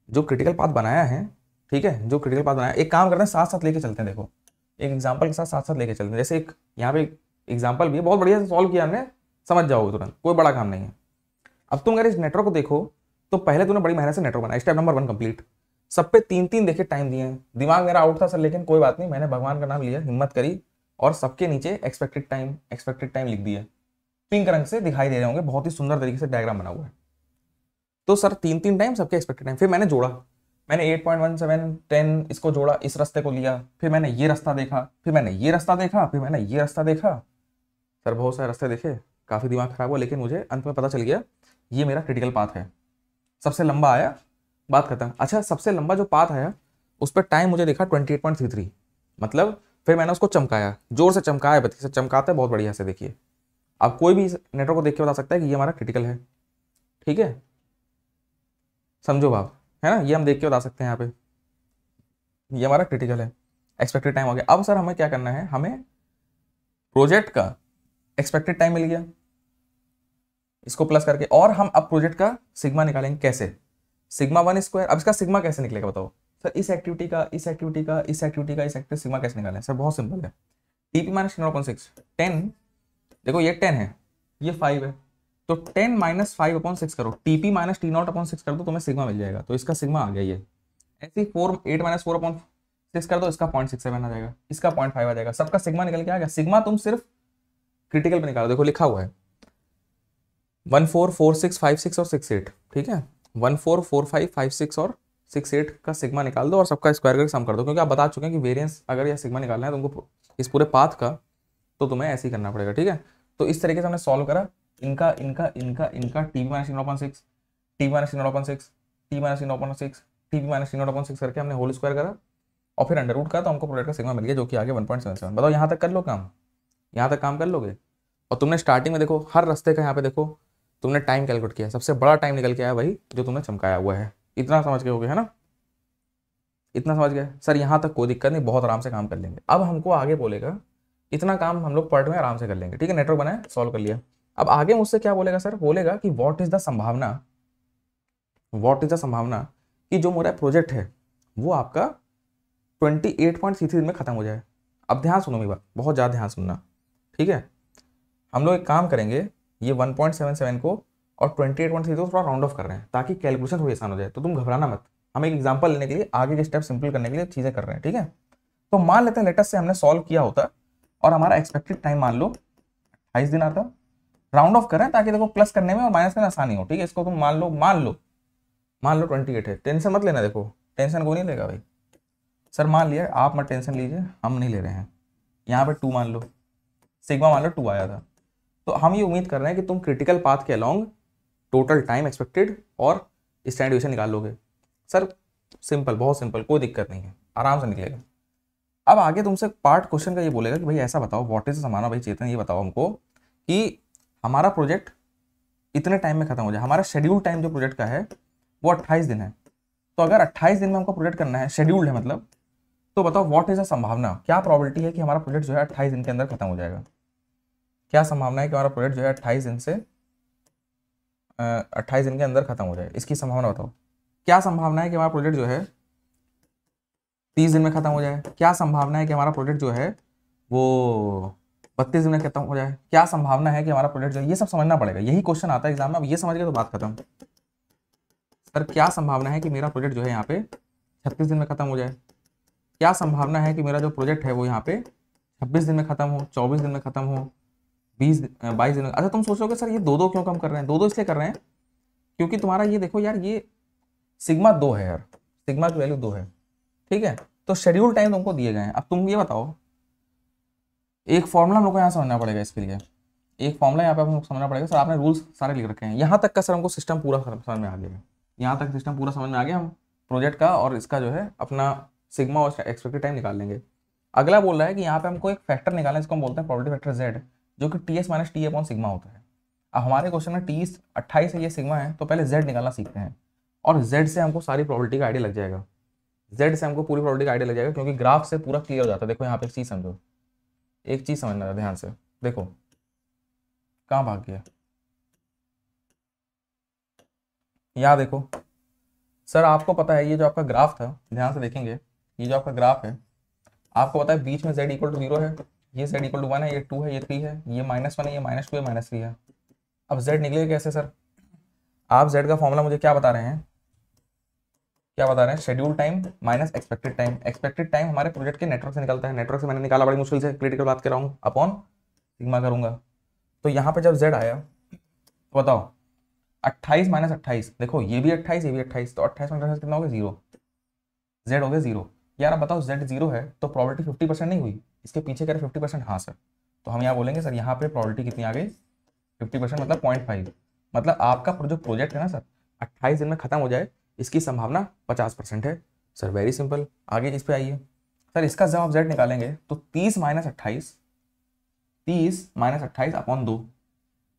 जो क्रिटिकल पाथ बनाया है, ठीक है, जो क्रिटिकल पाथ बनाया, एक काम करते हैं साथ साथ लेके चलते हैं। देखो एक एग्जांपल के साथ साथ साथ लेके चलते हैं। जैसे एक यहाँ पे एग्जांपल भी है, बहुत बढ़िया से सॉल्व किया हमने, समझ जाओगे तुरंत, कोई बड़ा काम नहीं है। अब तुम अगर इस नेटवर्क को देखो तो पहले तुमने बड़ी मेहनत से नेटवर्क बनाया, स्टेप नंबर 1 कंप्लीट। सब पे 3-3 देखे टाइम दिए हैं, दिमाग मेरा आउट था सर, लेकिन कोई बात नहीं, मैंने भगवान का नाम लिया, हिम्मत करी और सबके नीचे एक्सपेक्टेड टाइम लिख दिया। पिंक रंग से दिखाई दे रहे होंगे, बहुत ही सुंदर तरीके से डायग्राम बना हुआ है। तो सर 3-3 टाइम सबके एक्सपेक्टेड टाइम। फिर मैंने जोड़ा, मैंने 8.17 10 इसको जोड़ा, इस रास्ते को लिया, फिर मैंने ये रास्ता देखा, फिर मैंने ये रास्ता देखा, फिर मैंने ये रास्ता देखा। सर बहुत सारे रास्ते देखे, काफ़ी दिमाग खराब हुआ, लेकिन मुझे अंत में पता चल गया ये मेरा क्रिटिकल पाथ है। सबसे लंबा आया, बात खत्म। अच्छा, सबसे लंबा जो पाथ आया उस पर टाइम मुझे देखा 28.33, मतलब फिर मैंने उसको चमकाया, जोर से चमकाया, बत्ती से चमकाता है बहुत बढ़िया से। देखिए आप कोई भी नेटवर्क को देख के बता सकता है कि ये हमारा क्रिटिकल है, ठीक है, समझो बाप, है ना, ये हम देख के बता सकते हैं यहाँ पे ये हमारा क्रिटिकल है। एक्सपेक्टेड टाइम हो गया। अब सर हमें क्या करना है, हमें प्रोजेक्ट का एक्सपेक्टेड टाइम मिल गया, इसको प्लस करके, और हम अब प्रोजेक्ट का सिग्मा निकालेंगे। कैसे, सिग्मा 1 स्क्वायर। अब इसका सिग्मा कैसे निकलेगा बताओ सर, इस एक्टिविटी का, इस एक्टिविटी का, इस एक्टिविटी का, इस एक्टिविटी सिग्मा कैसे निकालें सर, बहुत सिंपल है। Tp - T0/6 10, देखो ये 10 है, ये 5 है, तो 10 - 5/6 करो, Tp - T0/6 कर दो, तुम्हें सिग्मा मिल जाएगा। तो इसका सिग्मा आ गया ये। ऐसे ही 8 - 4/6 कर दो, इसका 0.67 आ जाएगा, इसका 0.5 आ जाएगा, सबका सिग्मा निकल के आ गया। सिग्मा तुम सिर्फ क्रिटिकल पे निकालो, देखो लिखा हुआ है 1 4 4 6 5 6 और 6 8, ठीक है, 1 4 4 5 5 6 और 6 8 का सिग्मा निकाल दो और सबका स्क्वायर करके सम कर दो, क्योंकि आप बता चुके हैं कि वेरिएंस अगर यह सिग्मा निकालना है तुमको इस पूरे पाथ का, तो तुम्हें ऐसे ही करना पड़ेगा, ठीक है। तो इस तरीके से हमने सॉल्व करा, इनका इनका इनका इनका Tp - T0/6, Tp - T0/6, Tp - T0/6, Tp - T0/6 करके हमने होल स्क्वायर करा और फिर अंडर रूट करा, तो हमको प्रोडक्ट का सिग्मा मिल गया, जो कि आगे 1.77। बताओ यहाँ तक कर लो काम, यहाँ तक काम कर लोगे। और तुमने स्टार्टिंग में देखो हर रास्ते का यहाँ पे देखो तुमने टाइम कैलकुलेट किया, सबसे बड़ा टाइम निकल के आया वही जो तुमने चमकाया हुआ है। इतना समझ गए होगे, है ना, इतना समझ गए सर, यहाँ तक कोई दिक्कत नहीं, बहुत आराम से काम कर लेंगे। अब हमको आगे बोलेगा, इतना काम हम लोग पार्ट में आराम से कर लेंगे, ठीक है, नेटवर्क बनाया, सॉल्व कर लिया। अब आगे मुझसे क्या बोलेगा सर, बोलेगा कि व्हाट इज द संभावना, व्हाट इज द संभावना कि जो मेरा प्रोजेक्ट है वो आपका 28.33 में खत्म हो जाए। अब ध्यान सुनो मेरी बात, बहुत ज़्यादा ध्यान सुनना, ठीक है। हम लोग एक काम करेंगे, ये 1.77 को और 28.33 को थोड़ा राउंड ऑफ कर रहे हैं ताकि कैलकुलेशन थोड़ी आसान हो जाए, तो तुम घबराना मत। हम एक एग्जांपल लेने के लिए आगे के स्टेप सिंपल करने के लिए चीज़ें कर रहे हैं, ठीक है। तो मान लेते हैं लेटेस्ट से हमने सॉल्व किया होता और हमारा एक्सपेक्टेड टाइम मान लो 28 दिन आता, राउंड ऑफ कर रहे हैं ताकि देखो प्लस करने में और माइनस करने में आसानी हो, ठीक है। इसको तुम मान लो 28 है, टेंशन मत लेना, देखो टेंशन को नहीं लेगा भाई। सर मान लिया, आप मत टेंशन लीजिए, हम नहीं ले रहे हैं। यहाँ पे 2 मान लो, सिग्मा मान लो 2 आया था, तो हम ये उम्मीद कर रहे हैं कि तुम क्रिटिकल पाथ के अलोंग टोटल टाइम एक्सपेक्टेड और स्टैंडर्ड डिवीजन निकाल लोगे। सर सिंपल, बहुत सिंपल, कोई दिक्कत नहीं है, आराम से निकलेगा। अब आगे तुमसे पार्ट क्वेश्चन का ये बोलेगा कि भाई ऐसा बताओ, व्हाट इज संभावना, भाई चेतन ये बताओ हमको कि हमारा प्रोजेक्ट इतने टाइम में खत्म हो जाए। हमारा शेड्यूल टाइम जो प्रोजेक्ट का है वो 28 दिन है। तो अगर 28 दिन में हमको प्रोजेक्ट करना है, शेड्यूल्ड है मतलब, तो बताओ व्हाट इज अ संभावना, क्या प्रोबेबिलिटी है कि हमारा प्रोजेक्ट जो है 28 दिन के अंदर खत्म हो जाएगा। क्या संभावना है कि हमारा प्रोजेक्ट जो है 28 दिन से 28 दिन के अंदर खत्म हो जाए, इसकी संभावना बताओ। क्या संभावना है कि हमारा प्रोजेक्ट जो है 30 दिन में खत्म हो जाए। क्या संभावना है कि हमारा प्रोजेक्ट जो है वो 32 दिन में खत्म हो जाए। क्या संभावना है कि हमारा प्रोजेक्ट जो है, ये सब समझना पड़ेगा, यही क्वेश्चन आता है एग्जाम में। अब ये समझ गए तो बात खत्म। सर क्या संभावना है कि मेरा प्रोजेक्ट जो है यहाँ पे 36 दिन में खत्म हो जाए। क्या संभावना है कि मेरा जो प्रोजेक्ट है वो यहाँ पे 26 दिन में खत्म हो, 24 दिन में खत्म हो, 22 दिन में। अच्छा तुम सोचोगे सर ये दो क्यों कम कर रहे हैं? दो इसलिए कर रहे हैं क्योंकि तुम्हारा ये देखो यार, ये सिग्मा 2 है यार, सिग्मा की वैल्यू 2 है, ठीक है। तो शेड्यूल टाइम तुमको दिए गए हैं। अब तुम ये बताओ, एक फॉर्मूला हम लोग को यहाँ समझना पड़ेगा इसके लिए, एक फॉर्मूला यहाँ पे हमको समझना पड़ेगा। सर आपने रूल्स सारे लिख रखे हैं, यहाँ तक का सर हमको सिस्टम पूरा समझ में आ गया, यहाँ तक सिस्टम पूरा समझ में आ गया। हम प्रोजेक्ट का और इसका जो है अपना सिग्मा और एक्सपेक्टेड टाइम निकाल लेंगे। अगला बोल रहा है कि यहाँ पे हमको एक फैक्टर निकालना है, जिसको हम बोलते हैं प्रोबेबिलिटी फैक्टर जेड, जो कि TS minus T upon sigma होता है। अब हमारे क्वेश्चन में टी 28 है, ये सिग्मा है, तो पहले जेड निकालना सीखते हैं और जेड से हमको सारी प्रोबेबिलिटी का आइडिया लग जाएगा। जेड से हमको पूरी प्रोबेबिलिटी का आइडिया लग जाएगा, क्योंकि ग्राफ से पूरा क्लियर हो जाता है। देखो यहाँ पे एक चीज़ समझो, एक चीज़ समझना है ध्यान से, देखो कहाँ भाग गया, यहाँ देखो सर, आपको पता है ये जो आपका ग्राफ था, ध्यान से देखेंगे, ये जो आपका ग्राफ है, आपको पता है बीच में z इक्वल टू 0 है, ये z इक्वल टू 1 है, ये 2 है, ये 3 है, ये -1 है, ये -2 है, -3 है। अब z निकलेगा कैसे सर? आप z का फॉर्मूला मुझे क्या बता रहे हैं, क्या बता रहे हैं? Schedule time minus expected time. Expected time हमारे प्रोजेक्ट के नेटवर्क से निकलता है, नेटवर्क से मैंने निकाला बड़ी मुश्किल से, क्रिटिकल बात कर रहा हूँ, अपॉन सिग्मा करूंगा। तो यहाँ पे जब z आया तो बताओ 28 माइनस 28, देखो ये भी 28, ये भी 28, तो 28 माइनस 28 कितना हो गया? 0। z हो गया 0। यार अब बताओ z 0 है तो प्रोबेबिलिटी 50% नहीं हुई? इसके पीछे कह रहे 50%, हाँ सर। तो हम यहाँ बोलेंगे सर यहाँ पे प्रोबेबिलिटी कितनी आ गई? 50% मतलब 0.5। मतलब आपका जो प्रोजेक्ट है ना सर 28 दिन में खत्म हो जाए, इसकी संभावना 50% है। सर वेरी सिंपल, आगे इस पे आइए सर, इसका जब आप z निकालेंगे तो 30 माइनस 28 अपॉन 2,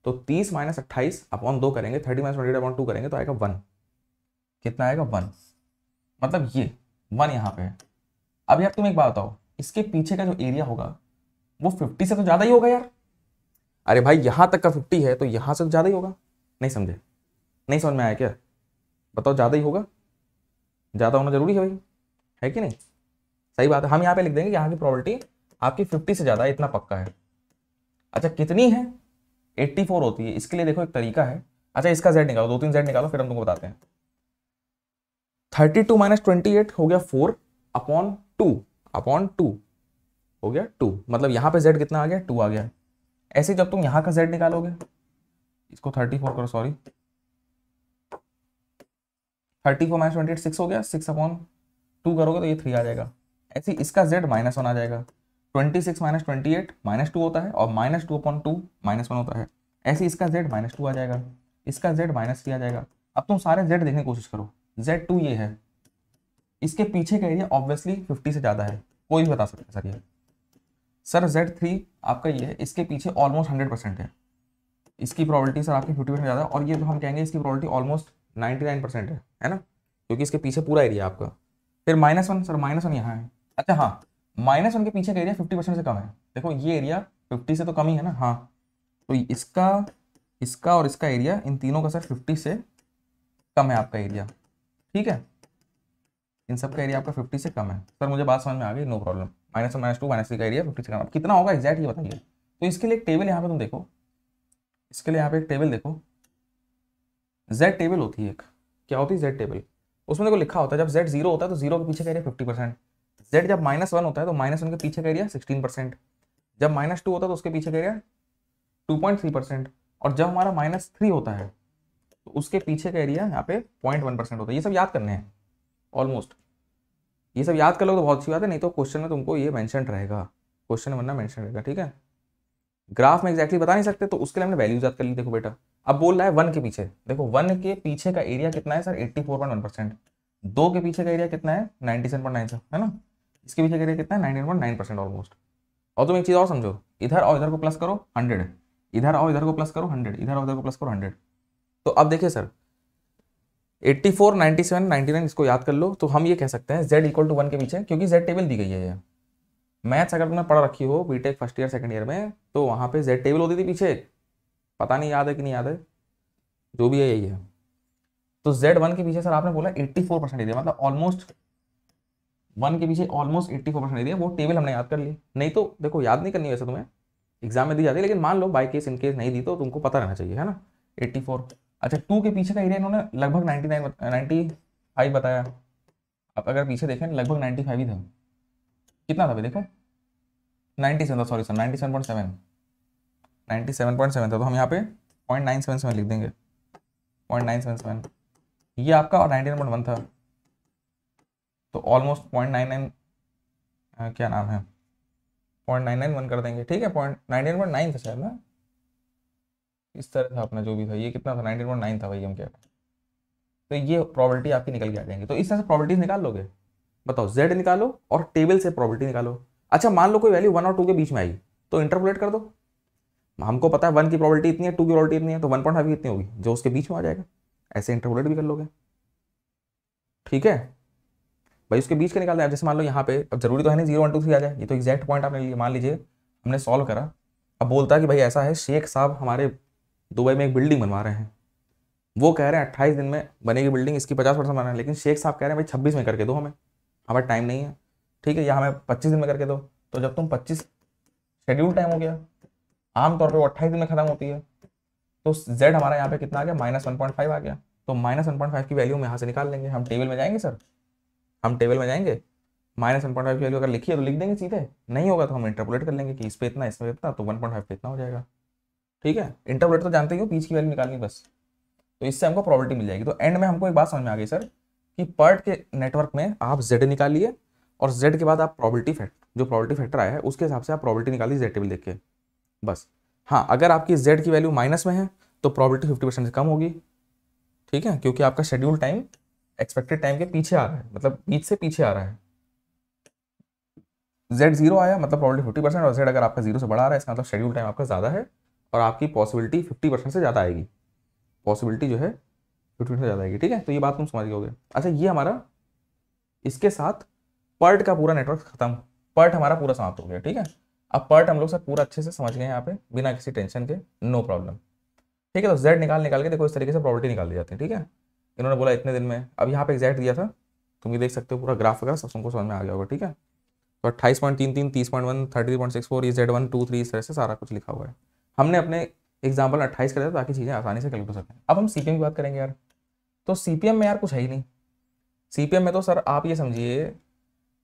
तो 30 माइनस 28 अपॉन 2 करेंगे, 30 माइनस 28 अपॉन 2 करेंगे तो आएगा 1। कितना आएगा? 1। मतलब ये 1 यहाँ पे है। अब यार तुम एक बात बताओ, इसके पीछे का जो एरिया होगा वो 50 से तो ज़्यादा ही होगा यार। अरे भाई यहाँ तक का 50 है तो यहाँ से तो ज़्यादा ही होगा। नहीं समझे? नहीं समझ में आया क्या? बताओ, ज़्यादा ही होगा, ज़्यादा होना जरूरी है भाई, है कि नहीं? सही बात है। हम यहाँ पे लिख देंगे कि यहाँ की प्रोबेबिलिटी आपकी 50 से ज़्यादा है, इतना पक्का है। अच्छा कितनी है? 84 होती है। इसके लिए देखो एक तरीका है। अच्छा इसका z निकालो, 2-3 z निकालो, फिर हम तुमको बताते हैं। 32 माइनस 28 हो गया 4 अपॉन 2 हो गया 2। मतलब यहाँ पे z कितना आ गया? 2 आ गया। ऐसे जब तुम यहाँ का z निकालोगे, इसको 34 करो, सॉरी 34 माइनस 28 6 हो गया, 6 अपॉन 2 करोगे तो ये 3 आ जाएगा। ऐसे इसका z -1 आ जाएगा। 26 माइनस 28 -2 होता है और -2 अपॉन 2 -1 होता है। ऐसे इसका z -2 आ जाएगा, इसका z -3 आ जाएगा। अब तुम सारे z देखने की कोशिश करो। z2 ये है, इसके पीछे का एरिया ऑब्वियसली 50 से ज़्यादा है, कोई भी बता सकता है सर ये। सर z3 आपका ये है, इसके पीछे ऑलमोस्ट 100% है, इसकी प्रोबेबिलिटी सर आपकी 50% ज़्यादा, और ये जो हम कहेंगे इसकी प्रोबेबिलिटी ऑलमोस्ट 99% है ना, क्योंकि इसके पीछे पूरा एरिया आपका। फिर -1, सर -1 यहाँ है। अच्छा हाँ, -1 के पीछे का एरिया 50% से कम है। देखो ये एरिया 50 से तो कम ही है ना, हाँ। तो इसका और इसका एरिया, इन तीनों का सर 50 से कम है आपका एरिया, ठीक है। इन सब का एरिया आपका 50 से कम है। सर मुझे बात समझ में आ गई, नो प्रॉब्लम। -1 -2 -3 का एरिया 50 से कम। अब कितना होगा एग्जैक्ट ये बताइए। तो इसके लिए एक टेबल यहाँ पे तुम देखो, इसके लिए यहाँ पे एक टेबल देखो, Z टेबल होती है एक। क्या होती है Z टेबल? उसमें देखो लिखा होता है जब Z 0 होता है तो 0 के पीछे का एरिया 50%, Z जब -1 होता है तो -1 के पीछे का एरिया 16%, जब -2 होता है तो उसके पीछे का एरिया 2.3%, और जब हमारा -3 होता है तो उसके पीछे का एरिया यहाँ पे 0.1% होता है। ये सब याद करने हैं ऑलमोस्ट, ये सब याद कर लो तो बहुत अच्छी बात है, नहीं तो क्वेश्चन में तुमको ये मेंशन रहेगा, क्वेश्चन में वरना मेंशन रहेगा, ठीक है। ग्राफ में एग्जैक्टली बता नहीं सकते तो उसके लिए हमने वैल्यूज याद कर ली। देखो बेटा, अब बोल रहा है 1 के पीछे, देखो 1 के पीछे का एरिया कितना है सर? 84.1%। 2 के पीछे का एरिया कितना है 97.9 है ना, इसके पीछे का एरिया कितना है 99.9% ऑलमोस्ट। और तुम एक चीज़ और समझो, इधर और इधर को प्लस करो 100, इधर और इधर को प्लस करो 100, इधर और इधर को प्लस करो 100। तो अब देखिए सर 84, 97, 99 इसको याद कर लो। तो हम ये कह सकते हैं z इक्वल टू 1 के पीछे, क्योंकि z टेबल दी गई है। ये मैथ्स अगर तुमने पढ़ रखी हो BTech first year second year में, तो वहाँ पे z टेबल होती थी पीछे, पता नहीं याद है कि नहीं याद है, जो भी है यही है। तो z1 के पीछे सर आपने बोला 84% एरिया, मतलब ऑलमोस्ट 1 के पीछे ऑलमोस्ट 84% एरिया, वो टेबल हमने याद कर ली। नहीं तो देखो याद नहीं करनी वैसे तुम्हें, एग्जाम में दी जाती है, लेकिन मान लो बाई केस इन केस नहीं दी तो तुमको पता रहना चाहिए, है ना 84। अच्छा 2 के पीछे का एरिया इन्होंने लगभग 95 बताया। अब अगर पीछे देखें लगभग 95 ही था, कितना था भाई देखो 97 था, सॉरी सर 97.7 था। तो हम यहाँ पे 0.977 लिख देंगे, 0.977 ये आपका, और 99.1 था तो ऑलमोस्ट 0.99 क्या नाम है 0.991 कर देंगे, ठीक है 99.9 था शायद ना, इस तरह था अपना जो भी था। ये कितना था 99.9 था भाई, हम क्या तो ये प्रोबेबिलिटी आपकी निकल के आ जाएंगी। तो इस तरह से प्रोबेबिलिटी निकाल लोगे। बताओ z निकालो और टेबल से प्रोबेबिलिटी निकालो। अच्छा मान लो कोई वैल्यू 1 और 2 के बीच में आई तो इंटरपोलेट कर दो। हमको पता है 1 की प्रोबेबिलिटी इतनी है, 2 की प्रोबेबिलिटी इतनी है, तो 1.5 की इतनी होगी, जो उसके बीच में आ जाएगा। ऐसे इंटरपोलेट भी कर लोगे, ठीक है भाई। उसके बीच का निकालना है। जैसे मान लो यहाँ पे, अब जरूरी तो है नहीं 0 1 2 3 आ जाए, ये तो एग्जैक्ट पॉइंट आपने लिए। मान लीजिए हमने सॉल्व करा, अब बोलता है कि भाई ऐसा है शेख साहब हमारे दुबई में एक बिल्डिंग बनवा रहे हैं, वो कह रहे हैं 28 दिन में बनेगी बिल्डिंग, इसकी 50% बनाना है, लेकिन शेख साहब कह रहे हैं भाई 26 में करके दो, हमारे टाइम नहीं है, ठीक है, या हमें 25 दिन में करके दो। तो जब तुम 25 शेड्यूल टाइम हो गया, आमतौर पर वो 28 दिन में खत्म होती है, तो z हमारा यहाँ पे कितना आ गया -1.5 आ गया। तो -1.5 की वैल्यू हम यहाँ से निकाल लेंगे। हम टेबल में जाएंगे सर, हम टेबल में जाएंगे, -1.5 की वैल्यू अगर लिखी है तो लिख देंगे सीधे, नहीं होगा तो हम इंटरपोलेट कर लेंगे कि इस पे इतना, इसमें इतना, तो 1.5 पे इतना हो जाएगा, ठीक है। इंटरपोलेट तो जानते ही हो, बीच की वैल्यू निकालनी बस, तो इससे हमको प्रोबेबिलिटी मिल जाएगी। तो एंड में हमको एक बात समझ में आ गई सर कि पर्ट के नेटवर्क में आप z निकालिए और z के बाद आप प्रोबेबिलिटी फैक्टर, जो प्रोबेबिलिटी फैक्टर आया है उसके हिसाब से आप प्रोबेबिलिटी निकालिए z टेबल देख के, बस। हाँ अगर आपकी z की वैल्यू माइनस में है तो प्रोबेबिलिटी 50% से कम होगी, ठीक है, क्योंकि आपका शेड्यूल टाइम एक्सपेक्टेड टाइम के पीछे आ रहा है, मतलब बीच से पीछे आ रहा है। z 0 आया मतलब प्रोबेबिलिटी 50%, और z अगर आपका 0 से बड़ा आ रहा है इसका मतलब शेड्यूल टाइम आपका ज़्यादा है और आपकी पॉसिबिलिटी 50% से ज़्यादा आएगी, पॉसिबिलिटी जो है 50% से ज़्यादा आएगी, ठीक है। तो ये बात तुम समझ गए। अच्छा ये हमारा इसके साथ पर्ट का पूरा नेटवर्क खत्म, पर्ट हमारा पूरा समाप्त हो गया, ठीक है। अब पर्ट हम लोग सर पूरा अच्छे से समझ गए यहाँ पे बिना किसी टेंशन के, नो प्रॉब्लम, ठीक है। तो z निकाल के देखो इस तरीके से प्रोबेबिलिटी निकाल दी जाती है, ठीक है। इन्होंने बोला इतने दिन में, अब यहाँ पे एग्जैक्ट दिया था, तुम ये देख सकते हो पूरा ग्राफ वगैरह सब तुमको समझ में आ गया होगा, ठीक है। तो 28.33, 30.1, 33.64, ये Z1 2 3 इस तरह से सारा कुछ लिखा हुआ है। हमने अपने एग्जाम्पल 28 कर दिया ताकि चीज़ें आसानी से कैलकुलेट हो सकें। अब हम CPM की बात करेंगे यार। तो CPM में यार कुछ है ही नहीं। CPM में तो सर आप ये समझिए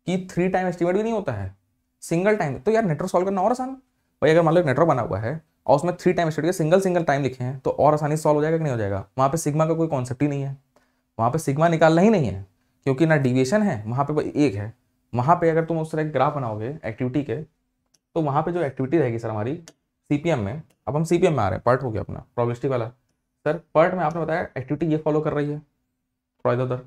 कि 3 टाइम एस्टिमेट भी नहीं होता है, सिंगल टाइम। तो यार नेटवर्क सॉल्व करना और आसान भाई, अगर मान लो एक नेटवर्क बना हुआ है और उसमें 3 टाइम एस्टिमेट सिंगल टाइम लिखे हैं तो और आसानी से सॉल्व हो जाएगा कि नहीं हो जाएगा। वहाँ पे सिग्मा का कोई कॉन्सेप्ट ही नहीं है, वहाँ पे सिग्मा निकालना ही नहीं है, क्योंकि ना डिविएशन है, वहाँ पे एक है। वहाँ पे अगर तुम उस तरह के ग्राफ बनाओगे एक्टिविटी के, तो वहाँ पे जो एक्टिविटी रहेगी सर हमारी CPM में, अब हम CPM में आ रहे हैं, पार्ट हो गया अपना प्रोबेबिलिटी वाला। सर पार्ट में आपने बताया एक्टिविटी ये फॉलो कर रही है थोड़ा इधर उधर।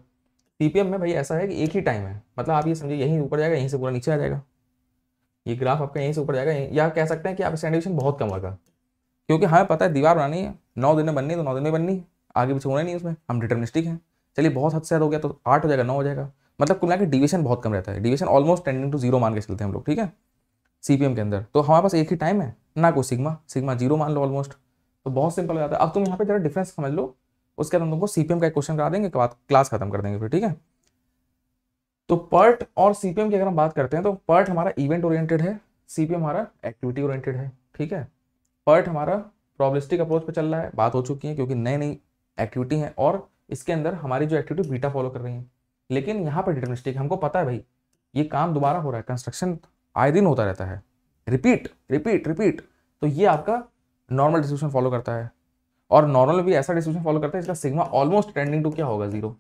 CPM में भाई ऐसा है कि एक ही टाइम है, मतलब आप ये समझिए यहीं ऊपर जाएगा, यहीं से पूरा नीचे आ जाएगा, ये ग्राफ आपका यहीं से ऊपर जाएगा, या कह सकते हैं कि आप स्टैंडर्डाइजेशन बहुत कम होगा, क्योंकि हमें पता है दीवार बनानी है 9 दिन में बननी है तो 9 दिन में बननी है, आगे पीछे होना नहीं उसमें, हम डिटर्मिनिस्टिक हैं। चलिए बहुत हद से हो गया तो 8 हो जाएगा, 9 हो जाएगा, मतलब कुल मिलाकर डिवीजन बहुत कम रहता है, डिवीजन ऑलमोस्ट टेंडिंग टू 0 मान के चलते हैं हम लोग, ठीक है। CPM के अंदर तो हमारे पास एक ही टाइम है, ना कोई सिग्मा 0 मान लो ऑलमोस्ट, तो बहुत सिंपल हो जाता है। अब तुम यहाँ पे जरा डिफरेंस समझ लो, उसके बाद हम तुमको CPM का एक क्वेश्चन करा देंगे, क्लास खत्म कर देंगे फिर, ठीक है। तो पर्ट और CPM की अगर हम बात करते हैं तो पर्ट हमारा इवेंट ओरिएंटेड है, CPM हमारा एक्टिविटी ओरिएंटेड है, ठीक है। पर्ट हमारा प्रोबेबिलिस्टिक अप्रोच पे चल रहा है, बात हो चुकी है क्योंकि नई एक्टिविटी है और इसके अंदर हमारी जो एक्टिविटी बीटा फॉलो कर रही है। लेकिन यहाँ पर डिटर्मिनिस्टिक, हमको पता है भाई ये काम दोबारा हो रहा है, कंस्ट्रक्शन आए दिन होता रहता है, रिपीट रिपीट रिपीट। तो ये आपका नॉर्मल डिस्ट्रीब्यूशन फॉलो करता है, और नॉर्मल भी ऐसा डिस्ट्रीब्यूशन फॉलो करता है इसका सिग्मा ऑलमोस्ट टेंडिंग टू क्या होगा 0,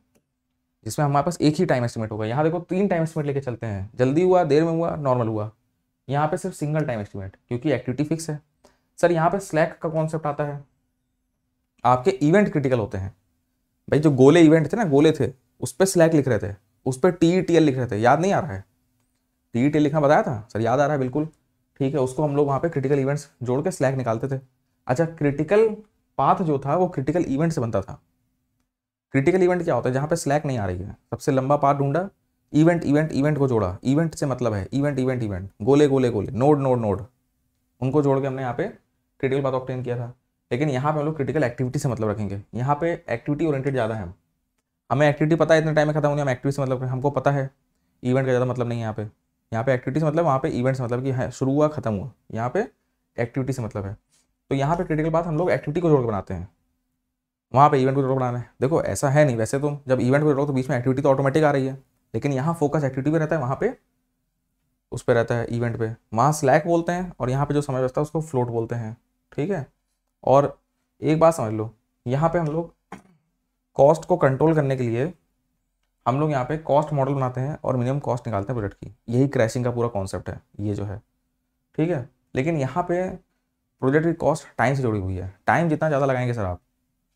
जिसमें हमारे पास एक ही टाइम एस्टिमेट होगा। यहाँ देखो 3 टाइम एस्टिमेट लेके चलते हैं, जल्दी हुआ, देर में हुआ, नॉर्मल हुआ। यहाँ पे सिर्फ सिंगल टाइम एस्टिमेट, क्योंकि एक्टिविटी फिक्स है। सर यहाँ पे स्लैक का कॉन्सेप्ट आता है, आपके इवेंट क्रिटिकल होते हैं भाई, जो गोले इवेंट थे ना, गोले थे उस पर स्लैक लिख रहे थे, उस पर TETL लिख रहे थे, याद नहीं आ रहा है? TETL लिखना बताया था सर, याद आ रहा है बिल्कुल, ठीक है। उसको हम लोग वहाँ पे क्रिटिकल इवेंट्स जोड़ के स्लैक निकालते थे। अच्छा, क्रिटिकल पाथ जो था वो क्रिटिकल इवेंट से बनता था। क्रिटिकल इवेंट क्या होता है? जहाँ पे स्लैक नहीं आ रही है, सबसे लंबा पाथ ढूंढा, इवेंट इवेंट इवेंट को जोड़ा, इवेंट से मतलब है इवेंट इवेंट इवेंट, गोले गोले गोले, नोड नोड नोड, उनको जोड़ के हमने यहाँ पे क्रिटिकल पाथ ऑब्टेन किया था। लेकिन यहाँ पे हम लोग क्रिटिकल एक्टिविटी से मतलब रखेंगे। यहाँ पे एक्टिविटी ओरिएंटेड ज़्यादा है, हमें एक्टिविटी पता है इतने टाइम में खत्म होनी, हम एक्टिविटी से मतलब हमको पता है इवेंट का ज़्यादा मतलब नहीं है। यहाँ पे एक्टिविटी से मतलब, वहाँ पे इवेंट से मतलब कि है शुरू हुआ खत्म हुआ, यहाँ पे एक्टिविटी से मतलब है। तो यहाँ पे क्रिटिकल पाथ हम लोग एक्टिविटी को जोड़ के बनाते हैं, वहाँ पे इवेंट को जोड़ बनाना है। देखो ऐसा है नहीं, वैसे तो जब इवेंट को जोड़ो तो बीच में एक्टिविटी तो ऑटोमेटिक आ रही है, लेकिन यहाँ फोकस एक्टिविटी पे रहता है, वहाँ पे उस पर रहता है इवेंट पे। वहाँ स्लैक बोलते हैं और यहाँ पे जो समय बचता है उसको फ्लोट बोलते हैं, ठीक है। और एक बात समझ लो, यहाँ पे हम लोग कॉस्ट को कंट्रोल करने के लिए हम लोग यहाँ पे कॉस्ट मॉडल बनाते हैं और मिनिमम कॉस्ट निकालते हैं प्रोजेक्ट की। यही क्रैशिंग का पूरा कॉन्सेप्ट है ये जो है, ठीक है। लेकिन यहाँ पे प्रोजेक्ट की कॉस्ट टाइम से जुड़ी हुई है। टाइम जितना ज़्यादा लगाएंगे सर आप,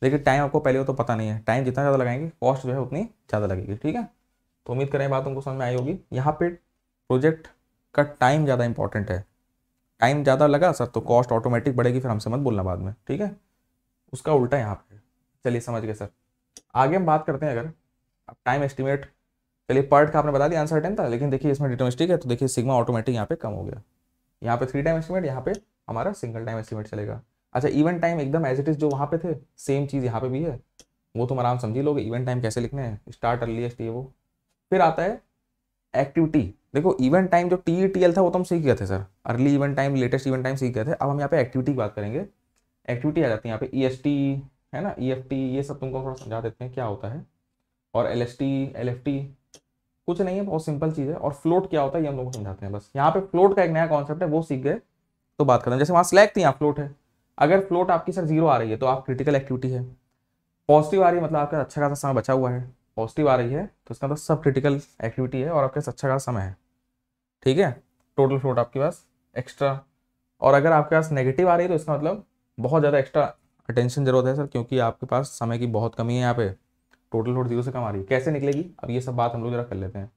देखिए टाइम आपको पहले हो तो पता नहीं है, टाइम जितना ज़्यादा लगाएंगे कॉस्ट जो है उतनी ज़्यादा लगेगी, ठीक है। तो उम्मीद करें बात उनको समझ में आई होगी। यहाँ पे प्रोजेक्ट का टाइम ज़्यादा इंपॉर्टेंट है, टाइम ज़्यादा लगा सर तो कॉस्ट ऑटोमेटिक बढ़ेगी, फिर हमसे मत बोलना बाद में, ठीक है। उसका उल्टा यहाँ पे, चलिए समझ गए सर। आगे हम बात करते हैं, अगर अब टाइम एस्टिमेट, चलिए पार्ट का आपने बता दिया अनसर्टेन था, लेकिन देखिए इसमें डिटरमिनिस्टिक है तो देखिए सिग्मा ऑटोमेटिक यहाँ पे कम हो गया। यहाँ पे 3 टाइम एस्टिमेट, यहाँ पे हमारा सिंगल टाइम एस्टिमेट चलेगा। अच्छा, इवेंट टाइम एकदम एज इट इज जो वहाँ पे थे सेम चीज़ यहाँ पे भी है, वो तुम आराम समझी लोगे। इवेंट टाइम कैसे लिखने हैं, स्टार्ट अर्लीस्ट ये वो। फिर आता है एक्टिविटी। देखो इवेंट टाइम जो TETL था वो तो हम सीख गए थे sir, early event time, latest event time सीख गए थे। अब हम यहाँ पे एक्टिविटी की बात करेंगे। एक्टिविटी आ जाती है यहाँ पे EST है ना, EFT, ये सब तुमको थोड़ा समझा देते हैं क्या होता है। और LST LFT कुछ नहीं है, बहुत सिंपल चीज़ है। और फ्लोट क्या होता है ये हम लोग को समझाते हैं बस। यहाँ पे फ्लोट का एक नया कॉन्सेप्ट है, वो सीख गए तो बात करते हैं। जैसे वहाँ स्लैक थी, यहाँ फ्लोट है। अगर फ्लोट आपकी सर 0 आ रही है तो आप क्रिटिकल एक्टिविटी है, पॉजिटिव आ रही है मतलब आपका अच्छा खासा समय बचा हुआ है, पॉजिटिव आ रही है तो इसका मतलब सब क्रिटिकल एक्टिविटी है और आपके पास अच्छा खासा समय है, ठीक है। टोटल फ्लोट आपके पास एक्स्ट्रा। और अगर आपके पास नेगेटिव आ रही है तो इसका मतलब बहुत ज़्यादा एक्स्ट्रा अटेंशन जरूरत है सर, क्योंकि आपके पास समय की बहुत कमी है। यहाँ पे टोटल फ्लोट 0 से कम आ रही है, कैसे निकलेगी अब ये सब बात हम लोग जरा कर लेते हैं,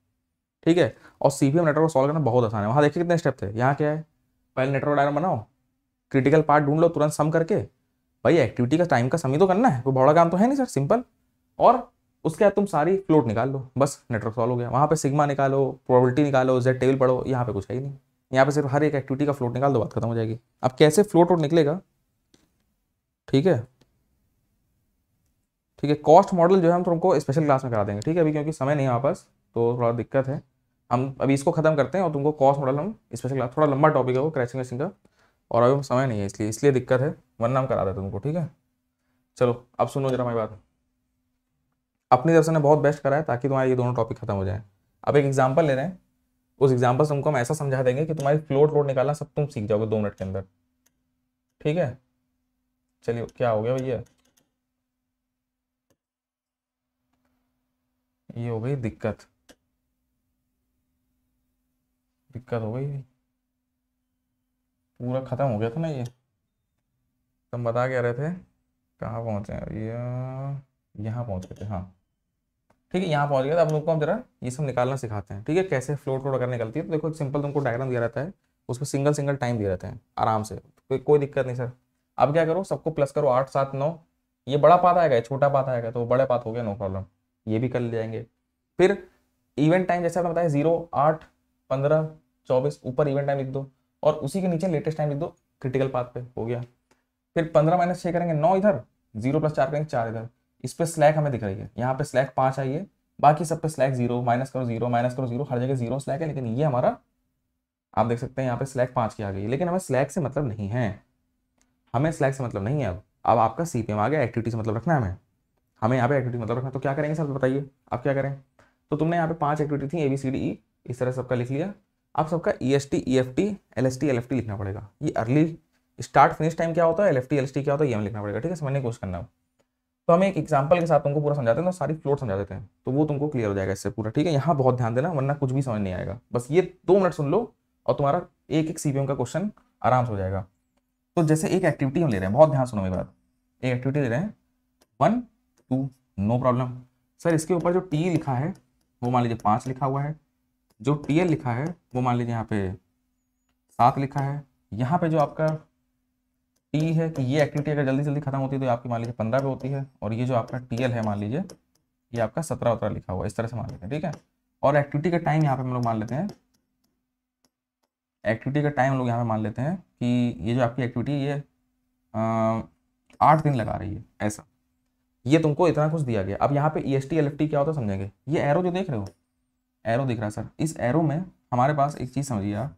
ठीक है। और CPM नेटवर्क को सॉल्व करना बहुत आसान है। वहाँ देखिए कितने स्टेप थे, यहाँ क्या है, पहले नेटवर्क डायग्राम बनाओ, क्रिटिकल पार्ट ढूंढ लो तुरंत सम करके, भाई एक्टिविटी का टाइम का सम ही तो करना है, कोई बड़ा काम तो है नहीं सर, सिंपल। और उसके बाद तुम सारी फ्लोट निकाल लो, बस नेटवर्क सॉल्व हो गया। वहाँ पे सिग्मा निकालो, प्रोबेबिलिटी निकालो, Z टेबल पढ़ो, यहाँ पे कुछ है ही नहीं। यहाँ पे सिर्फ हर एक एक्टिविटी का फ्लोट निकाल दो, बात खत्म हो जाएगी। अब कैसे फ्लोट वोट निकलेगा, ठीक है, ठीक है। कॉस्ट मॉडल जो है हम तुमको स्पेशल क्लास में करा देंगे, ठीक है। अभी क्योंकि समय नहीं है हमारे पास तो थोड़ा दिक्कत है, हम अभी इसको खत्म करते हैं और तुमको कॉस्ट मॉडल हम स्पेशल क्लास, थोड़ा लंबा टॉपिक है वो क्रैशिंग वेशिंग का, और अभी समय नहीं है इसलिए दिक्कत है, वरना हम करा देते तुमको, ठीक है। चलो अब सुनो जरा मेरी बात, अपनी तरफ से ने बहुत बेस्ट करा है ताकि तुम्हारे ये दोनों टॉपिक खत्म हो जाए। अब एक एग्जाम्पल ले रहे हैं, उस एग्जाम्पल से तुमको हम ऐसा समझा देंगे कि तुम्हारी फ्लोट वोट निकालना सब तुम सीख जाओगे 2 मिनट के अंदर, ठीक है। चलिए क्या हो गया भैया, ये हो गई दिक्कत हो गई, पूरा खत्म हो गया था ना ये। तुम बता क्या रहे थे, कहाँ पहुँचे, यहाँ पहुँच गए थे, हाँ ठीक है, यहाँ पहुँच गया था। अब लोग को हम जरा ये सब निकालना सिखाते हैं, ठीक है, कैसे फ्लोट वोट अगर निकलती है। तो देखो एक सिंपल तुमको डायग्राम दिया रहता है, उसमें सिंगल टाइम दिए रहते हैं आराम से, कोई दिक्कत नहीं सर। अब क्या करो, सबको प्लस करो, 8 7 9, ये बड़ा पाथ आएगा, ये छोटा पाथ आएगा, तो बड़ा पाथ हो गया, नो प्रॉब्लम, ये भी कर ले जाएंगे। फिर इवेंट टाइम जैसे आपने बताया 0 8 15 24, ऊपर इवेंट टाइम लिख दो और उसी के नीचे लेटेस्ट टाइम लिख दो क्रिटिकल पाथ पे, हो गया। फिर 15 - 6 करेंगे 9 इधर, 0 + 4 करेंगे 4 इधर। इस पे स्लैक हमें दिख रही है, यहाँ पे स्लैक 5 आई है, बाकी सब पे स्लैक 0, माइनस करो 0 माइनस करो 0, हर जगह 0 स्लैक है। लेकिन ये हमारा आप देख सकते हैं यहाँ पे स्लैक 5 की आ गई, लेकिन हमें स्लैक से मतलब नहीं है, हमें स्लैक से मतलब नहीं है। अब आपका CPM आ गया, एक्टिविटी से मतलब रखना है हमें यहाँ पे एक्टिविटी मतलब रखना। तो क्या करेंगे सर बताइए, आप क्या करें। तो तुमने यहाँ पे 5 एक्टिविटी थी, ABCDE इस तरह सबका लिख लिया। अब सबका EST EFT LST LFT लिखना पड़ेगा। ये अर्ली स्टार्ट फिनिश टाइम क्या होता है, LFT LST क्या होता है, ये हमें लिखना पड़ेगा, ठीक है, समझने की कोशिश करना। तो हम एक एग्जाम्पल के साथ तुमको पूरा समझाते हैं, तो सारी फ्लोट समझा देते हैं, तो वो तुमको क्लियर हो जाएगा इससे पूरा, ठीक है। यहाँ बहुत ध्यान देना वरना कुछ भी समझ नहीं आएगा। बस ये 2 मिनट सुन लो और तुम्हारा एक CPM का क्वेश्चन आराम से हो जाएगा। तो जैसे एक एक्टिविटी हम ले रहे हैं, बहुत ध्यान सुनो मेरी बात, एक एक्टिविटी ले रहे हैं 1 2, नो प्रॉब्लम। सर इसके ऊपर जो टी लिखा है वो मान लीजिए 5 लिखा हुआ है, जो टीएल लिखा है वो मान लीजिए यहाँ पे 7 लिखा है, यहाँ पे जो आपका टी है कि ये एक्टिविटी अगर जल्दी जल्दी खत्म होती है तो आपकी मान लीजिए 15 पे होती है, और ये जो आपका टीएल है मान लीजिए ये आपका 17 लिखा हुआ है, इस तरह से मान लेते हैं, ठीक है। और एक्टिविटी का टाइम यहाँ पे हम लोग मान लेते हैं, एक्टिविटी का टाइम हम लोग यहाँ पे मान लेते हैं कि ये जो आपकी एक्टिविटी ये 8 दिन लगा रही है, ऐसा। ये तुमको इतना कुछ दिया गया। अब यहाँ पे EST LFT क्या होता है समझेंगे। ये एरो जो देख रहे हो, एरो दिख रहा है सर, इस एरो में हमारे पास एक चीज समझिए आप,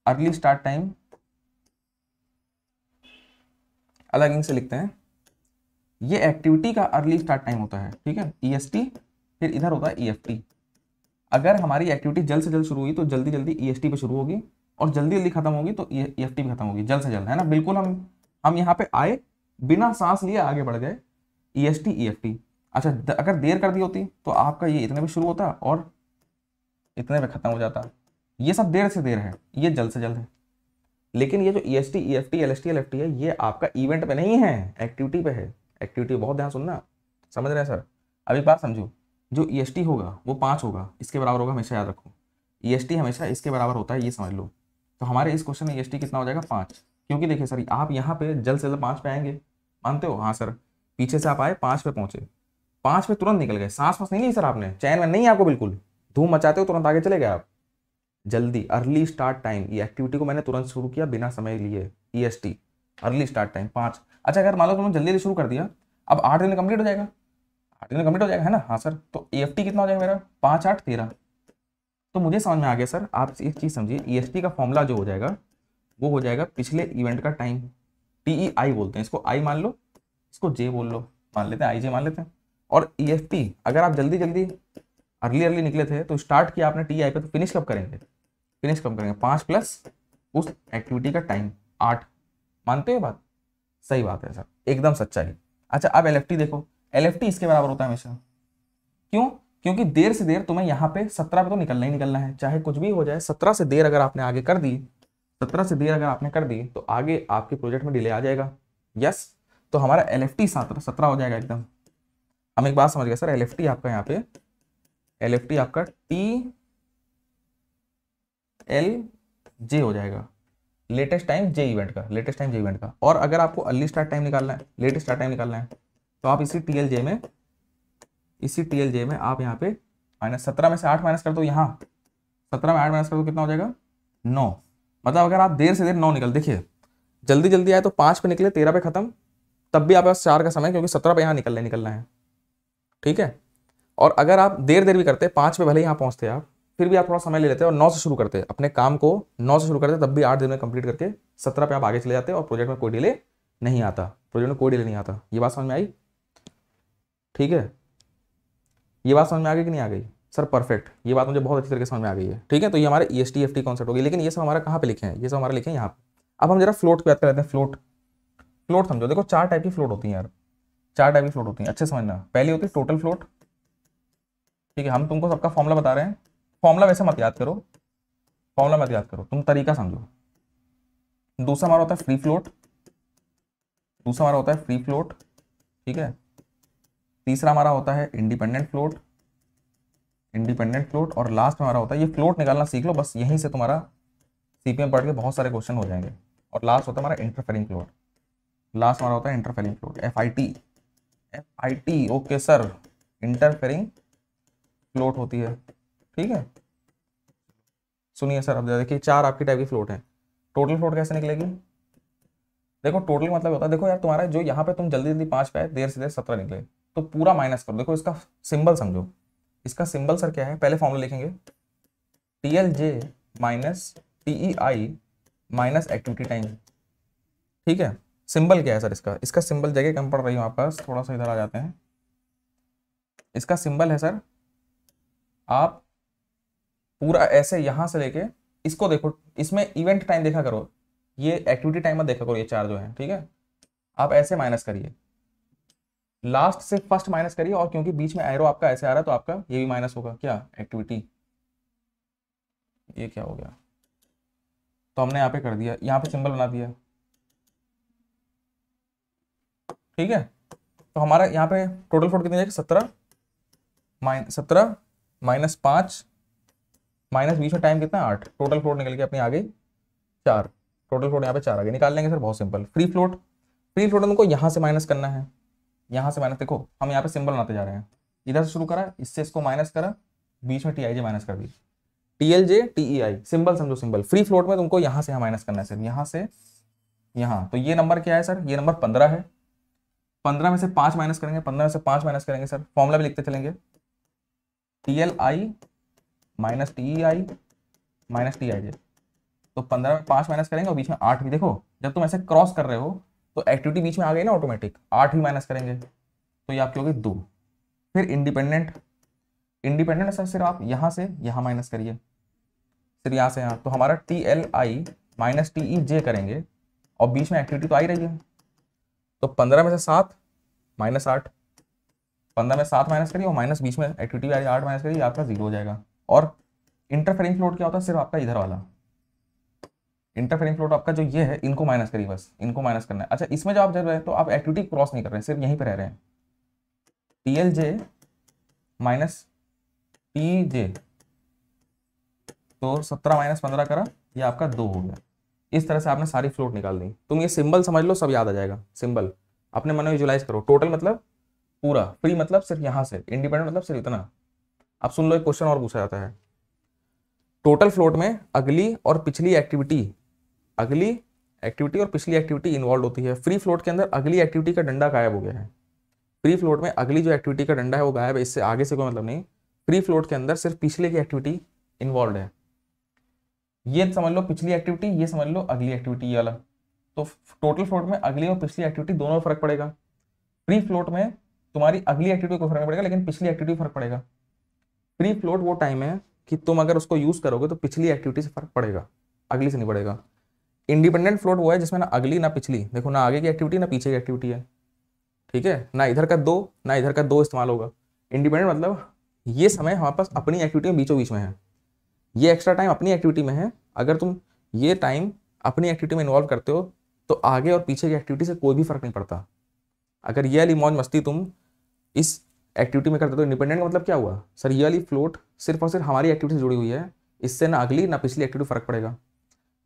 अर्ली स्टार्ट टाइम अलग इंक से लिखते हैं, ये एक्टिविटी का अर्ली स्टार्ट टाइम होता है, ठीक है, EST, फिर इधर होता है EFT। अगर हमारी एक्टिविटी जल्द से जल्द शुरू हुई तो जल्दी जल्दी EST पे शुरू होगी, और जल्दी जल्दी खत्म होगी तो EFT पे खत्म होगी, जल्द से जल्द, है ना। बिल्कुल हम यहाँ पे आए, बिना सांस लिए आगे बढ़ गए, EST EFT। अच्छा, अगर देर कर दी होती तो आपका ये इतने पे शुरू होता और इतने पे खत्म हो जाता। ये सब देर से देर है, ये जल्द से जल्द है। लेकिन ये जो EST EFT LST LFT है, ये आपका इवेंट पे नहीं है, एक्टिविटी पे है। एक्टिविटी बहुत ध्यान सुनना, समझ रहे हैं सर। अभी बात समझो, जो EST होगा वो 5 होगा, इसके बराबर होगा, हमेशा याद रखो। EST हमेशा इसके बराबर होता है, ये समझ लो। तो हमारे इस क्वेश्चन में EST कितना हो जाएगा 5, क्योंकि देखिए सर आप यहाँ पे जल्द से जल्द 5 पे आएंगे, मानते हो? हाँ सर, पीछे से आप आए 5 पे पहुंचे, 5 पे तुरंत निकल गए, सांस वास नहीं ली सर आपने, चैन में नहीं, आपको बिल्कुल धूम मचाते हो तुरंत आगे चले गए आप, जल्दी। अर्ली स्टार्ट टाइम, ये एक्टिविटी को मैंने तुरंत शुरू किया बिना समय लिए, EST अर्ली स्टार्ट टाइम 5। अच्छा, अगर मान लो तुमने जल्दी शुरू कर दिया, अब 8 दिन में कंप्लीट हो जाएगा, 8 दिन में कंप्लीट हो जाएगा, है ना। हाँ सर, तो EFT कितना हो जाएगा मेरा 5 8 13। तो मुझे समझ में आ गया सर, आप एक चीज समझिए, EST का फॉर्मूला जो हो जाएगा वो हो जाएगा पिछले इवेंट का टाइम, TEI बोलते हैं इसको, I मान लो, इसको J बोल लो, मान लेते हैं, IJ मान लेते हैं। और EFT अगर आप जल्दी जल्दी अर्ली निकले थे तो स्टार्ट किया आपने TEI पे, तो फिनिश कब करेंगे, 5 प्लस उस एक्टिविटी का टाइम 8। मानते हो बात? सही बात है सर, एकदम सच्चाई। अच्छा, अब LFT देखो, LFT इसके बराबर होता है हमेशा। क्यों? क्योंकि देर से देर तुम्हें यहाँ पे 17 पे तो निकलना ही निकलना है, चाहे कुछ भी हो जाए। 17 से देर अगर आपने आगे कर दी, 17 से देर अगर आपने कर दी तो आगे आपके प्रोजेक्ट में डिले आ जाएगा। यस, तो हमारा LFT 17 हो जाएगा एकदम। हम एक बात समझ गए सर, LFT आपका यहाँ पे, LFT आपका TLJ हो जाएगा, लेटेस्ट टाइम J इवेंट का, लेटेस्ट टाइम J इवेंट का। और अगर आपको अर्ली स्टार्ट टाइम निकालना है, लेटेस्ट स्टार्ट टाइम निकालना है, तो आप इसी TLJ में आप यहाँ पे -17 में से 8 माइनस कर दो, यहाँ 17 में 8 माइनस कर दो, कितना हो जाएगा 9। मतलब अगर आप देर से देर 9 निकल, देखिए जल्दी जल्दी आए तो 5 पे निकले, 13 पे खत्म, तब भी आपके पास 4 का समय, क्योंकि 17 पे यहाँ निकलना है, ठीक है। और अगर आप देर भी करते, 5 पे भले यहाँ पहुंचते आप, फिर भी आप थोड़ा समय ले लेते और 9 से शुरू करते, अपने काम को 9 से शुरू करते, तब भी 8 दिन में कंप्लीट करके 17 पे आप आगे चले जाते और प्रोजेक्ट में कोई डिले नहीं आता, ये बात समझ में आई? ठीक है, ये बात समझ में आ गई कि नहीं आ गई सर? परफेक्ट, ये बात मुझे बहुत अच्छी तरीके से समझ में आ गई है, ठीक है। तो ये हमारे EST FT कॉन्सेप्ट हो गई, लेकिन ये सब हमारा कहाँ पे लिखे हैं, ये सब हमारे लिखे हैं यहाँ पे। अब हम जरा फ्लोट की बात कर लेते हैं। फ्लोट समझो, देखो 4 टाइप की फ्लोट होती है यार, 4 टाइप की फ्लोट होती है, अच्छे समझना। पहली होती है टोटल फ्लोट, ठीक है, हम तुमको सबका फॉर्मूला बता रहे हैं, फॉर्मूला वैसे मत याद करो, तुम तरीका समझो। दूसरा हमारा होता है फ्री फ्लोट, ठीक है। तीसरा हमारा होता है इंडिपेंडेंट फ्लोट, और लास्ट में हमारा होता है, ये फ्लोट निकालना सीख लो बस, यहीं से तुम्हारा CPM पढ़ के बहुत सारे क्वेश्चन हो जाएंगे। और लास्ट होता है हमारा interfering float, FIT, okay sir, interfering float होती है, ठीक है। सुनिए सर, अब देखिए 4 आपकी टाइप की फ्लोट है। टोटल फ्लोट कैसे निकलेगी? देखो टोटल मतलब होता है, देखो यार तुम्हारा जो यहाँ पे तुम जल्दी जल्दी 5 पे आए, देर से देर 17 निकले, तो पूरा माइनस करो। देखो इसका सिंबल समझो, इसका सिंबल सर क्या है, पहले फॉर्मूला लिखेंगे, TLJ minus TEI minus activity time, ठीक है। सिंबल क्या है सर इसका सिंबल जगह कम पड़ रही हूँ आपका, थोड़ा सा इधर आ जाते हैं। इसका सिंबल है सर, आप पूरा ऐसे यहां से लेके इसको देखो, इसमें इवेंट टाइम देखा करो, ये एक्टिविटी टाइम मत देखा करो, ये 4 जो है, ठीक है। आप ऐसे माइनस करिए, लास्ट से फर्स्ट माइनस करिए, और क्योंकि बीच में एरो आपका ऐसे आ रहा है तो आपका ये भी माइनस होगा, क्या एक्टिविटी, ये क्या हो गया, तो हमने यहाँ पे कर दिया, यहाँ पे सिंबल बना दिया, ठीक है। तो हमारा यहाँ पे टोटल फ्लोट कितनी जाएगी 17 माइनस 5 माइनस बीच में टाइम कितना 8, टोटल फ्लोट निकल के अपनी आ गई 4, टोटल फ्लोट यहाँ पे 4 आ गई। निकाल लेंगे सर, बहुत सिंपल। फ्री फ्लोट तुमको यहाँ से माइनस करना है, यहाँ से माइनस, देखो हम यहाँ पे सिंबल बनाते जा रहे हैं, इधर से शुरू करा, इससे इसको माइनस करा, बीच में TIJ माइनस कर दी, TLJ TEI, सिंबल समझो सिंबल। फ्री फ्लोट में तुमको यहाँ से यहाँ माइनस करना है सर, यहाँ से यहाँ। तो ये नंबर क्या है सर, ये नंबर 15 है। 15 में से 5 माइनस करेंगे, 15 में से 5 माइनस करेंगे सर, फॉर्मूला भी लिखते चलेंगे, TLI minus TEI minus TIJ। तो 15 में 5 माइनस करेंगे और बीच में 8 भी। देखो जब तुम ऐसे क्रॉस कर रहे हो तो एक्टिविटी बीच में आ गई ना ऑटोमेटिक, 8 ही माइनस करेंगे तो ये आपकी होगी 2। फिर इंडिपेंडेंट सर सिर्फ आप यहाँ से यहाँ माइनस करिए, फिर यहाँ से यहाँ, तो हमारा TLI माइनस TEJ करेंगे और बीच में एक्टिविटी तो आ ही रही है। तो 15 में से 7 माइनस 8, 15 में 7 माइनस करिए और माइनस बीच में एक्टिविटी आ रही है 8 माइनस करिए, आपका 0 हो जाएगा। और इंटरफेरिंग फ्लोट क्या होता है, सिर्फ आपका इधर वाला इंटरफेरिंग फ्लोट आपका जो ये है, इनको माइनस करिए, बस इनको माइनस करना है। अच्छा इसमें जो आप जब रहे तो आप एक्टिविटी क्रॉस नहीं कर रहे हैं, सिर्फ यहीं पे रह रहे हैं, TLJ माइनस TJ, तो 17 माइनस 15 करा, ये आपका 2 हो गया। इस तरह से आपने सारी फ्लोट निकाल दी। तुम ये सिंबल समझ लो, सब याद आ जाएगा। सिंबल अपने मन में विजुलाइज करो। टोटल मतलब पूरा, फ्री मतलब सिर्फ यहाँ से, इंडिपेंडेंट मतलब सिर्फ इतना। अब सुन लो, एक क्वेश्चन और पूछा जाता है, टोटल फ्लोट में अगली और पिछली एक्टिविटी और पिछली एक्टिविटी इन्वॉल्व होती है। फ्री फ्लोट के अंदर अगली एक्टिविटी का डंडा गायब हो गया है। फ्री फ्लोट में अगली जो एक्टिविटी का डंडा है वो गायब है, इससे आगे से कोई मतलब नहीं। फ्री फ्लोट के अंदर सिर्फ पिछले की एक्टिविटी इन्वॉल्व है। ये समझ लो पिछली एक्टिविटी, ये समझ लो अगली एक्टिविटी, ये वाला। तो टोटल फ्लोट में अगली और पिछली एक्टिविटी दोनों में फर्क पड़ेगा। फ्री फ्लोट में तुम्हारी अगली एक्टिविटी को फर्क नहीं पड़ेगा, लेकिन पिछली एक्टिविटी फर्क पड़ेगा। फ्री फ्लोट वो टाइम है कि तुम अगर उसको यूज करोगे तो पिछली एक्टिविटी से फर्क पड़ेगा, अगली से नहीं पड़ेगा। इंडिपेंडेंट फ्लोट वो है जिसमें ना अगली ना पिछली, देखो ना आगे की एक्टिविटी ना पीछे की एक्टिविटी है, ठीक है, ना इधर का 2 ना इधर का 2 इस्तेमाल होगा। इंडिपेंडेंट मतलब ये समय हमारे पास अपनी एक्टिविटी में बीचों बीच में है, ये एक्स्ट्रा टाइम अपनी एक्टिविटी में है। अगर तुम ये टाइम अपनी एक्टिविटी में इन्वॉल्व करते हो तो आगे और पीछे की एक्टिविटी से कोई भी फर्क नहीं पड़ता। अगर ये वाली मौज मस्ती तुम इस एक्टिविटी में करते हो तो इंडिपेंडेंट का मतलब क्या हुआ सर, ये वाली फ्लोट सिर्फ और सिर्फ हमारी एक्टिविटी से जुड़ी हुई है, इससे ना अगली ना पिछली एक्टिविटी फर्क पड़ेगा।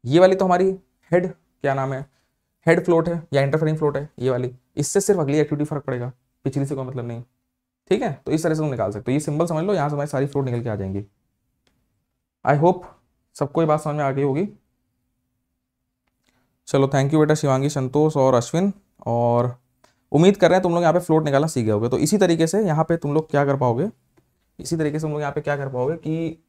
ये वाली तो हमारी हेड, क्या नाम है, हेड फ्लोट है या इंटरफेरिंग फ्लोट है ये वाली, इससे सिर्फ अगली एक्टिविटी फर्क पड़ेगा, पिछली से कोई मतलब नहीं, ठीक है। तो इस तरह से तुम निकाल सकते हो। ये सिंबल समझ लो, यहाँ से हमारी सारी फ्लोट निकल के आ जाएंगी। आई होप सबको ये बात समझ में आ गई होगी। चलो थैंक यू बेटा शिवांगी, संतोष और अश्विन, और उम्मीद कर रहे हैं तुम लोग यहाँ पे फ्लोट निकालना सीख गए होगे। तो इसी तरीके से यहाँ पे तुम लोग क्या कर पाओगे, कि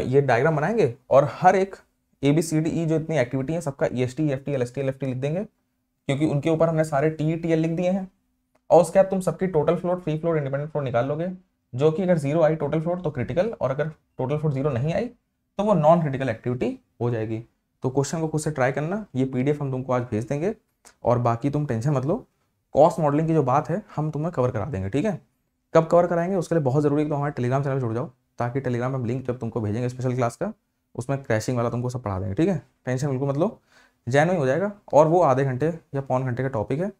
ये डायग्राम बनाएंगे और हर एक ABCDE जो इतनी एक्टिविटी है सबका EST EFT LST LFT लिख देंगे, क्योंकि उनके ऊपर हमने सारे TETL लिख दिए हैं। और उसके बाद तुम सबकी total float, free float, independent float निकाल लोगे, जो कि अगर 0 आई टोटल फ्लोट तो क्रिटिकल, और अगर टोटल फ्लोट 0 नहीं आई तो वो नॉन क्रिटिकल एक्टिविटी हो जाएगी। तो क्वेश्चन को खुद से ट्राई करना, ये PDF हम तुमको आज भेज देंगे, और बाकी तुम टेंशन मत लो, कॉस्ट मॉडलिंग की जो बात है हम तुम्हें कवर करा देंगे, ठीक है। कब कवर कराएंगे उसके लिए बहुत जरूरी है कि तुम हमारे टेलीग्राम चैनल में जुड़ जाओ, ताकि टेलीग्राम में लिंक जब तुमको भेजेंगे स्पेशल क्लास का, उसमें क्रैशिंग वाला तुमको सब पढ़ा देंगे, ठीक है। टेंशन बिल्कुल मत लो, जेन्युइन हो जाएगा। और वो आधे घंटे या पौन घंटे का टॉपिक है,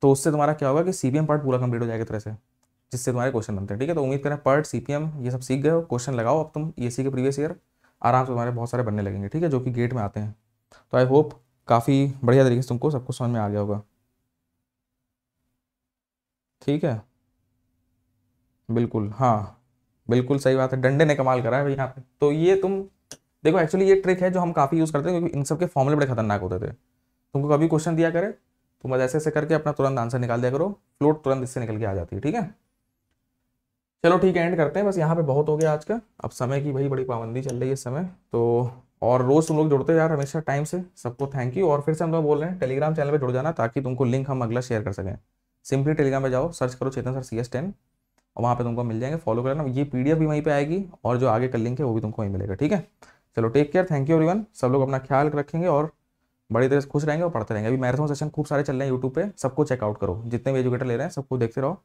तो उससे तुम्हारा क्या होगा कि CPM पार्ट पूरा कंप्लीट हो जाएगा तरह से, जिससे तुम्हारे क्वेश्चन बनते हैं, ठीक है। तो उम्मीद करें पार्ट, CPM ये सब सीख गए हो, क्वेश्चन लगाओ अब तुम ESC के प्रीवियस ईयर, आराम से तुम्हारे बहुत सारे बनने लगेंगे, ठीक है, जो कि गेट में आते हैं। तो आई होप काफ़ी बढ़िया तरीके से तुमको सब कुछ समझ में आ गया होगा, ठीक है। बिल्कुल, हाँ बिल्कुल सही बात है, डंडे ने कमाल करा है भाई यहाँ पे। तो ये तुम देखो, एक्चुअली ये ट्रिक है जो हम काफ़ी यूज़ करते हैं, क्योंकि इन सब के फॉर्मूले बड़े खतरनाक होते थे। तुमको कभी क्वेश्चन दिया करे तुम बस ऐसे ऐसे करके अपना तुरंत आंसर निकाल दिया करो, फ्लोट तुरंत इससे निकल के आ जाती है, ठीक है। चलो ठीक है, एंड करते हैं, बस यहाँ पे बहुत हो गया आज का। अब समय की भाई बड़ी पाबंदी चल रही है इस समय, तो और रोज़ तुम लोग जुड़ते यार हमेशा टाइम से, सबको थैंक यू। और फिर से हम लोग बोल रहे हैं टेलीग्राम चैनल पे जुड़ जाना, ताकि तुमको लिंक हम अगला शेयर कर सकें। सिंपली टेलीग्राम पे जाओ, सर्च करो चेतन सर CS10, और वहाँ पे तुमको मिल जाएंगे, फॉलो करना। ये PDF भी वहीं पे आएगी, और जो आगे का लिंक है वो भी तुमको वहीं मिलेगा, ठीक है। चलो take care, thank you everyone. सब लोग अपना ख्याल रखेंगे और बड़ी तरह से खुश रहेंगे और पढ़ते रहेंगे। अभी मैराथन सेशन खूब सारे चल रहे हैं यूट्यूब पे, सबको चेकआउट करो, जितने भी एजुकेटर ले रहे हैं सबको देखते रहो।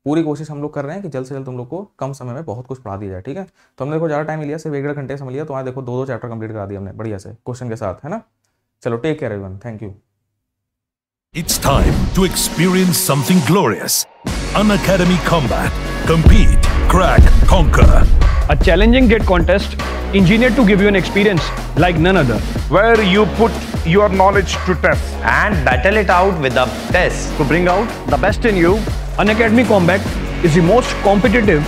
पूरी कोशिश हम लोग कर रहे हैं कि जल्द से जल्द तुम लोग को कम समय में बहुत कुछ पढ़ा दिया जाए, ठीक है। तो हमने देखो ज़्यादा टाइम लिया, सिर्फ 1.5 घंटे समय लिया, तो आज देखो 2 चैप्टर कंप्लीट करा दिया हमने बढ़िया से क्वेश्चन के साथ, है ना। चलो take care everyone, thank you. It's time to experience something glorious. Unacademy Combat. Compete, crack, conquer. A challenging gate contest engineered to give you an experience like none other. Where you put your knowledge to test. And battle it out with the best. To bring out the best in you, Unacademy Combat is the most competitive,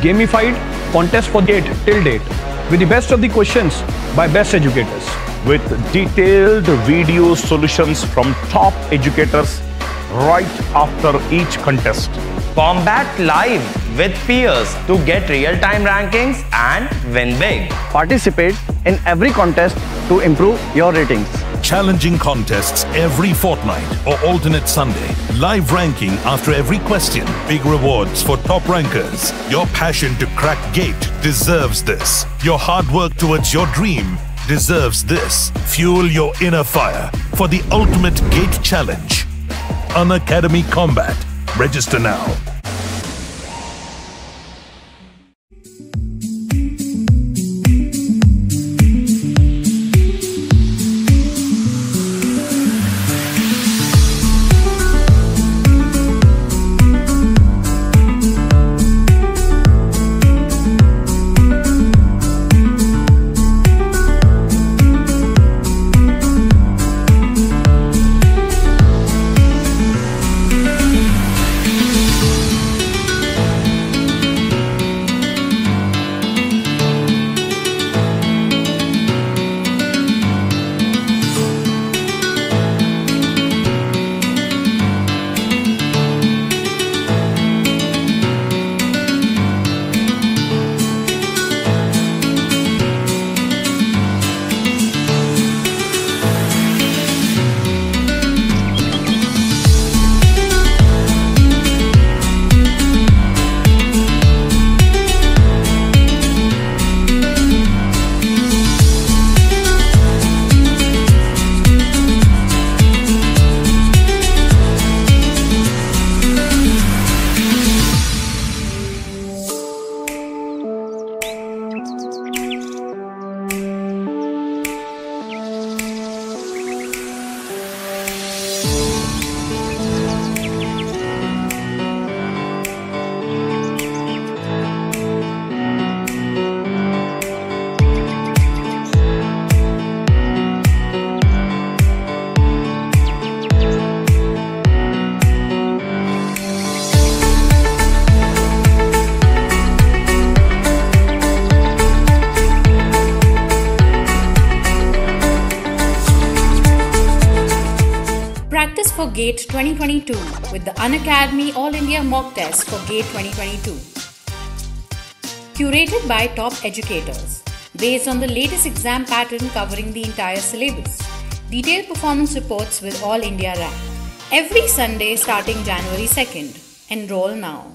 gamified contest for gate till date, with the best of the questions by best educators. With detailed video solutions from top educators right after each contest. Combat live with peers to get real-time rankings and win big. Participate in every contest to improve your ratings. Challenging contests every fortnight or alternate Sunday. Live ranking after every question. Big rewards for top rankers. Your passion to crack gate deserves this. Your hard work towards your dream deserves this. Fuel your inner fire for the ultimate gate challenge. Unacademy Combat. Register now. Practice for GATE 2022 with the Unacademy All India Mock Test for GATE 2022. Curated by top educators, based on the latest exam pattern covering the entire syllabus. Detailed performance reports with All India rank. Every Sunday starting January 2nd. Enroll now.